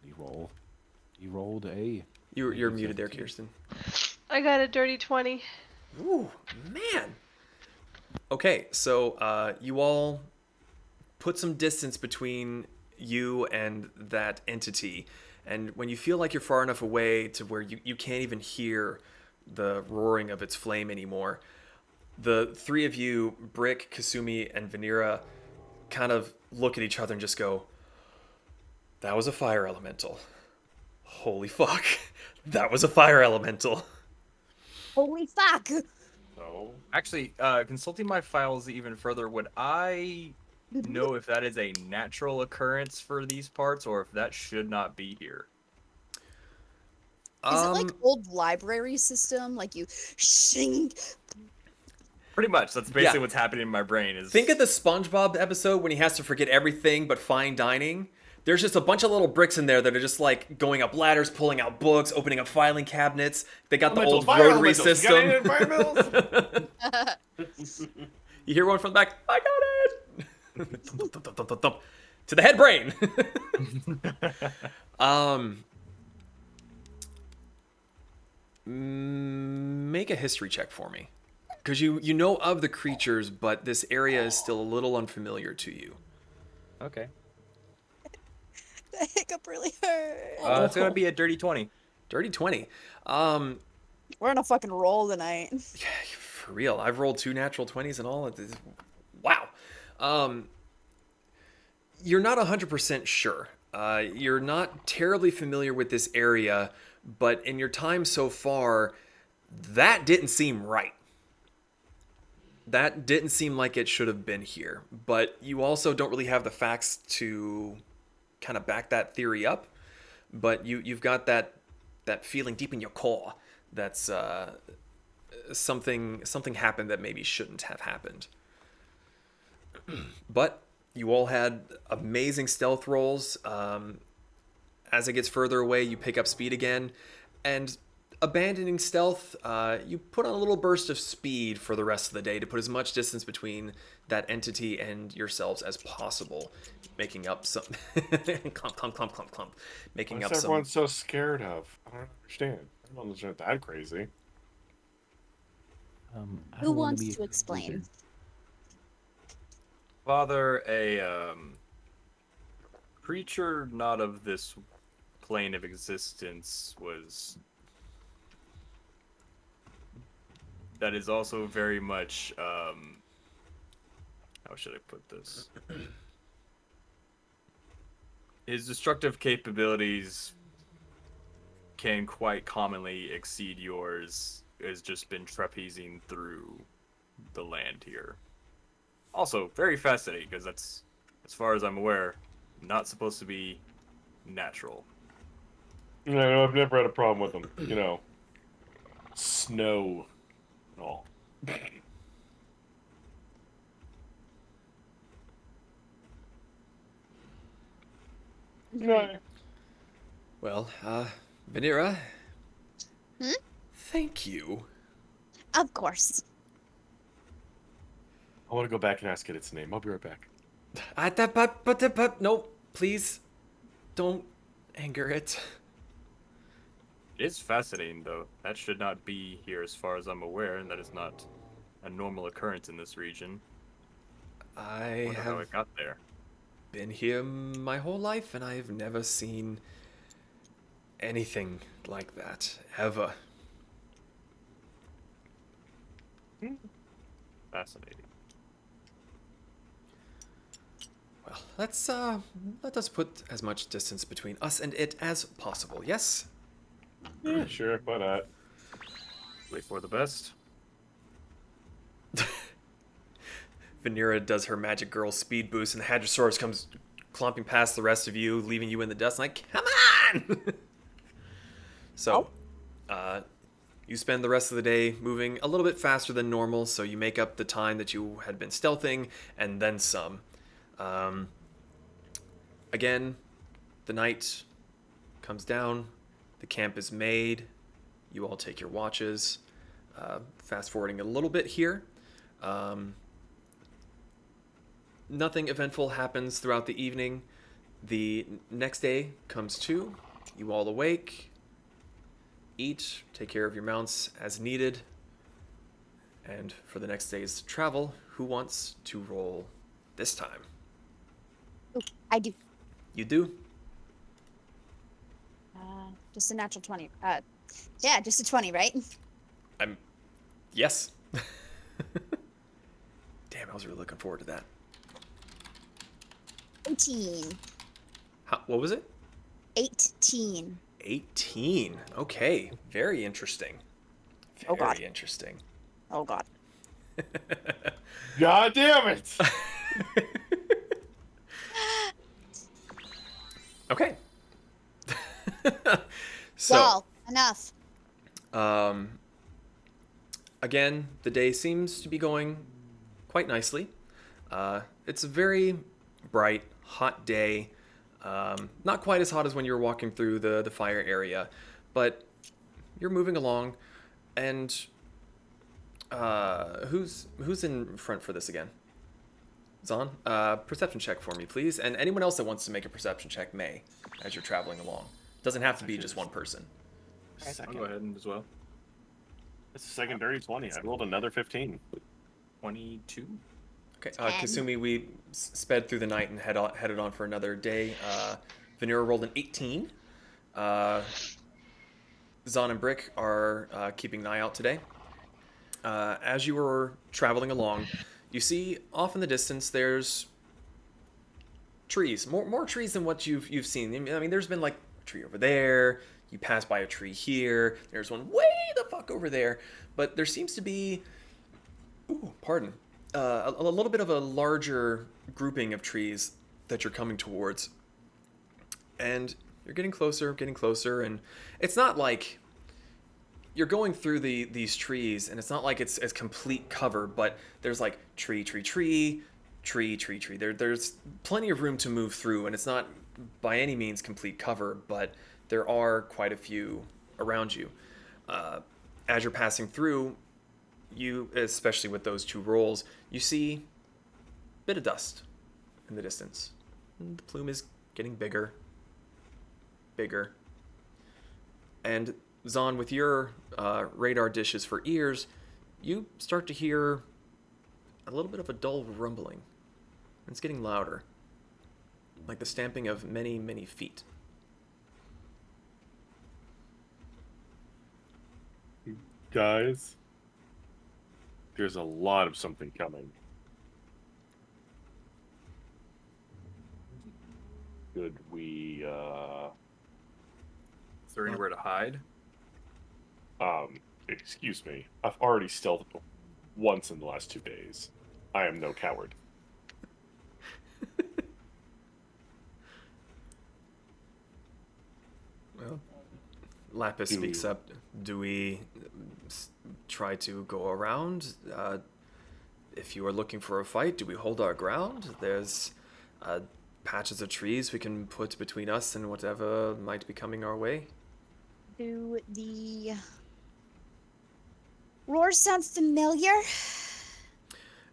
He roll. He rolled a. You're muted there, Kirsten. I got a dirty 20. Ooh, man. Okay, so you all put some distance between you and that entity. And when you feel like you're far enough away to where you can't even hear the roaring of its flame anymore, the three of you, Brick, Kasumi, and Vanira, kind of look at each other and just go, that was a fire elemental. Holy fuck. That was a fire elemental. Holy fuck. No. Actually, consulting my files even further, would I know if that is a natural occurrence for these parts or if that should not be here? Is it like old library system? Like you shing. Pretty much. That's basically Yeah. what's happening in my brain. Is Think of the SpongeBob episode when he has to forget everything but fine dining. There's just a bunch of little bricks in there that are just like going up ladders, pulling out books, opening up filing cabinets. They got the Elementals, old fire rotary elementals. You got any system. environmentals? You hear one from the back, I got it! Thump, thump, thump, thump, thump, thump. To the head brain! Make a history check for me. Because you know of the creatures, but this area is still a little unfamiliar to you. okay. The hiccup really hurt. It's gonna be a dirty 20. Dirty 20. We're on a fucking roll tonight. Yeah, for real. I've rolled 2 natural 20s and all. Wow. You're not 100% sure. You're not terribly familiar with this area, but in your time so far, that didn't seem right. That didn't seem like it should have been here. But you also don't really have the facts to kind of back that theory up. But you've got that feeling deep in your core that's something happened that maybe shouldn't have happened. But you all had amazing stealth rolls. As it gets further away, you pick up speed again. And abandoning stealth, you put on a little burst of speed for the rest of the day to put as much distance between that entity and yourselves as possible. Making up some... clump, clump, clump, clump, clump. Making What's up some... everyone so scared of? I don't understand. I don't understand that crazy. I Who don't want wants to be to a explain? wizard. Father, a creature not of this plane of existence was. That is also very much. How should I put this? His destructive capabilities can quite commonly exceed yours. Has just been trapezing through the land here. Also, very fascinating because that's, as far as I'm aware, not supposed to be natural. No, I've never had a problem with them. You know, snow and all. No. Well, Vanira. Hmm? Thank you. Of course. I want to go back and ask it its name. I'll be right back. No, please, don't anger it. It is fascinating, though. That should not be here as far as I'm aware, and that is not a normal occurrence in this region. I Wonder how have it got there. been here my whole life, and I've never seen anything like that, ever. Fascinating. Well, let us put as much distance between us and it as possible, yes? Yeah, sure. Why not? Wait for the best. Vanira does her magic girl speed boost, and the Hadrosaurus comes clomping past the rest of you, leaving you in the dust, like, come on! So, you spend the rest of the day moving a little bit faster than normal, so you make up the time that you had been stealthing, and then some. Again, the night comes down, the camp is made, you all take your watches. Fast forwarding a little bit here. Nothing eventful happens throughout the evening. The next day comes to, you all awake, eat, take care of your mounts as needed, and for the next day's travel, who wants to roll this time? Ooh, I do. You do? Just a natural 20. Yeah, just a 20, right? Yes. Damn, I was really looking forward to that. 18. What was it? 18. 18. Okay, very interesting. Very Oh, God. interesting. Oh, God. God damn it! Okay. So, Y'all, enough. again, the day seems to be going quite nicely. It's a very bright, hot day. Not quite as hot as when you were walking through the fire area, but you're moving along. And who's in front for this again? Zon, perception check for me, please. And anyone else that wants to make a perception check may, as you're traveling along. Doesn't have to be just one person. I'll go ahead as well. It's a secondary 20. I rolled another 15. 22. Okay, 10. Kasumi, we sped through the night and headed on for another day. Vanira rolled an 18. Zon and Brick are keeping an eye out today. As you were traveling along, you see off in the distance there's trees, more trees than what you've seen. I mean, there's been like a tree over there. You pass by a tree here. There's one way the fuck over there. But there seems to be, a little bit of a larger grouping of trees that you're coming towards. And you're getting closer, and it's not like you're going through these trees, and it's not like it's complete cover, but there's like tree. There's plenty of room to move through, and it's not by any means complete cover, but there are quite a few around you. As you're passing through, you, especially with those two rolls, you see a bit of dust in the distance. And the plume is getting bigger. And Zon, with your radar dishes for ears, you start to hear a little bit of a dull rumbling. It's getting louder, like the stamping of many, many feet. Guys, there's a lot of something coming. Should we, Is there anywhere to hide? excuse me. I've already stealthed once in the last 2 days. I am no coward. Well, Lapis speaks up. Do we try to go around? If you are looking for a fight, do we hold our ground? There's patches of trees we can put between us and whatever might be coming our way. Do the roars sound familiar?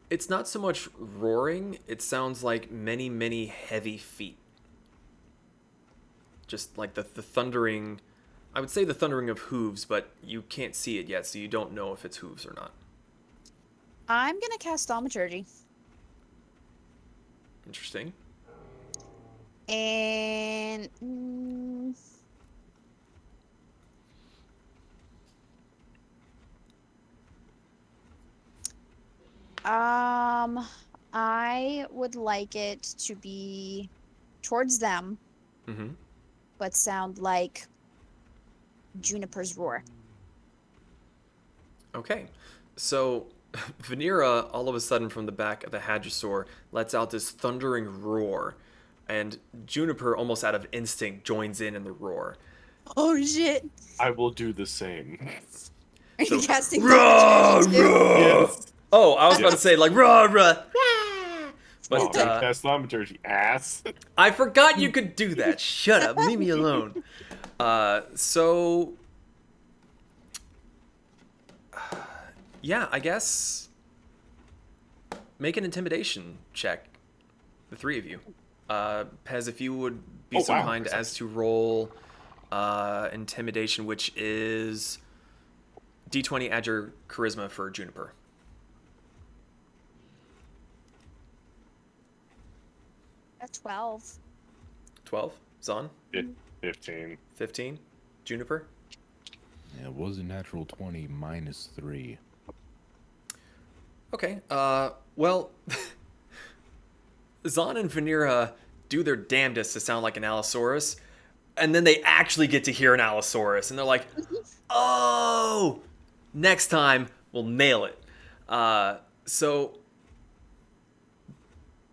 It's not so much roaring, it sounds like many, many heavy feet. Just like the thundering, I would say the thundering of hooves, but you can't see it yet, so you don't know if it's hooves or not. I'm gonna cast Thaumaturgy. Interesting. And I would like it to be towards them, Mm-hmm. but sound like Juniper's roar. Okay, so Vanera, all of a sudden from the back of the Hadrosaur, lets out this thundering roar, and Juniper, almost out of instinct, joins in the roar. Oh shit! I will do the same. Are you casting Roar, Thaumaturgy too? roar! Yes. Oh, I was about to say, like, roar, roar! Oh, But cast Thaumaturgy, ass. I forgot you could do that. Shut up, leave me alone. So... yeah, I guess... make an intimidation check. The three of you. Pez, if you would be so kind as to roll intimidation, which is D20, add your charisma for Juniper. 12. 12. Zon? 15. 15. Juniper? Yeah, it was a natural 20 minus 3. Okay. Well, Zon and Vanera do their damnedest to sound like an Allosaurus, and then they actually get to hear an Allosaurus, and they're like, oh, next time we'll nail it. So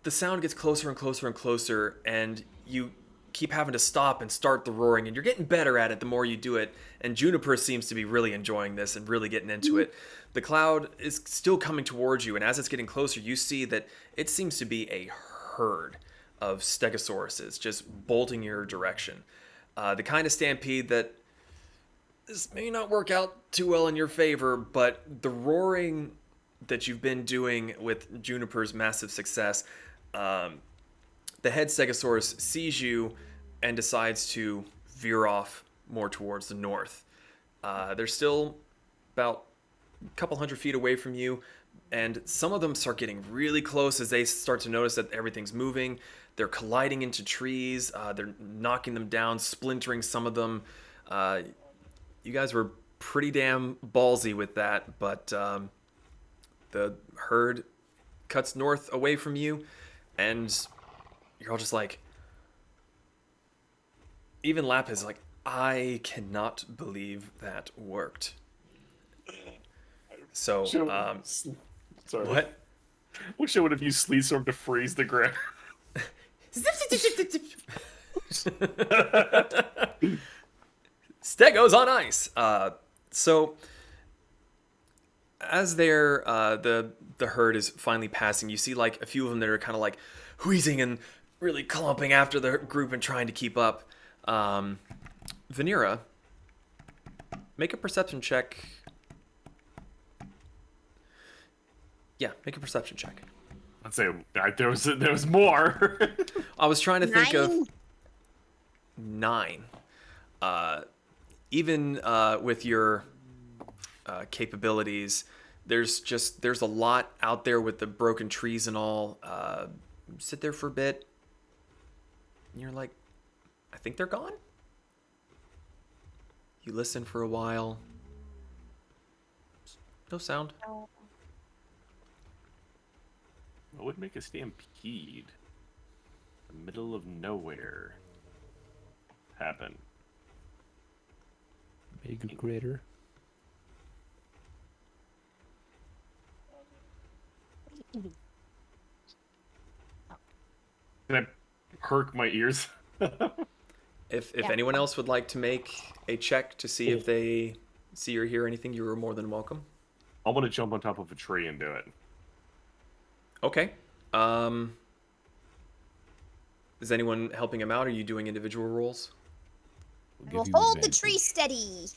the sound gets closer and closer and closer, and you keep having to stop and start the roaring, and you're getting better at it the more you do it, and Juniper seems to be really enjoying this and really getting into it. The cloud is still coming towards you, and as it's getting closer, you see that it seems to be a herd of stegosauruses just bolting your direction. The kind of stampede that this may not work out too well in your favor, but the roaring that you've been doing with Juniper's massive success, the head stegosaurus sees you and decides to veer off more towards the north. They're still about a couple hundred feet away from you, and some of them start getting really close as they start to notice that everything's moving. They're colliding into trees. They're knocking them down, splintering some of them. You guys were pretty damn ballsy with that, but the herd cuts north away from you, and you're all just like, even Lapis is like, I cannot believe that worked. So, Sorry. what? Wish I would have used Sleet Storm to freeze the ground. Stegos on ice. So as they're the herd is finally passing, you see like a few of them that are kind of like wheezing and really clumping after the group and trying to keep up. Vanera, make a perception check. Yeah, make a perception check. Let's say there was more. I was trying to think of 9. 9. Even with your capabilities, there's a lot out there with the broken trees and all. Sit there for a bit. And you're like, I think they're gone. You listen for a while. No sound. What would make a stampede? The middle of nowhere. Happen. Big critter. Can I perk my ears? If Yeah. anyone else would like to make a check to see if they see or hear anything, you are more than welcome. I want to jump on top of a tree and do it. Okay. Is anyone helping him out? Are you doing individual rolls? We'll hold the tree steady.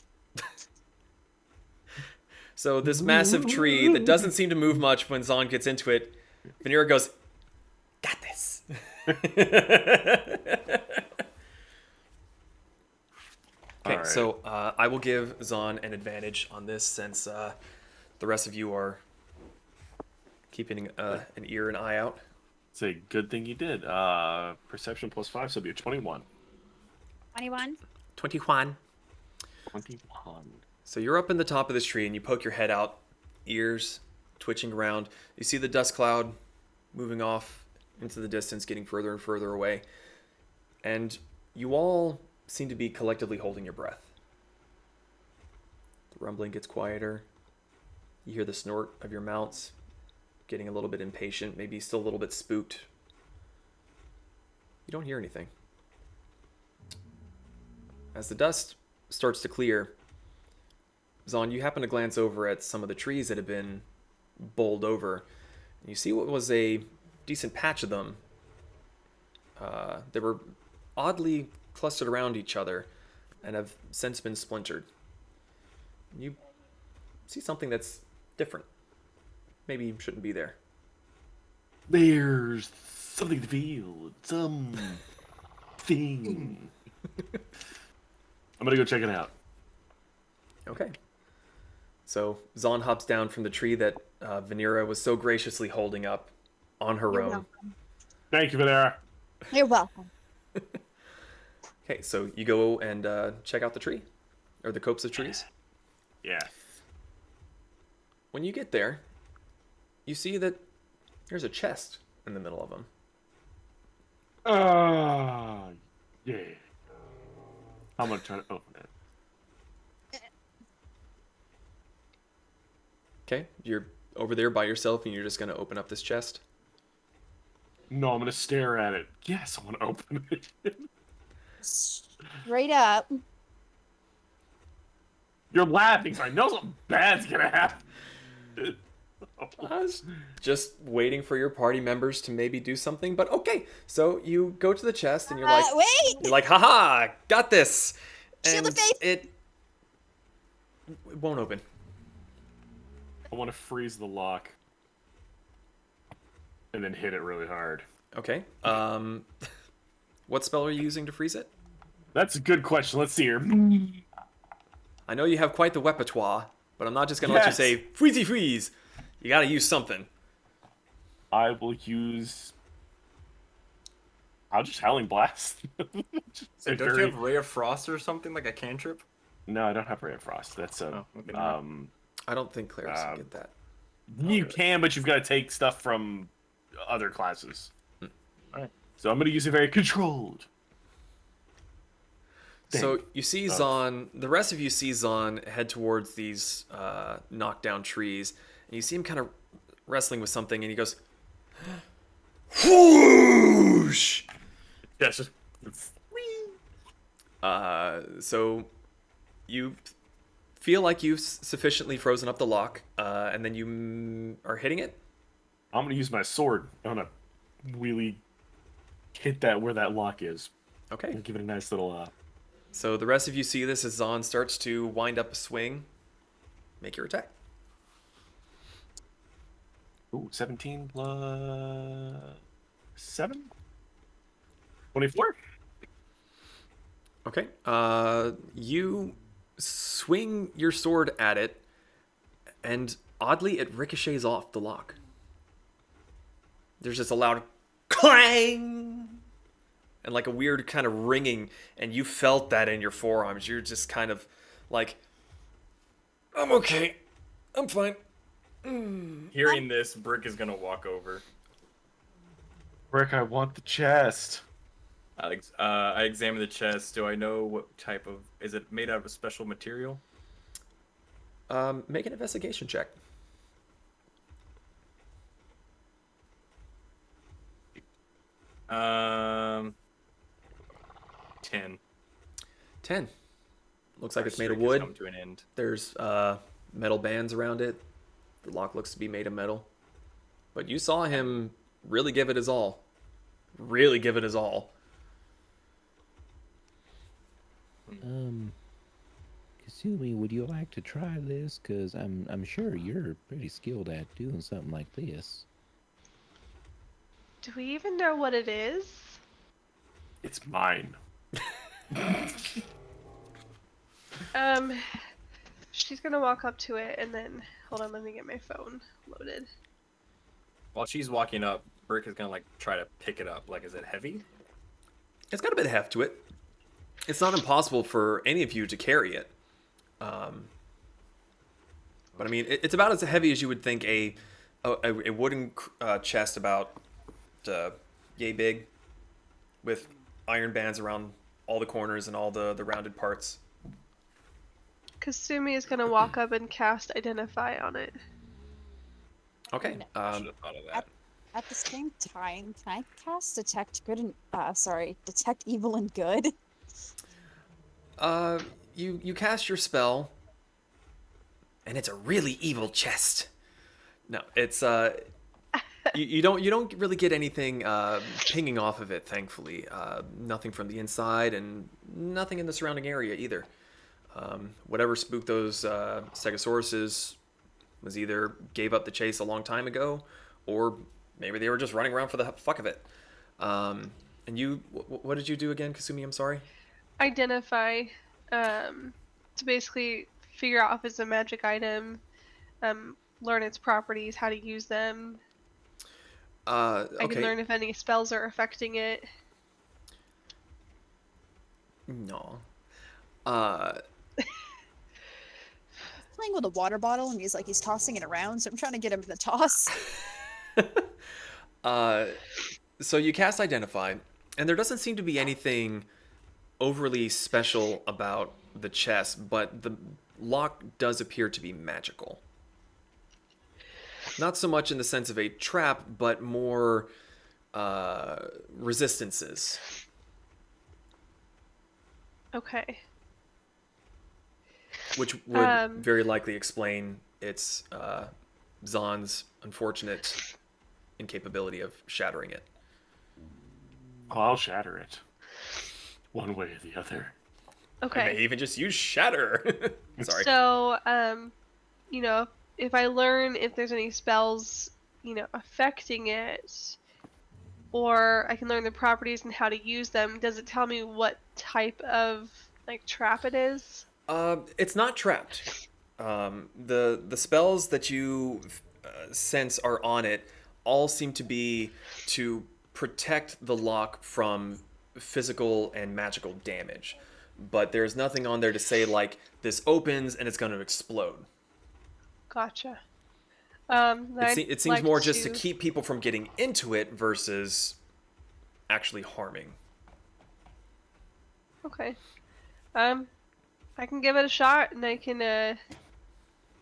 So this massive tree that doesn't seem to move much when Zon gets into it, Vanira goes, got this. Okay, Alright. so I will give Zon an advantage on this since the rest of you are keeping an ear and eye out. It's a good thing you did. Perception +5, so it'll be a 21. 21. 21. 21. So you're up in the top of this tree and you poke your head out, ears twitching around. You see the dust cloud moving off into the distance, getting further and further away. And you all seem to be collectively holding your breath. The rumbling gets quieter. You hear the snort of your mounts, getting a little bit impatient, maybe still a little bit spooked. You don't hear anything. As the dust starts to clear, Zon, you happen to glance over at some of the trees that have been bowled over. And you see what was a decent patch of them. They were oddly clustered around each other and have since been splintered. You see something that's different. Maybe you shouldn't be there. There's something to feel. Something. I'm gonna go check it out. Okay. So Zon hops down from the tree that Vanira was so graciously holding up on her You're own. welcome. Thank you, Vanera. You're welcome. Okay, so you go and check out the tree, or the copse of trees. Yeah. When you get there, you see that there's a chest in the middle of them. Yeah. I'm gonna try to open it. Okay, you're over there by yourself and you're just going to open up this chest. No, I'm gonna stare at it. Yes, I want to open it. Straight up. You're laughing, so I know something bad's gonna happen. I was just waiting for your party members to maybe do something, but okay. So you go to the chest and you're like, Wait! haha, got this. Shield And of faith. it won't open. I want to freeze the lock. And then hit it really hard. Okay. What spell are you using to freeze it? That's a good question. Let's see here. I know you have quite the repertoire, but I'm not just going to let you Yes. say, freezy freeze. You got to use something. I will use... I'll just Howling Blast. Just a Hey, don't very- you have Ray of Frost or something, like a cantrip? No, I don't have Ray of Frost. That's a... Oh, okay, never I don't think clerics can get that. You can, but you've got to take stuff from other classes. Alright. So I'm going to use it very controlled. So you see Zon, the rest of you see Zon head towards these knockdown trees, and you see him kind of wrestling with something, and he goes, whoosh! Yeah, it's just... So you feel like you've sufficiently frozen up the lock, and then you are hitting it. I'm going to use my sword. I'm going to really hit that where that lock is. Okay. And give it a nice little... So the rest of you see this as Zon starts to wind up a swing. Make your attack. Ooh, 17 plus 7? 24? Okay. You swing your sword at it, and oddly, it ricochets off the lock. There's just a loud clang and like a weird kind of ringing, and you felt that in your forearms. You're just kind of like, I'm okay. I'm fine. Hearing this, Brick is gonna walk over. Rick, I want the chest. I examine the chest. Do I know what type of... Is it made out of a special material? Make an investigation check. Um, 10. 10. Looks like Our it's made of streak has wood. come to an end. There's metal bands around it. The lock looks to be made of metal. But you saw him really give it his all. Really give it his all. Kasumi, would you like to try this? Cause I'm sure you're pretty skilled at doing something like this. Do we even know what it is? It's mine. She's gonna walk up to it and then hold on, let me get my phone loaded. While she's walking up, Brick is gonna like try to pick it up. Like, is it heavy? It's got a bit of heft to it. It's not impossible for any of you to carry it. But I mean, it's about as heavy as you would think a wooden chest about yay big, with iron bands around all the corners and all the rounded parts. Kasumi is gonna walk up and cast Identify on it. Okay. I should have thought of that. At the same time, can I cast Detect Evil and Good? You cast your spell, and it's a really evil chest. No, it's you don't really get anything pinging off of it, thankfully. Nothing from the inside, and nothing in the surrounding area either. Whatever spooked those Stegosauruses was either gave up the chase a long time ago, or maybe they were just running around for the fuck of it. And you, what did you do again, Kasumi? I'm sorry. Identify, to basically figure out if it's a magic item, learn its properties, how to use them. Okay. I can learn if any spells are affecting it. No. Playing with a water bottle and he's tossing it around, so I'm trying to get him to toss. So you cast Identify, and there doesn't seem to be anything overly special about the chest, but the lock does appear to be magical. Not so much in the sense of a trap, but more resistances. Okay. Which would very likely explain its Zahn's unfortunate incapability of shattering it. Oh, I'll shatter it. One way or the other. Okay. I may even just use shatter. Sorry. So, if I learn if there's any spells, affecting it, or I can learn the properties and how to use them, does it tell me what type of trap it is? It's not trapped. The spells that you sense are on it all seem to be to protect the lock from physical and magical damage. But there's nothing on there to say this opens and it's going to explode. Gotcha. It seems more just to keep people from getting into it versus actually harming. Okay. I can give it a shot, and I can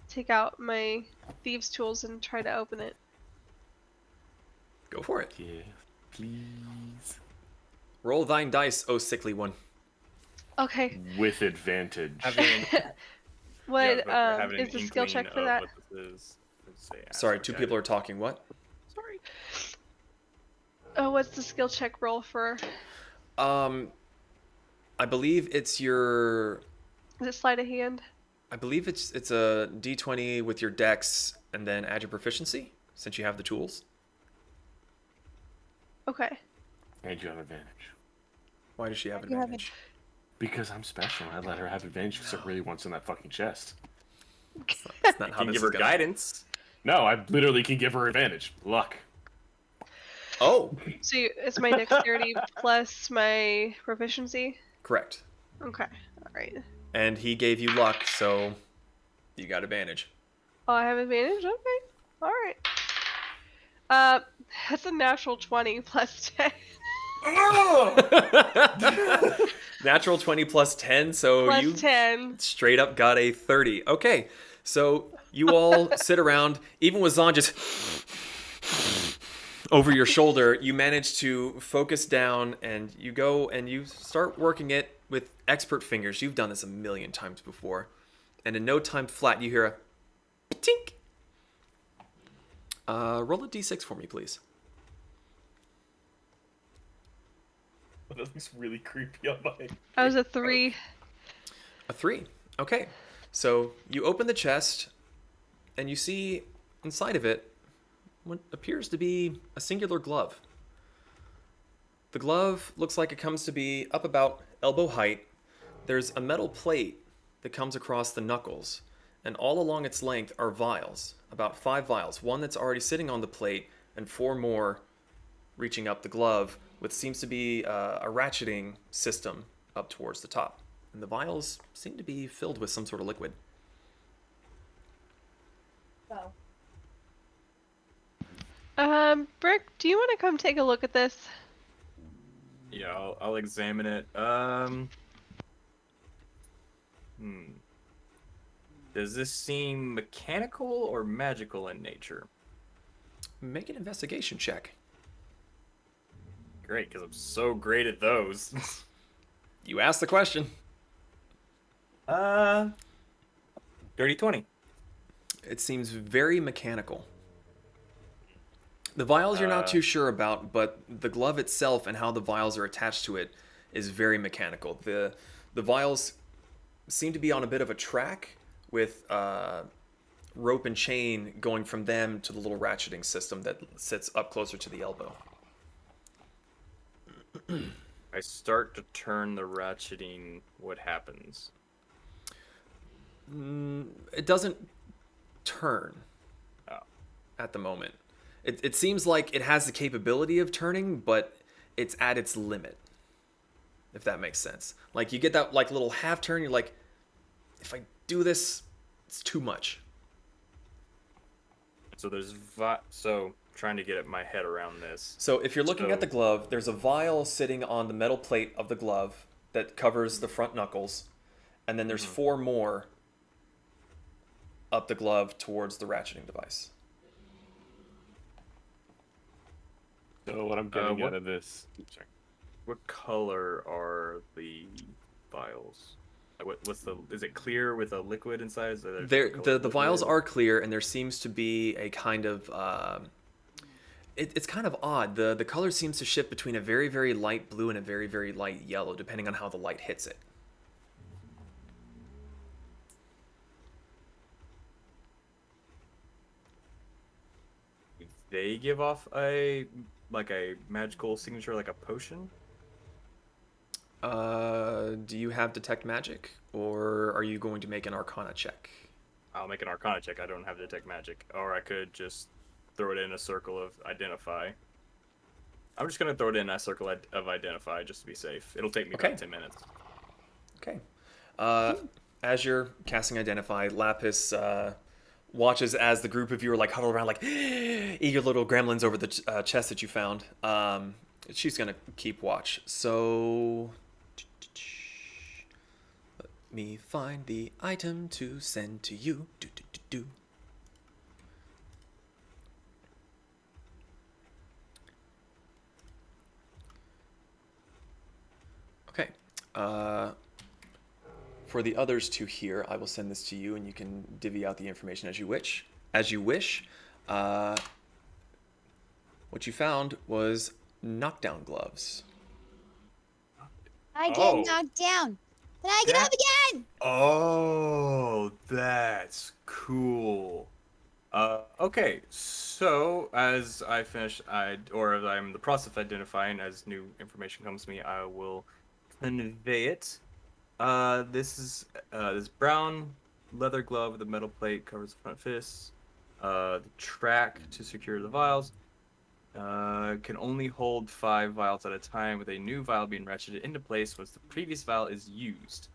take out my thieves' tools and try to open it. Go for it. Yeah, please. Roll thine dice, O sickly one. Okay. With advantage. What Yeah, is the skill check for that? Sorry, two people are talking. What? Sorry. Oh, what's the skill check roll for? I believe it's your. Is it sleight of hand? I believe it's a D20 with your dex, and then add your proficiency since you have the tools. Okay. And you have advantage. Why does she have You have advantage? Because I'm special. I let her have advantage because it really wants in that fucking chest. That's not You how can this give is her gonna... guidance. No, I literally can give her advantage. Luck. Oh, So it's my dexterity plus my proficiency? correct. Okay, alright. And he gave you luck, so you got advantage. Oh, I have advantage? Okay. Alright. That's a natural 20 plus 10. Natural 20 plus 10, so Plus you 10. straight up got a 30. Okay, so you all sit around, even with Zon just over your shoulder, you manage to focus down and you go and you start working it with expert fingers. You've done this a million times before. And in no time flat, you hear a tink. Roll a d6 for me, please. That looks really creepy on my. I was a 3. A 3. Okay. So you open the chest and you see inside of it what appears to be a singular glove. The glove looks like it comes to be up about elbow height. There's a metal plate that comes across the knuckles, and all along its length are vials, about 5 vials, one that's already sitting on the plate, and 4 more reaching up the glove, which seems to be a ratcheting system up towards the top. And the vials seem to be filled with some sort of liquid. Brick, do you want to come take a look at this? Yeah, I'll examine it. Does this seem mechanical or magical in nature? Make an investigation check. Great, because I'm so great at those. You asked the question. Dirty 20. It seems very mechanical. The vials you're not too sure about, but the glove itself and how the vials are attached to it is very mechanical. The vials seem to be on a bit of a track with rope and chain going from them to the little ratcheting system that sits up closer to the elbow. I start to turn the ratcheting. What happens? It doesn't turn at the moment. It seems like it has the capability of turning, but it's at its limit, if that makes sense. Like, you get that like little half turn, you're like, if I do this, it's too much. So there's trying to get my head around this. So if you're looking at the glove, there's a vial sitting on the metal plate of the glove that covers the front knuckles, and then there's 4 more up the glove towards the ratcheting device. So what I'm getting out of this. Sorry. What color are the vials? Is it clear with a liquid inside? The vials are clear, and there seems to be a kind of it's kind of odd. The color seems to shift between a very, very light blue and a very, very light yellow, depending on how the light hits it. They give off a magical signature, like a potion? Do you have detect magic, or are you going to make an Arcana check? I'll make an Arcana check. I don't have detect magic. Or I could just throw it in a circle of identify. I'm just gonna throw it in a circle of identify just to be safe. It'll take me about 10 minutes. Okay. As you're casting identify, Lapis watches as the group of you are like huddled around like eager little gremlins over the chest that you found. She's gonna keep watch. So let me find the item to send to you. Okay. For the others to hear, I will send this to you, and you can divvy out the information as you wish. What you found was knockdown gloves. I get knocked down. Then I get up again. Oh, that's cool. Okay, so as I finish, as I'm in the process of identifying, as new information comes to me, I will convey it. This is this brown leather glove with a metal plate covers the front fist. The track to secure the vials. Can only hold 5 vials at a time, with a new vial being ratcheted into place once the previous vial is used.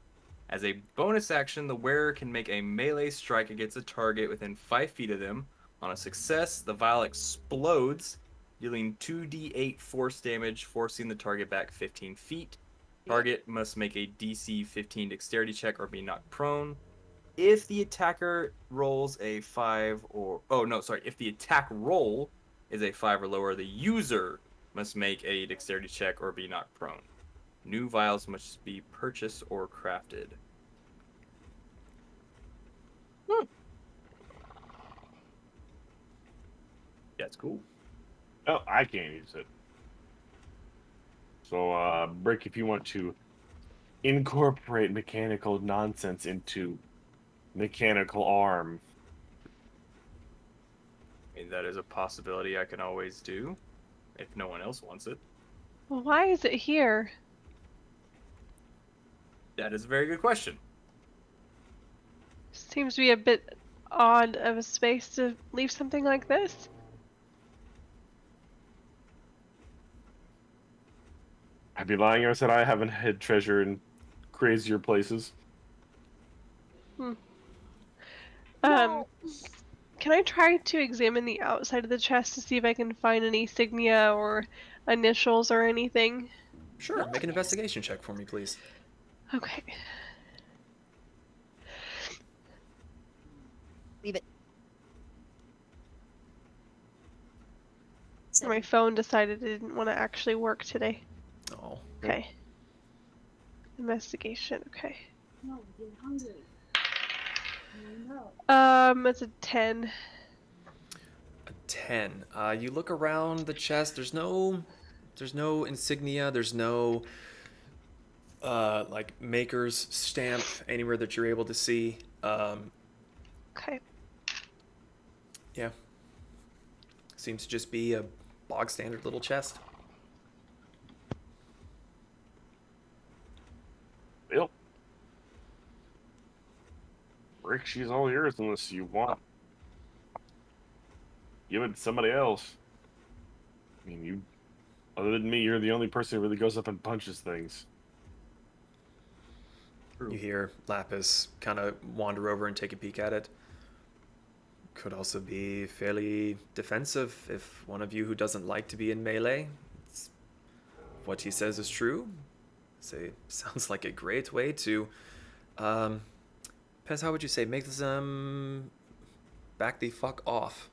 As a bonus action, the wearer can make a melee strike against a target within 5 feet of them. On a success, the vial explodes, dealing 2d8 force damage, forcing the target back 15 feet. Target must make a DC 15 dexterity check or be knocked prone. If the attacker rolls a 5 or... Oh, no, sorry. If the attack roll is a 5 or lower, the user must make a dexterity check or be knocked prone. New vials must be purchased or crafted. That's cool. Oh, I can't use it. So, Brick, if you want to incorporate mechanical nonsense into mechanical arm, I mean, that is a possibility I can always do, if no one else wants it. Well, why is it here? That is a very good question. Seems to be a bit odd of a space to leave something like this. I'd be lying if I said I haven't hid treasure in crazier places. Can I try to examine the outside of the chest to see if I can find any insignia or initials or anything? Sure, make an investigation check for me, please. Okay. Leave it. My phone decided it didn't want to actually work today. Oh. Okay. Investigation, okay. No, you're hungry. No. It's a 10. A 10. You look around the chest. There's no insignia. There's no like maker's stamp anywhere that you're able to see. Okay. Yeah. Seems to just be a bog standard little chest. Yep. Brick, she's all yours unless you want. Give it to somebody else. I mean, you. Other than me, you're the only person who really goes up and punches things. You hear Lapis kind of wander over and take a peek at it. Could also be fairly defensive if one of you who doesn't like to be in melee. What he says is true. Say, sounds like a great way to, Pez, how would you say, make them back the fuck off?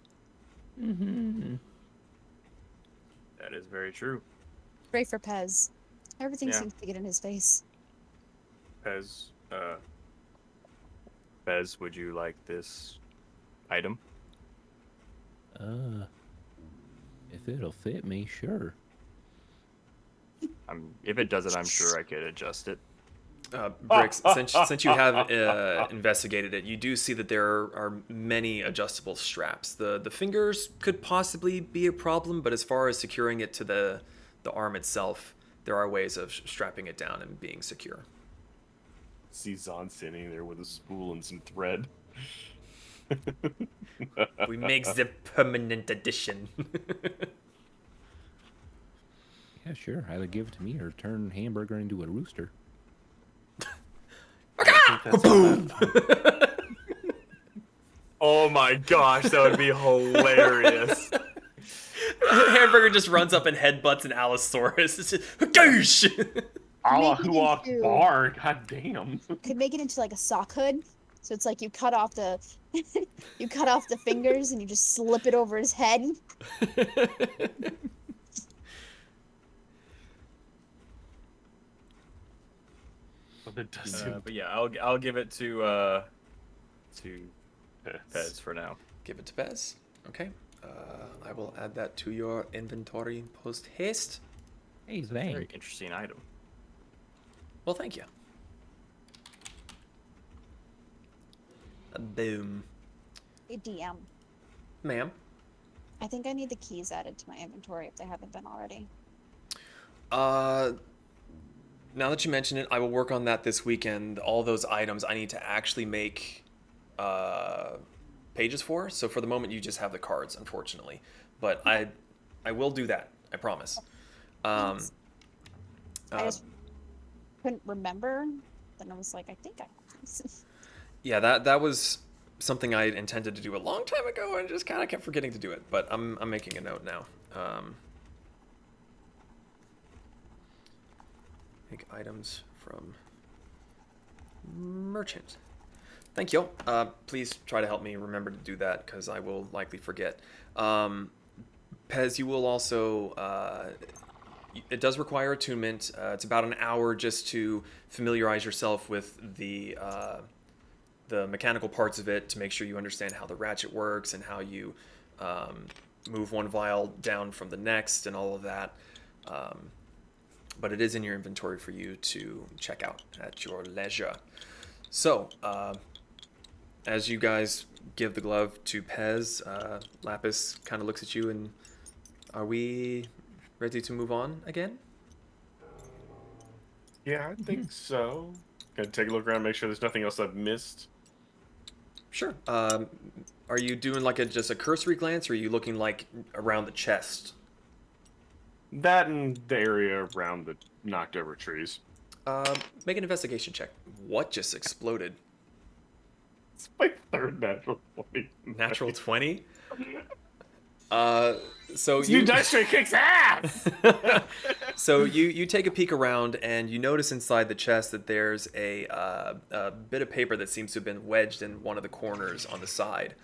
Mm-hmm. That is very true. Great for Pez. Everything Yeah. seems to get in his face. Pez, would you like this item? If it'll fit me, sure. If it doesn't, I'm sure I could adjust it. Bricks, since you have investigated it, you do see that there are many adjustable straps. The fingers could possibly be a problem, but as far as securing it to the arm itself, there are ways of strapping it down and being secure. See Zon sitting there with a spool and some thread. We make the permanent edition. Yeah, sure. Either give it to me or turn Hamburger into a rooster. Boom! Oh my gosh, that would be hilarious. Hamburger just runs up and headbutts an Allosaurus. It's just, Goosh! Allahu into- Akbar, god damn. Could make it into like a sock hood. So it's like you cut off the you cut off the fingers and you just slip it over his head. But it doesn't. But yeah, I'll give it to Pez for now. Give it to Bez. Okay. I will add that to your inventory post haste. Hey, Very Zang. interesting item. Well, thank you. Boom. Hey, DM. Ma'am. I think I need the keys added to my inventory if they haven't been already. Now that you mention it, I will work on that this weekend. All those items, I need to actually make pages for. So for the moment, you just have the cards, unfortunately. But I will do that. I promise. I just couldn't remember. Then I was like, I think I have. Yeah, that was something I intended to do a long time ago and just kind of kept forgetting to do it. But I'm making a note now. Make items from merchant. Thank you. Please try to help me remember to do that because I will likely forget. Pez, you will also. It does require attunement. It's about an hour just to familiarize yourself with the mechanical parts of it to make sure you understand how the ratchet works and how you move one vial down from the next and all of that. But it is in your inventory for you to check out at your leisure. So, as you guys give the glove to Pez, Lapis kind of looks at you and, are we ready to move on again? Yeah, I think so. Gonna take a look around, make sure there's nothing else I've missed. Sure. Are you doing like just a cursory glance, or are you looking like around the chest? That and the area around the knocked over trees. Make an investigation check. What just exploded? It's my third natural 20. Natural 20? So This new dice tray kicks ass! So you take a peek around and you notice inside the chest that there's a bit of paper that seems to have been wedged in one of the corners on the side.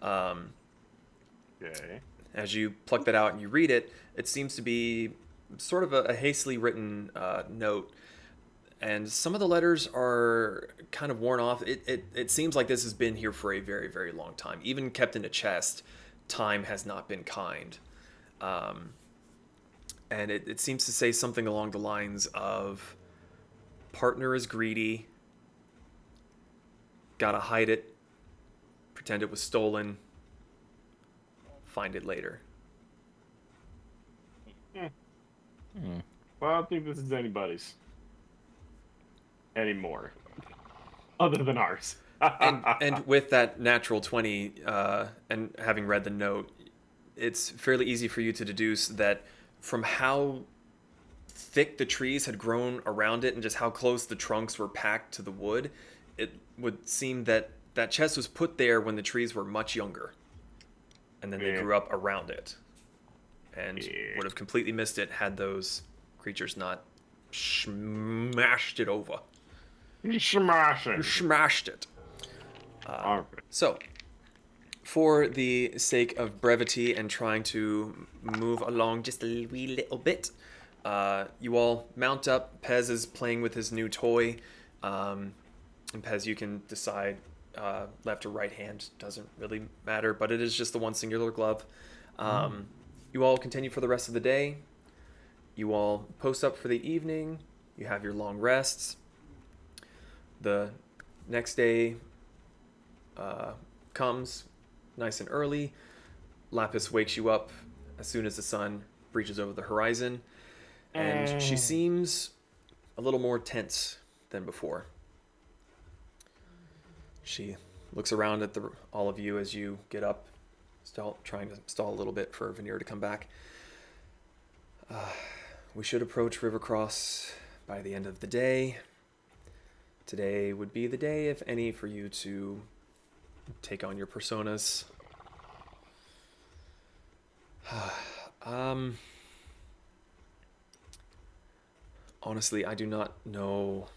Okay. As you pluck that out and you read it, it seems to be sort of a hastily written note. And some of the letters are kind of worn off. It seems like this has been here for a very, very long time. Even kept in a chest, time has not been kind. And it seems to say something along the lines of, partner is greedy, gotta hide it, pretend it was stolen, find it later. Well, I don't think this is anybody's. Anymore. Other than ours. and with that natural 20, and having read the note, it's fairly easy for you to deduce that from how thick the trees had grown around it and just how close the trunks were packed to the wood, it would seem that that chest was put there when the trees were much younger. And then they grew up around it. And would have completely missed it had those creatures not smashed it over. Smashed it. So, for the sake of brevity and trying to move along just a wee little bit, you all mount up. Pez is playing with his new toy. And Pez, you can decide left or right hand. Doesn't really matter, but it is just the one singular glove. You all continue for the rest of the day. You all post up for the evening. You have your long rests. The next day comes nice and early. Lapis wakes you up as soon as the sun breaches over the horizon. And she seems a little more tense than before. She looks around at all of you as you get up, trying to stall a little bit for Veneer to come back. We should approach Rivercross by the end of the day. Today would be the day, if any, for you to take on your personas. Honestly, I do not know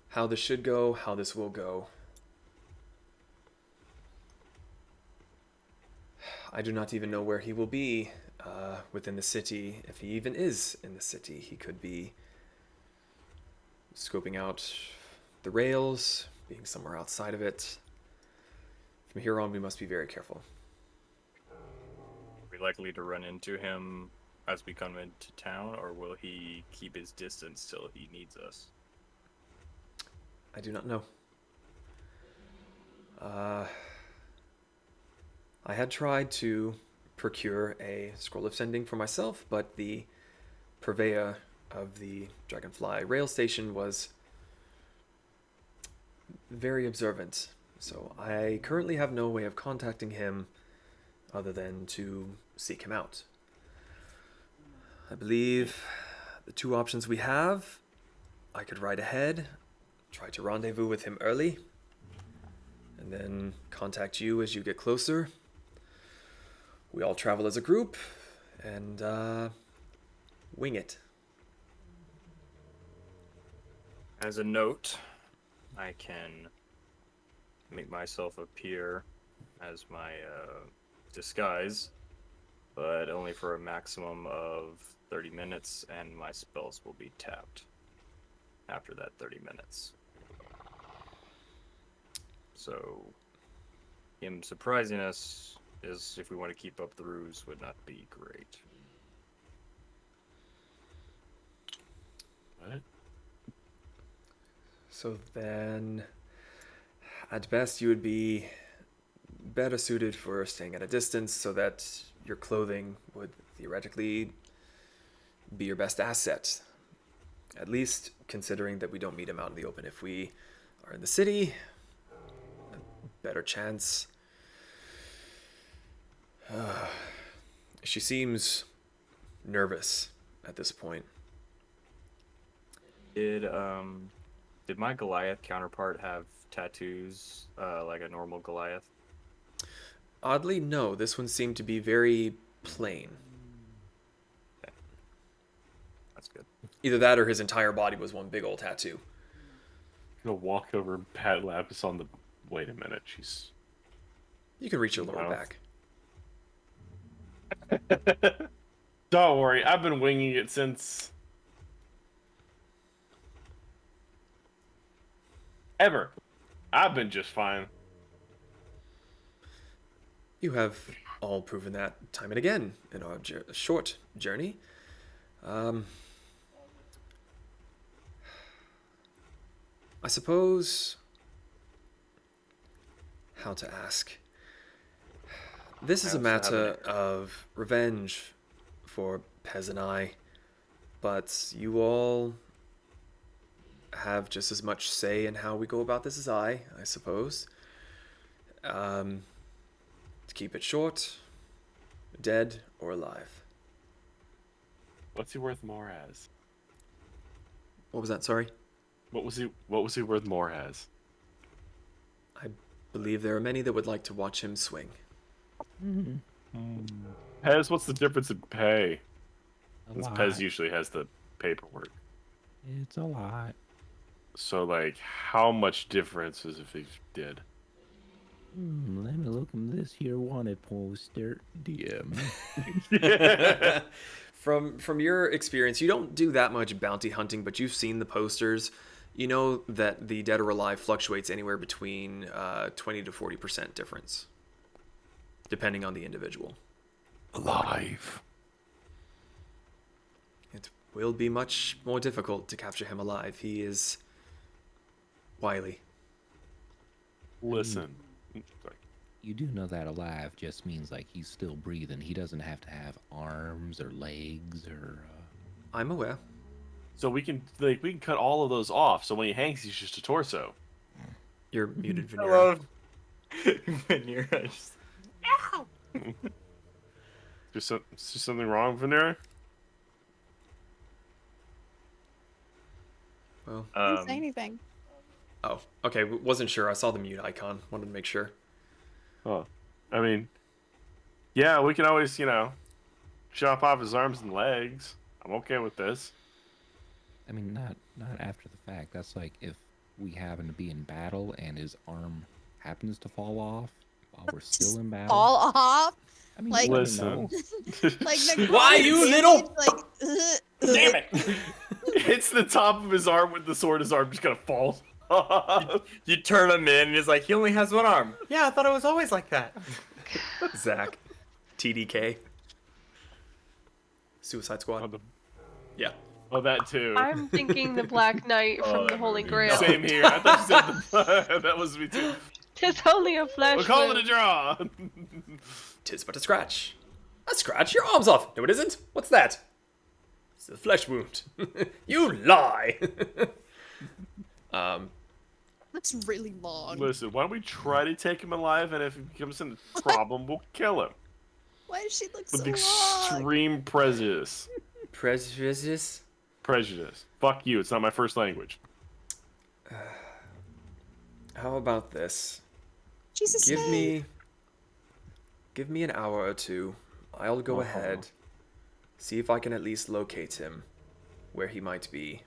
how this should go, how this will go. I do not even know where he will be within the city. If he even is in the city, he could be scoping out the rails, being somewhere outside of it. From here on, we must be very careful. Are we likely to run into him as we come into town, or will he keep his distance till he needs us? I do not know. I had tried to procure a scroll of sending for myself, but the purveyor of the Dragonfly rail station was very observant, So I currently have no way of contacting him other than to seek him out. I believe the two options we have, I could ride ahead, try to rendezvous with him early, and then contact you as you get closer. We all travel as a group and wing it. As a note, I can make myself appear as my disguise, but only for a maximum of 30 minutes, and my spells will be tapped after that 30 minutes. So, him surprising us is, if we want to keep up the ruse, would not be great. What? So then, at best, you would be better suited for staying at a distance so that your clothing would theoretically be your best asset. At least considering that we don't meet him out in the open. If we are in the city, a better chance. She seems nervous at this point. Did my Goliath counterpart have tattoos like a normal Goliath? Oddly, no. This one seemed to be very plain. Okay. That's good. Either that or his entire body was one big old tattoo. I'm gonna walk over and pat Lapis on the. Wait a minute, she's. You can reach your lower Wow. back. Don't worry, I've been winging it since. Ever. I've been just fine. You have all proven that time and again in our short journey. I suppose... How to ask? This is a matter of revenge for Pez and I, but you all have just as much say in how we go about this as I suppose. To keep it short, dead or alive. What's he worth more as? What was that? Sorry? What was he worth more as? I believe there are many that would like to watch him swing. Pez, what's the difference in pay? A Since lot. Pez usually has the paperwork. It's a lot. So, like, how much difference is if he did? Let me look at this here wanted poster. DM. From your experience, you don't do that much bounty hunting, but you've seen the posters. You know that the dead or alive fluctuates anywhere between 20 to 40% difference, depending on the individual. Alive. It will be much more difficult to capture him alive. He is wily. Listen. You do know that alive just means like he's still breathing. He doesn't have to have arms or legs or. I'm aware. So we can cut all of those off. So when he hangs, he's just a torso. You're muted, I Veneer. love Veneer. Is there something wrong, Veneer? Well, Didn't say anything. oh, okay. Wasn't sure. I saw the mute icon. Wanted to make sure. Oh, I mean, yeah, we can always, chop off his arms and legs. I'm okay with this. I mean, not after the fact. That's like if we happen to be in battle and his arm happens to fall off while we're still in battle. Fall off. I mean, like- you never Listen. know. Like the Why, you little- like Damn it! It's the top of his arm with the sword. His arm just kind of falls off. You turn him in, and he's like, he only has one arm. Yeah, I thought it was always like that. Zach, TDK, Suicide Squad. Yeah. Oh, that too. I'm thinking the Black Knight from the Holy Grail. Same here. I thought you said that was me too. Tis only a flesh We'll call it a wound. draw. Tis but a scratch. A scratch? Your arm's off. No, it isn't. What's that? It's a flesh wound. You lie. That's really long. Listen, why don't we try to take him alive, and if it becomes a problem, we'll kill him. Why does she look With so long? extreme prejudice. Prejudice? Prejudice. Fuck you, it's not my first language. How about this? Jesus, Give Snape. me an hour or two. I'll go ahead, see if I can at least locate him, where he might be,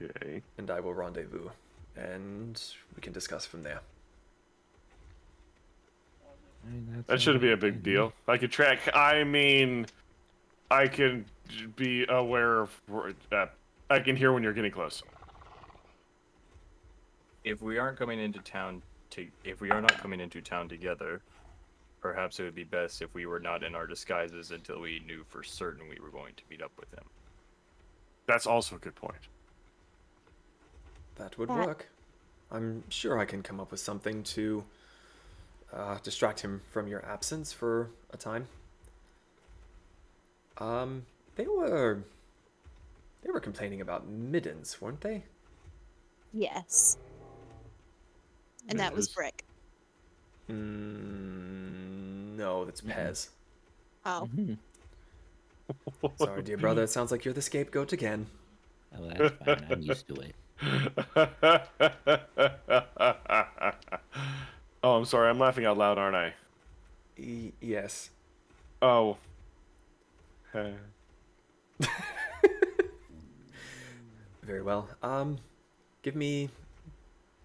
Okay. and I will rendezvous, and we can discuss from there. I mean, that's That shouldn't be a alright. big deal. I can track. I mean, I can be aware of. I can hear when you're getting close. If we aren't coming into town if we are not coming into town together, perhaps it would be best if we were not in our disguises until we knew for certain we were going to meet up with him. That's also a good point. That would Yeah. work. I'm sure I can come up with something to distract him from your absence for a time. They were complaining about middens, weren't they? Yes. And that was Yes. Brick. No, that's Pez. Oh. Mhm. Sorry, dear brother. It sounds like you're the scapegoat again. Oh, that's fine. I'm used to it. Oh, I'm sorry. I'm laughing out loud, aren't I? Yes. Oh. Very well. Give me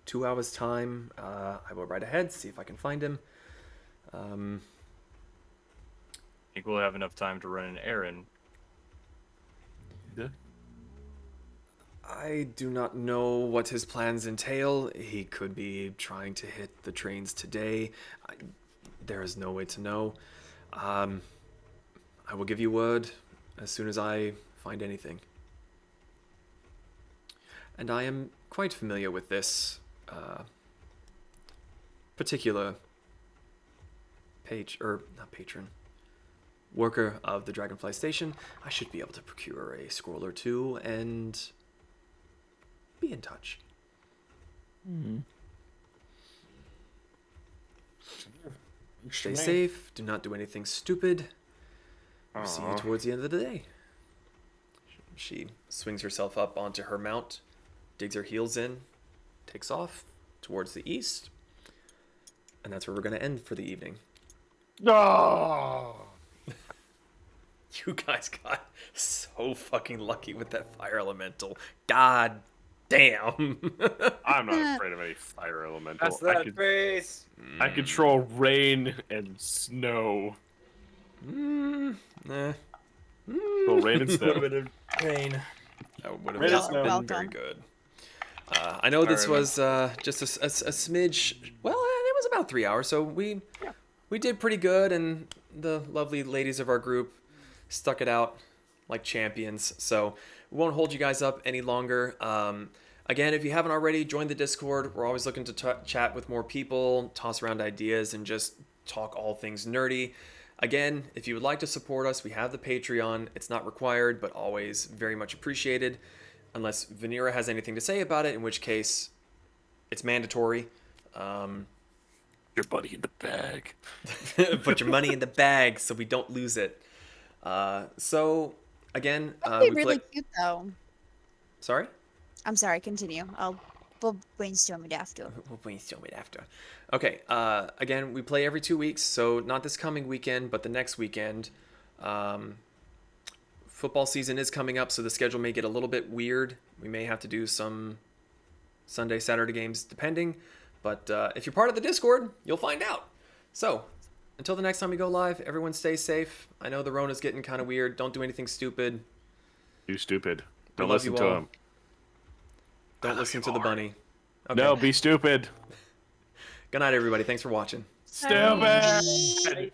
2 hours time. I will ride ahead, see if I can find him. I think we'll have enough time to run an errand. I do not know what his plans entail. He could be trying to hit the trains today. There is no way to know. I will give you word as soon as I find anything. And I am quite familiar with this particular worker of the Dragonfly Station. I should be able to procure a scroll or two and be in touch. Stay safe. Do not do anything stupid. We'll see you towards the end of the day. She swings herself up onto her mount, digs her heels in, takes off towards the east, and that's where we're going to end for the evening. No. You guys got so fucking lucky with that fire elemental. God damn. I'm not afraid of any fire elemental. That's that face! I control rain and snow. Nah. Control rain and A little snow. bit of pain. That would Ready have to been know. very good. I know this was just a smidge. Well, it was about 3 hours, so we did pretty good, and the lovely ladies of our group stuck it out like champions. So we won't hold you guys up any longer. Again, if you haven't already, join the Discord. We're always looking to chat with more people, toss around ideas, and just talk all things nerdy. Again, if you would like to support us, we have the Patreon. It's not required, but always very much appreciated. Unless Vanera has anything to say about it, in which case it's mandatory. Your buddy in the bag. Put your money in the bag so we don't lose it. So, again, That'd be we really play... cute, though. Sorry? I'm sorry, continue. We'll brainstorm it after. We'll brainstorm it after. Okay, again, we play every 2 weeks, so not this coming weekend, but the next weekend. Football season is coming up, so the schedule may get a little bit weird. We may have to do some Sunday, Saturday games, depending. But if you're part of the Discord, you'll find out. So, until the next time we go live, everyone stay safe. I know the Rona's getting kind of weird. Don't do anything stupid. You stupid. Don't love listen you to all. him. Don't listen to the bunny. Okay. No, be stupid. Good night, everybody. Thanks for watching. Stupid. Bye.